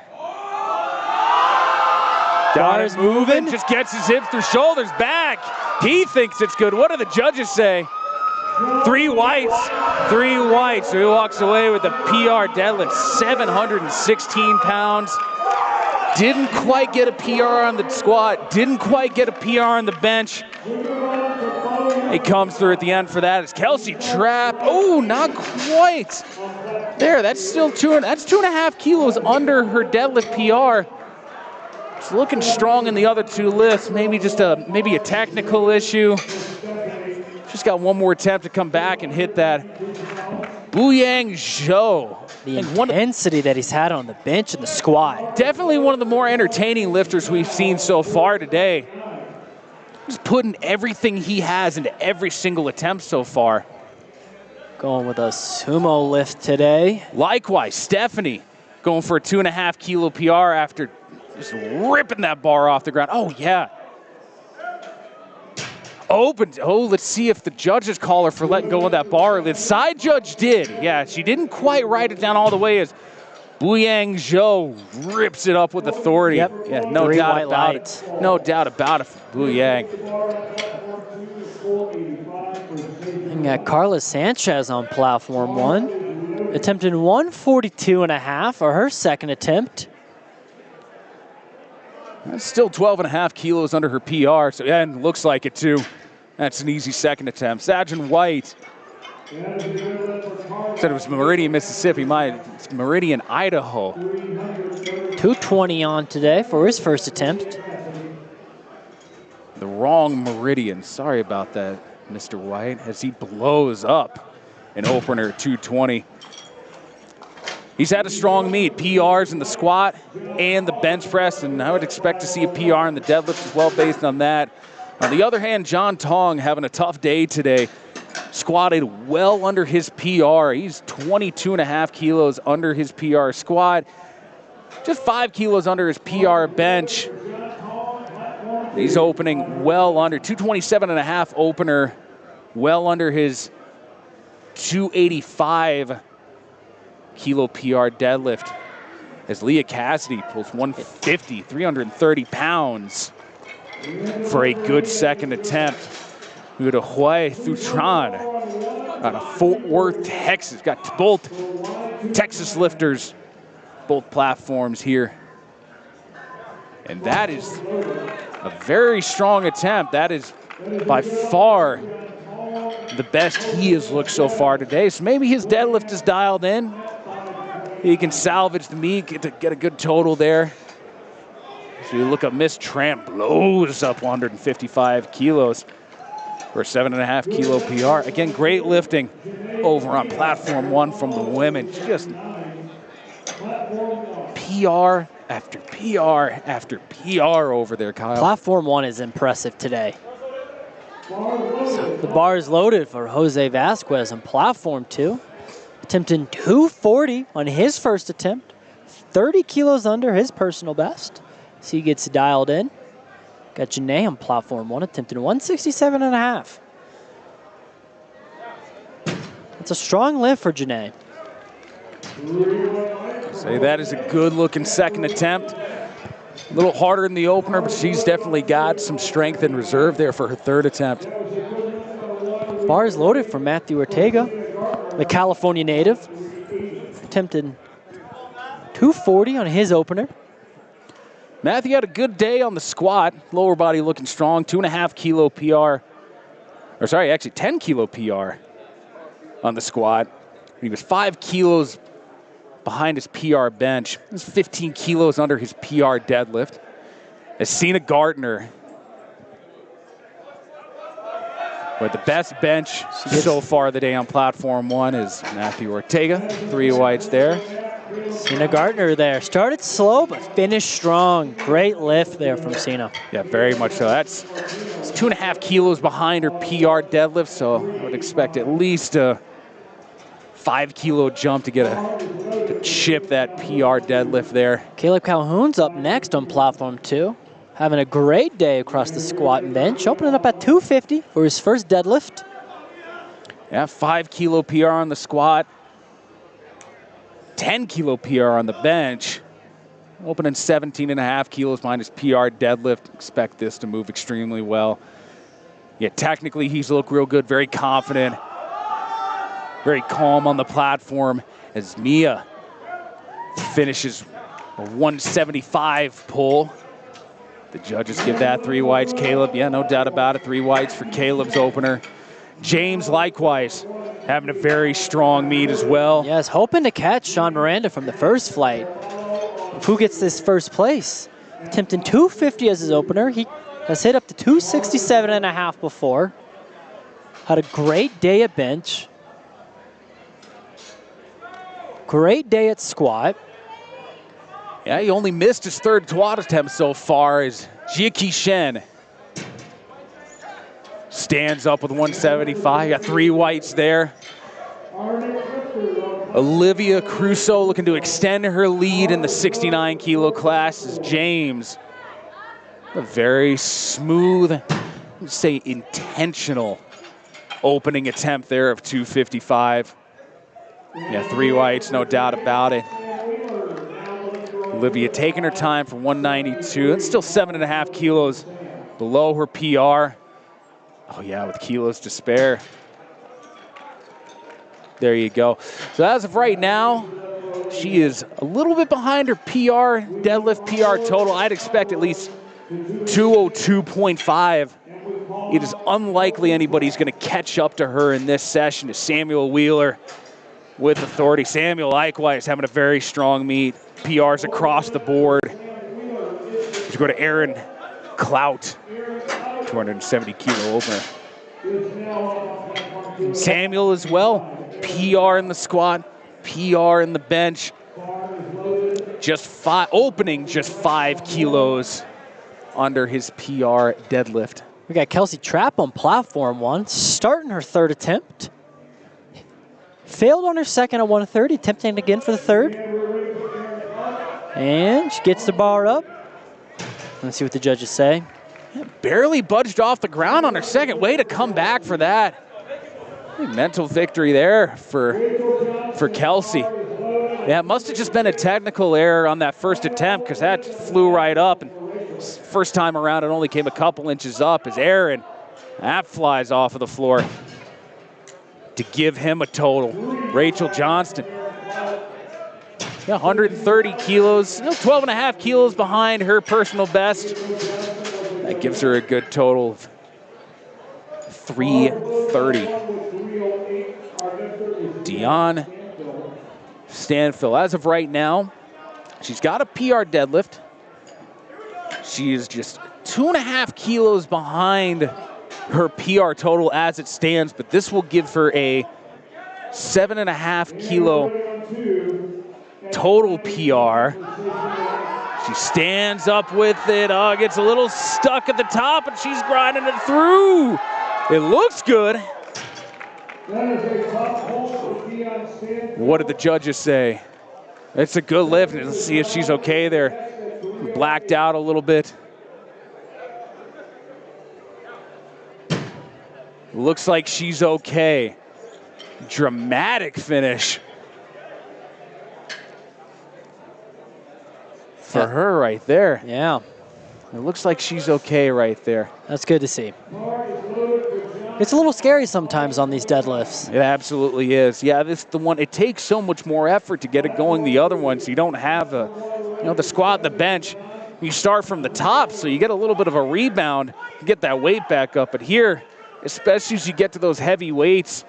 Speaker 2: Bar is moving. Just gets his hips through shoulders back. He thinks it's good. What do the judges say? 3 whites. 3 whites. So he walks away with a PR deadlift, 716 pounds. Didn't quite get a PR on the squat. Didn't quite get a PR on the bench. It comes through at the end for that. It's Kelsey Trapp. Oh, not quite. There, that's still 2.5 kilos under her deadlift PR. It's looking strong in the other 2 lifts. Maybe just a technical issue. Just got one more attempt to come back and hit that. Bouyang Zhou.
Speaker 1: The intensity that he's had on the bench and the squat.
Speaker 2: Definitely one of the more entertaining lifters we've seen so far today. Just putting everything he has into every single attempt so far.
Speaker 1: Going with a sumo lift today.
Speaker 2: Likewise, Stephanie going for a 2.5 kilo PR after just ripping that bar off the ground. Oh, yeah. Open. Oh, let's see if the judges call her for letting go of that bar. The side judge did. Yeah, she didn't quite write it down all the way as Bouyang Zhou rips it up with authority.
Speaker 1: Yep.
Speaker 2: Yeah, no doubt about it. No doubt about it for Bouyang.
Speaker 1: And got Carla Sanchez on platform 1. Attempted 142.5 for her second attempt.
Speaker 2: That's still 12.5 kilos under her PR, so yeah, and looks like it too. That's an easy second attempt. Sajin White said it was Meridian, Mississippi. It's Meridian, Idaho.
Speaker 1: 220 on today for his first attempt.
Speaker 2: The wrong Meridian. Sorry about that, Mr. White, as he blows up an opener 220. He's had a strong meet, PRs in the squat and the bench press, and I would expect to see a PR in the deadlift as well based on that. On the other hand, John Tong having a tough day today. Squatted well under his PR. He's 22.5 kilos under his PR squat. Just 5 kilos under his PR bench. He's opening well under 227.5 opener, well under his 285 kilo PR deadlift. As Leah Cassidy pulls 150, 330 pounds for a good second attempt. We go to Hue Thutran out of Fort Worth, Texas. Got both Texas lifters, both platforms here. And that is a very strong attempt. That is by far the best he has looked so far today. So maybe his deadlift is dialed in. He can salvage the meet, get a good total there. So you look up, Miss Tramp blows up 155 kilos for a 7.5 kilo PR. Again, great lifting over on platform 1 from the women. Just PR after PR after PR over there, Kyle.
Speaker 1: Platform 1 is impressive today. So the bar is loaded for Jose Vasquez on platform 2. Attempting 240 on his first attempt. 30 kilos under his personal best. So he gets dialed in. Got Janae on platform 1, attempting 167.5. It's a strong lift for Janae.
Speaker 2: Say that is a good-looking second attempt. A little harder in the opener, but she's definitely got some strength in reserve there for her third attempt.
Speaker 1: Bar is loaded for Matthew Ortega, the California native. Attempted 240 on his opener.
Speaker 2: Matthew had a good day on the squat. Lower body looking strong. 2.5 kilo PR. Or sorry, actually 10 kilo PR on the squat. He was 5 kilos behind his PR bench. He was 15 kilos under his PR deadlift. As Cena Gardner, but the best bench so far of the day on platform 1 is Matthew Ortega. 3 whites there.
Speaker 1: Cena Gardner there. Started slow, but finished strong. Great lift there from Cena.
Speaker 2: Yeah, very much so. It's 2.5 kilos behind her PR deadlift, so I would expect at least a 5 kilo jump to chip that PR deadlift there.
Speaker 1: Caleb Calhoun's up next on platform 2. Having a great day across the squat and bench. Opening up at 250 for his first deadlift.
Speaker 2: Yeah, 5 kilo PR on the squat. 10 kilo PR on the bench. Opening 17.5 kilos behind his PR deadlift. Expect this to move extremely well. Yeah, technically he's looked real good, very confident. Very calm on the platform as Mia finishes a 175 pull. The judges give that 3 whites. Caleb, yeah, no doubt about it. 3 whites for Caleb's opener. James, likewise, having a very strong meet as well.
Speaker 1: Yes, hoping to catch Sean Miranda from the first flight. Who gets this first place? Attempting 250 as his opener. He has hit up to 267.5 before. Had a great day at bench. Great day at squat.
Speaker 2: Yeah, he only missed his third squat attempt so far as Jia Shen stands up with 175. Got 3 whites there. Olivia Crusoe looking to extend her lead in the 69 kilo class as James. A very smooth, let's say intentional opening attempt there of 255. Yeah, 3 whites, no doubt about it. Olivia taking her time for 192. It's still 7.5 kilos below her PR. Oh yeah, with kilos to spare. There you go. So as of right now, she is a little bit behind her PR, deadlift PR total. I'd expect at least 202.5. It is unlikely anybody's going to catch up to her in this session. As Samuel Wheeler with authority. Samuel likewise having a very strong meet. PRs across the board. You go to Aaron Clout, 270 kilo opener. Samuel as well, PR in the squat, PR in the bench. Opening just 5 kilos under his PR deadlift.
Speaker 1: We got Kelsey Trapp on platform 1, starting her third attempt. Failed on her second at 130, attempting again for the third. And she gets the bar up. Let's see what the judges say.
Speaker 2: Barely budged off the ground on her second. Way to come back for that. Mental victory there for Kelsey. Yeah, it must have just been a technical error on that first attempt because that flew right up. And first time around, it only came a couple inches up as Aaron, that flies off of the floor to give him a total. Rachel Johnston. Yeah, 130 kilos, 12 and a half kilos behind her personal best. That gives her a good total of 330. Dion Stanfill, as of right now, she's got a PR deadlift. She is just 2.5 kilos behind her PR total as it stands, but this will give her a 7.5 kilo total PR. She stands up with it, gets a little stuck at the top, and she's grinding it through. It looks good. What did the judges say? It's a good lift. Let's see if she's okay there. Blacked out a little bit. Looks like she's okay. Dramatic finish for her right there.
Speaker 1: Yeah.
Speaker 2: It looks like she's okay right there.
Speaker 1: That's good to see. It's a little scary sometimes on these deadlifts.
Speaker 2: It absolutely is. Yeah, this is the one. It takes so much more effort to get it going. The other ones, you don't have the squat and the bench. You start from the top, so you get a little bit of a rebound to get that weight back up. But here, especially as you get to those heavy weights,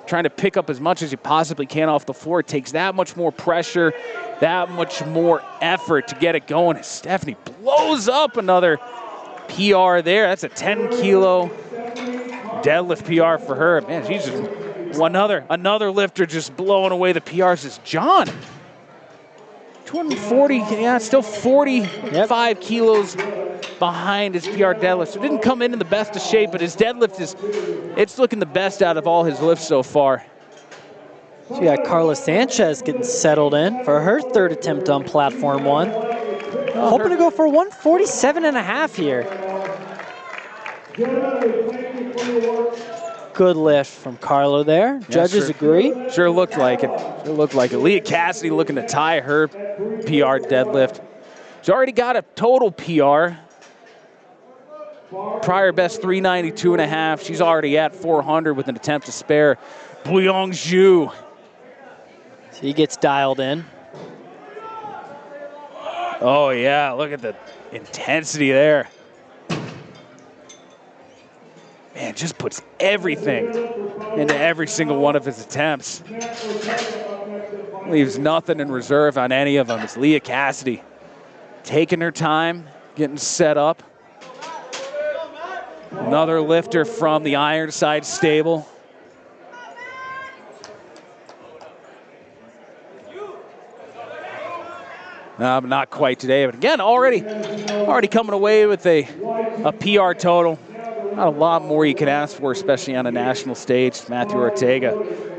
Speaker 2: trying to pick up as much as you possibly can off the floor, it takes that much more pressure, that much more effort to get it going. And Stephanie blows up another PR there. That's a 10-kilo deadlift PR for her. Man, she's just another lifter just blowing away the PRs is John. 240, yeah, still 45 kilos behind his PR deadlift. So didn't come in the best of shape, but his deadlift it's looking the best out of all his lifts so far.
Speaker 1: So you got Carla Sanchez getting settled in for her third attempt on platform 1. Hoping to go for 147.5 here. Good lift from Carlo there. Judges agree.
Speaker 2: Sure looked like it. Leah Cassidy looking to tie her PR deadlift. She's already got a total PR. Prior best 392.5. She's already at 400 with an attempt to spare. Bouillon Zhu.
Speaker 1: So he gets dialed in.
Speaker 2: Oh yeah, look at the intensity there. Man, just puts everything into every single one of his attempts. Leaves nothing in reserve on any of them. It's Leah Cassidy taking her time, getting set up. Another lifter from the Ironside stable. Not quite today, but again, already coming away with a PR total. Not a lot more you can ask for, especially on a national stage. Matthew Ortega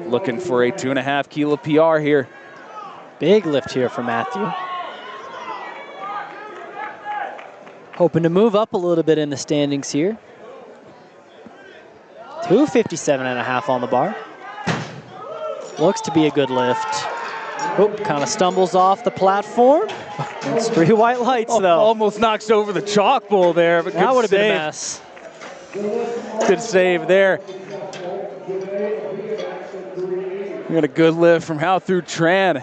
Speaker 2: looking for a 2.5 kilo PR here.
Speaker 1: Big lift here for Matthew. Hoping to move up a little bit in the standings here. 257.5 on the bar. Looks to be a good lift. Oop, kind of stumbles off the platform. It's 3 white lights, though.
Speaker 2: Almost knocks over the chalk bowl there, but
Speaker 1: that would have been a
Speaker 2: mess. Good save there. We got a good lift from Hao Thu Tran.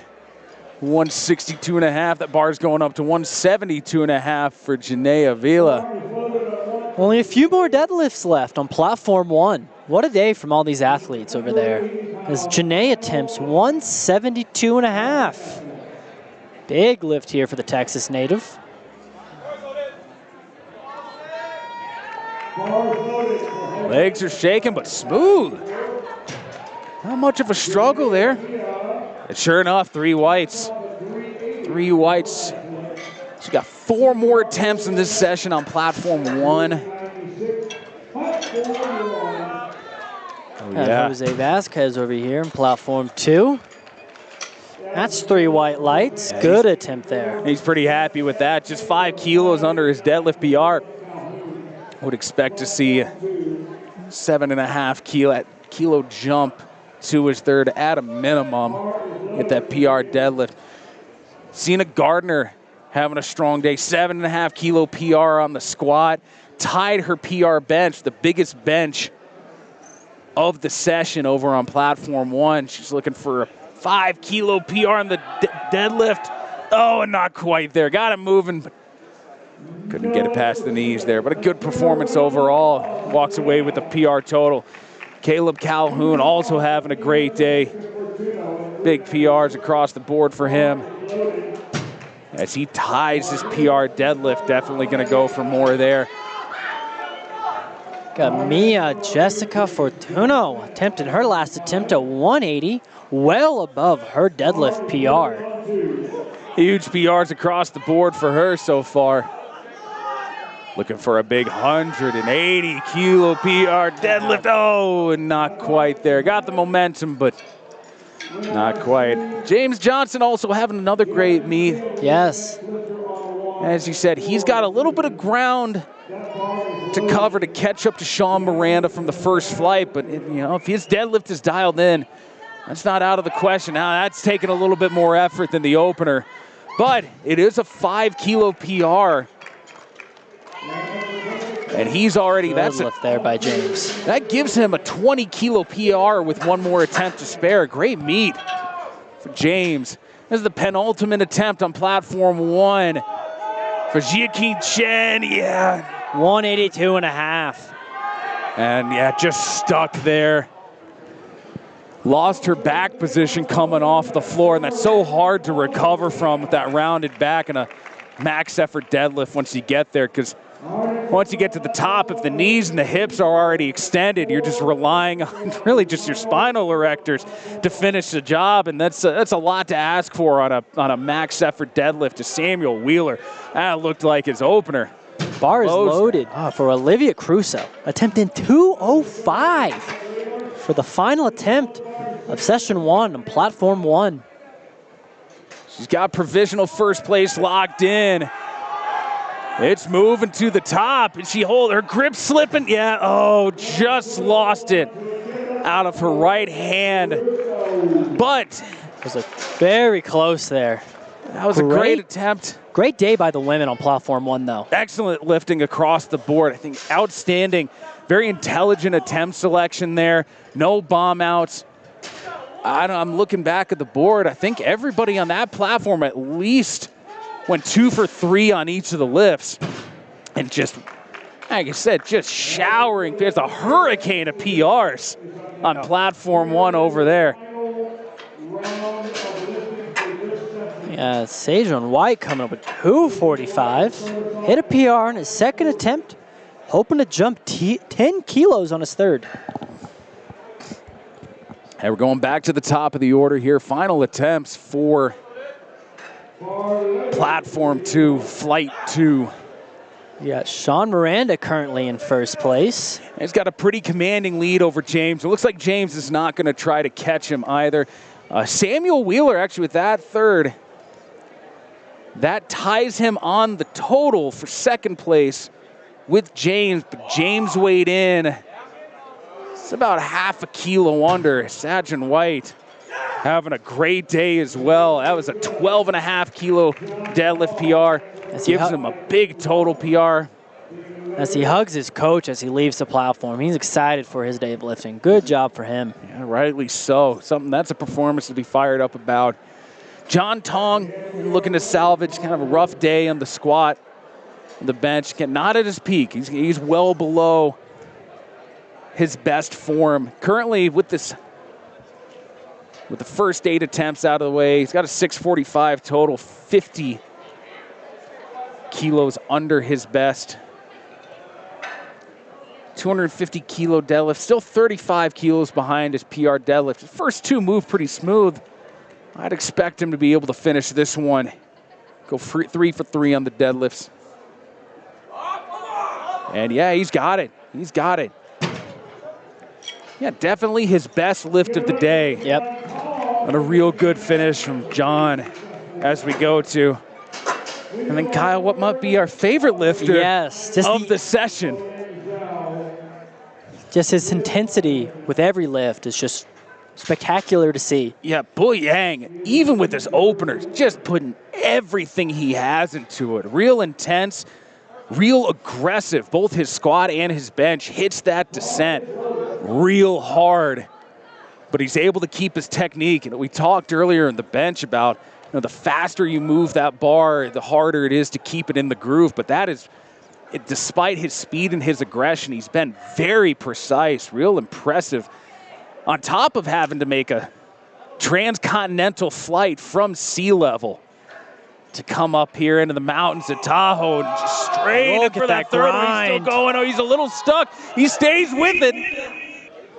Speaker 2: 162.5. That bar's going up to 172.5 for Janae Avila.
Speaker 1: Only a few more deadlifts left on platform 1. What a day from all these athletes over there. As Janae attempts 172.5. Big lift here for the Texas native.
Speaker 2: Legs are shaking, but smooth. Not much of a struggle there. And sure enough, 3 whites. 3 whites. She's got 4 more attempts in this session on platform 1.
Speaker 1: Oh, yeah. Jose Vasquez over here in platform 2. That's 3 white lights. Yeah, good attempt there.
Speaker 2: He's pretty happy with that. Just 5 kilos under his deadlift PR. Would expect to see 7.5 kilo jump to his third at a minimum at that PR deadlift. Cena Gardner having a strong day, 7.5 kilo PR on the squat, tied her PR bench, the biggest bench of the session over on platform 1. She's looking for a 5 kilo PR on the deadlift. Oh, and not quite there. Got it moving, but couldn't get it past the knees there. But a good performance overall. Walks away with the PR total. Caleb Calhoun also having a great day. Big PRs across the board for him. As he ties his PR deadlift, definitely going to go for more there.
Speaker 1: Got Mia Jessica Fortuno attempted her last attempt at 180, well above her deadlift PR.
Speaker 2: Huge PRs across the board for her so far. Looking for a big 180 kilo PR deadlift. Oh, and not quite there. Got the momentum, but not quite. James Johnson also having another great meet.
Speaker 1: Yes.
Speaker 2: As you said, he's got a little bit of ground to cover to catch up to Sean Miranda from the first flight, but if his deadlift is dialed in, that's not out of the question. Now that's taking a little bit more effort than the opener, but it is a 5 kilo PR. And he's already, that's
Speaker 1: lift there by James.
Speaker 2: That gives him a 20 kilo PR with one more attempt to spare. Great meet for James. This is the penultimate attempt on platform 1 for Jiaqin Chen. Yeah.
Speaker 1: 182.5.
Speaker 2: And yeah, just stuck there. Lost her back position coming off the floor, and that's so hard to recover from with that rounded back and a max effort deadlift once you get there, because once you get to the top, if the knees and the hips are already extended, you're just relying on really just your spinal erectors to finish the job, and that's a lot to ask for on a max effort deadlift to Samuel Wheeler. That looked like his opener.
Speaker 1: Bar is loaded for Olivia Crusoe, attempting 205 for the final attempt of session 1 on platform 1.
Speaker 2: She's got provisional first place locked in. It's moving to the top, and her grip slipping. Yeah, just lost it out of her right hand. But
Speaker 1: it was very close there.
Speaker 2: That was a great attempt.
Speaker 1: Great day by the women on platform 1, though.
Speaker 2: Excellent lifting across the board. I think outstanding, very intelligent attempt selection there. No bomb outs. I'm looking back at the board. I think everybody on that platform at least went 2 for 3 on each of the lifts. And just, like I said, just showering. There's a hurricane of PRs on platform 1 over there.
Speaker 1: Yeah, Sejon White coming up with 245. Hit a PR in his second attempt, hoping to jump 10 kilos on his third.
Speaker 2: And we're going back to the top of the order here. Final attempts for platform 2, flight 2.
Speaker 1: Yeah, Sean Miranda currently in first place.
Speaker 2: He's got a pretty commanding lead over James. It looks like James is not going to try to catch him either. Samuel Wheeler actually with that third. That ties him on the total for second place with James, but James weighed in. It's about half a kilo under. Sajon White having a great day as well. That was a 12.5 kilo deadlift PR. Gives him a big total PR.
Speaker 1: As he hugs his coach as he leaves the platform, he's excited for his day of lifting. Good job for him.
Speaker 2: Yeah, rightly so. That's a performance to be fired up about. John Tong looking to salvage kind of a rough day on the squat, on the bench. Not at his peak. He's well below his best form. Currently with the first 8 attempts out of the way, he's got a 645 total, 50 kilos under his best. 250 kilo deadlift, still 35 kilos behind his PR deadlift. The first 2 move pretty smooth. I'd expect him to be able to finish this one. Go 3 for 3 on the deadlifts. And yeah, he's got it. He's got it. Yeah, definitely his best lift of the day.
Speaker 1: Yep.
Speaker 2: And a real good finish from John as we go to. And then Kyle, what might be our favorite lifter
Speaker 1: of
Speaker 2: the session?
Speaker 1: Just his intensity with every lift is just spectacular to see.
Speaker 2: Yeah, Boy Yang, even with his openers, just putting everything he has into it. Real intense, real aggressive. Both his squat and his bench hits that descent real hard. But he's able to keep his technique. And we talked earlier in the bench about, the faster you move that bar, the harder it is to keep it in the groove. But that is, despite his speed and his aggression, he's been very precise, real impressive. On top of having to make a transcontinental flight from sea level to come up here into the mountains of Tahoe and just straight in for that third one. He's still going. Oh, he's a little stuck. He stays with it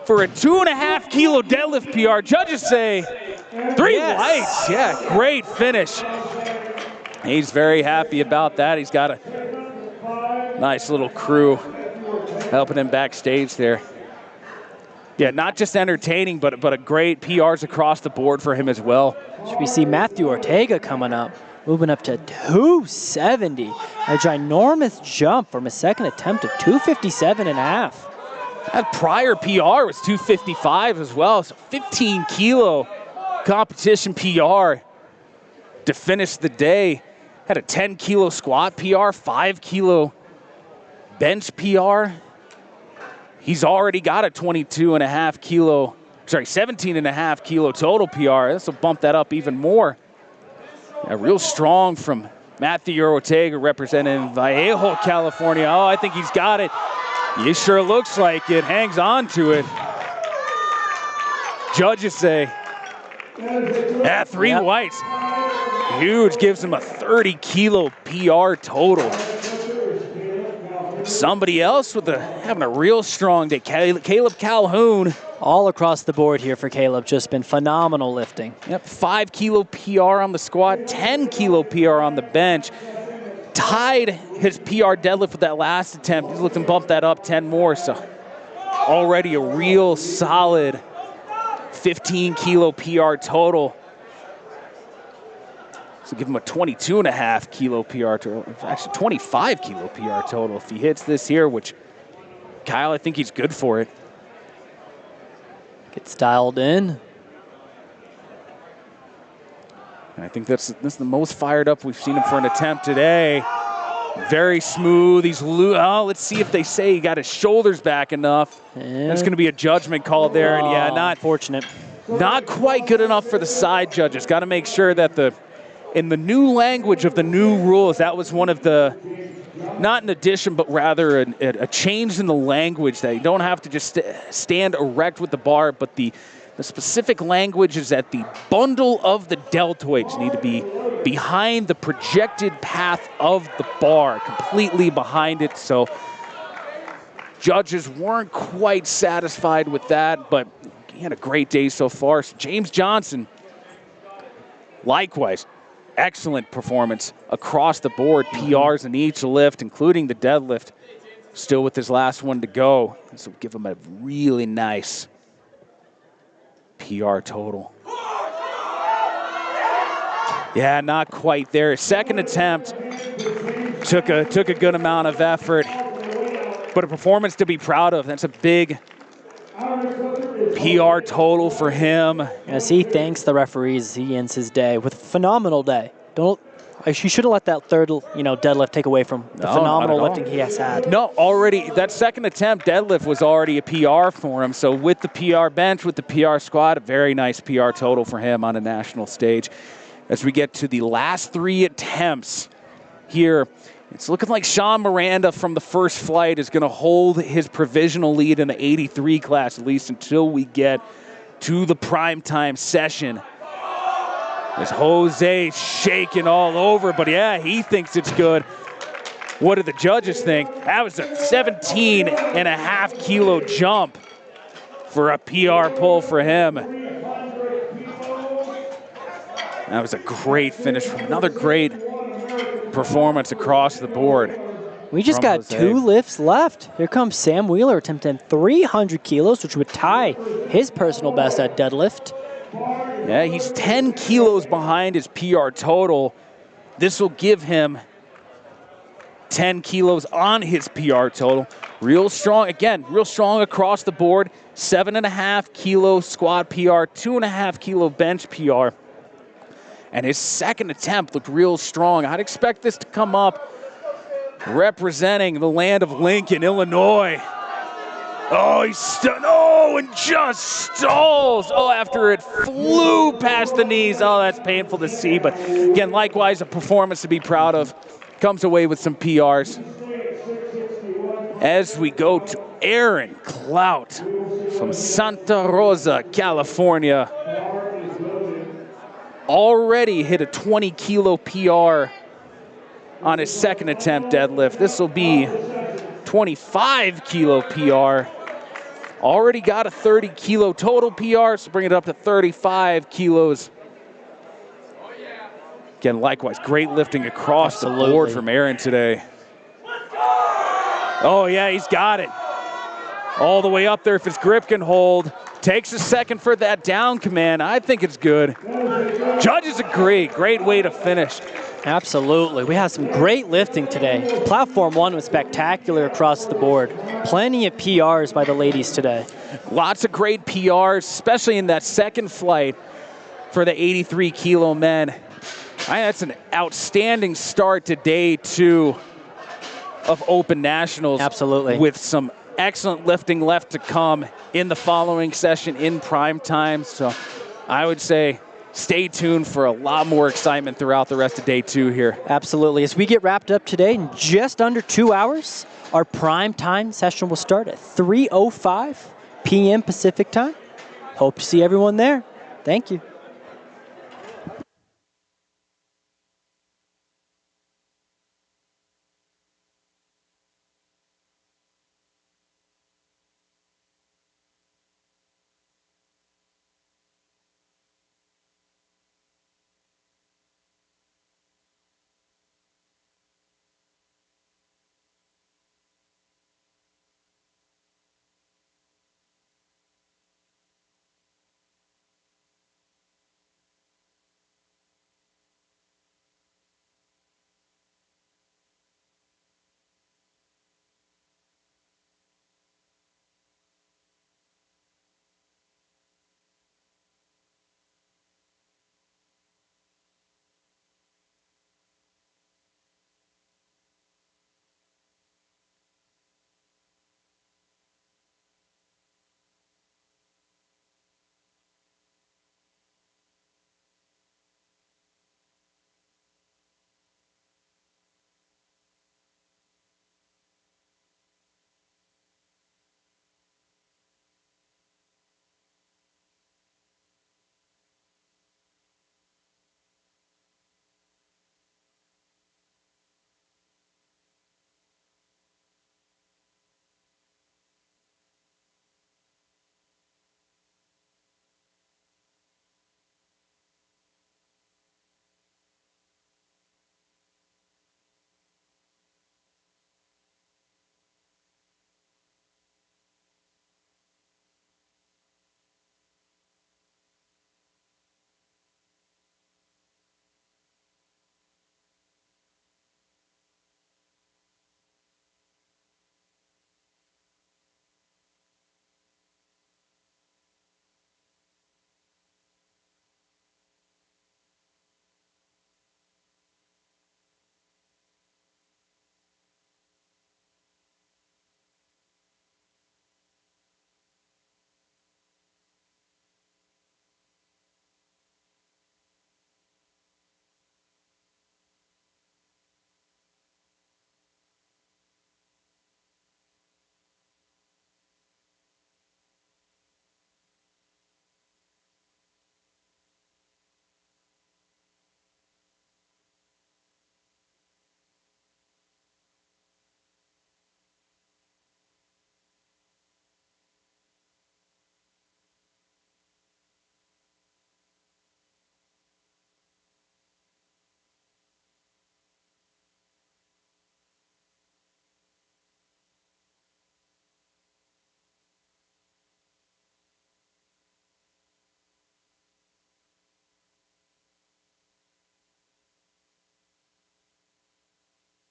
Speaker 2: for a 2.5 kilo deadlift PR. Judges say 3 whites. Yeah, great finish. He's very happy about that. He's got a nice little crew helping him backstage there. Yeah, not just entertaining, but a great PRs across the board for him as well.
Speaker 1: Should we see Matthew Ortega coming up, moving up to 270. A ginormous jump from his second attempt of 257.5.
Speaker 2: That prior PR was 255 as well, so 15 kilo competition PR to finish the day. Had a 10 kilo squat PR, 5 kilo bench PR. He's already got a 17.5 kilo total PR. This will bump that up even more. Yeah, real strong from Matthew Ortega representing Vallejo, California. Oh, I think he's got it. He sure looks like it. Hangs on to it. Judges say, 3 whites. Huge, gives him a 30 kilo PR total. Somebody else having a real strong day, Caleb Calhoun.
Speaker 1: All across the board here for Caleb, just been phenomenal lifting.
Speaker 2: Yep, 5 kilo PR on the squat, 10 kilo PR on the bench. Tied his PR deadlift with that last attempt. He's looking to bump that up 10 more, so already a real solid 15 kilo PR total. So give him a 22.5 kilo PR total, actually 25 kilo PR total if he hits this here, which Kyle, I think he's good for it.
Speaker 1: Gets dialed in.
Speaker 2: And I think that's the most fired up we've seen him for an attempt today. Very smooth. He's let's see if they say he got his shoulders back enough. There's going to be a judgment call there, and yeah, not
Speaker 1: fortunate.
Speaker 2: Not quite good enough for the side judges. Got to make sure that in the new language of the new rules, that was one of the, not an addition, but rather a change in the language that you don't have to just stand erect with the bar, but the specific language is that the bundle of the deltoids need to be behind the projected path of the bar, completely behind it. So judges weren't quite satisfied with that, but he had a great day so far. So James Johnson, likewise, excellent performance across the board. PRs in each lift, including the deadlift. Still with his last one to go. This will give him a really nice PR total. Yeah, not quite there. Second attempt took a good amount of effort, but a performance to be proud of. That's a big PR total for him.
Speaker 1: As he thanks the referees, he ends his day with a phenomenal day. You shouldn't let that third, deadlift take away from the phenomenal lifting he has had.
Speaker 2: No, already that second attempt deadlift was already a PR for him. So with the PR bench, with the PR squat, a very nice PR total for him on a national stage. As we get to the last 3 attempts here, it's looking like Sean Miranda from the first flight is going to hold his provisional lead in the 83 class, at least until we get to the primetime session. As Jose shaking all over, but yeah, he thinks it's good. What do the judges think? That was a 17.5 kilo jump for a PR pull for him. That was a great finish from another great performance across the board.
Speaker 1: We just got
Speaker 2: Jose.
Speaker 1: 2 lifts left. Here comes Sam Wheeler attempting 300 kilos, which would tie his personal best at deadlift.
Speaker 2: Yeah, he's 10 kilos behind his PR total. This will give him 10 kilos on his PR total. Real strong, again, real strong across the board. 7.5 kilo squat PR, 2.5 kilo bench PR. And his second attempt looked real strong. I'd expect this to come up representing the land of Lincoln, Illinois. Oh, and just stalls. Oh, after it flew past the knees. Oh, that's painful to see. But again, likewise, a performance to be proud of. Comes away with some PRs. As we go to Aaron Clout from Santa Rosa, California. Already hit a 20 kilo PR on his second attempt deadlift. This will be 25 kilo PR. Already got a 30 kilo total PR, so bring it up to 35 kilos. Again, likewise, great lifting across the board from Aaron today. Oh yeah, he's got it. All the way up there if his grip can hold. Takes a second for that down command. I think it's good. Judges agree. Great way to finish.
Speaker 1: Absolutely. We had some great lifting today. Platform 1 was spectacular across the board. Plenty of PRs by the ladies today.
Speaker 2: Lots of great PRs, especially in that second flight for the 83 kilo men. That's an outstanding start to day 2 of Open Nationals.
Speaker 1: Absolutely.
Speaker 2: With some excellent lifting left to come in the following session in prime time. So I would say stay tuned for a lot more excitement throughout the rest of day 2 here.
Speaker 1: Absolutely. As we get wrapped up today in just under 2 hours, our prime time session will start at 3:05 p.m. Pacific time. Hope to see everyone there. Thank you.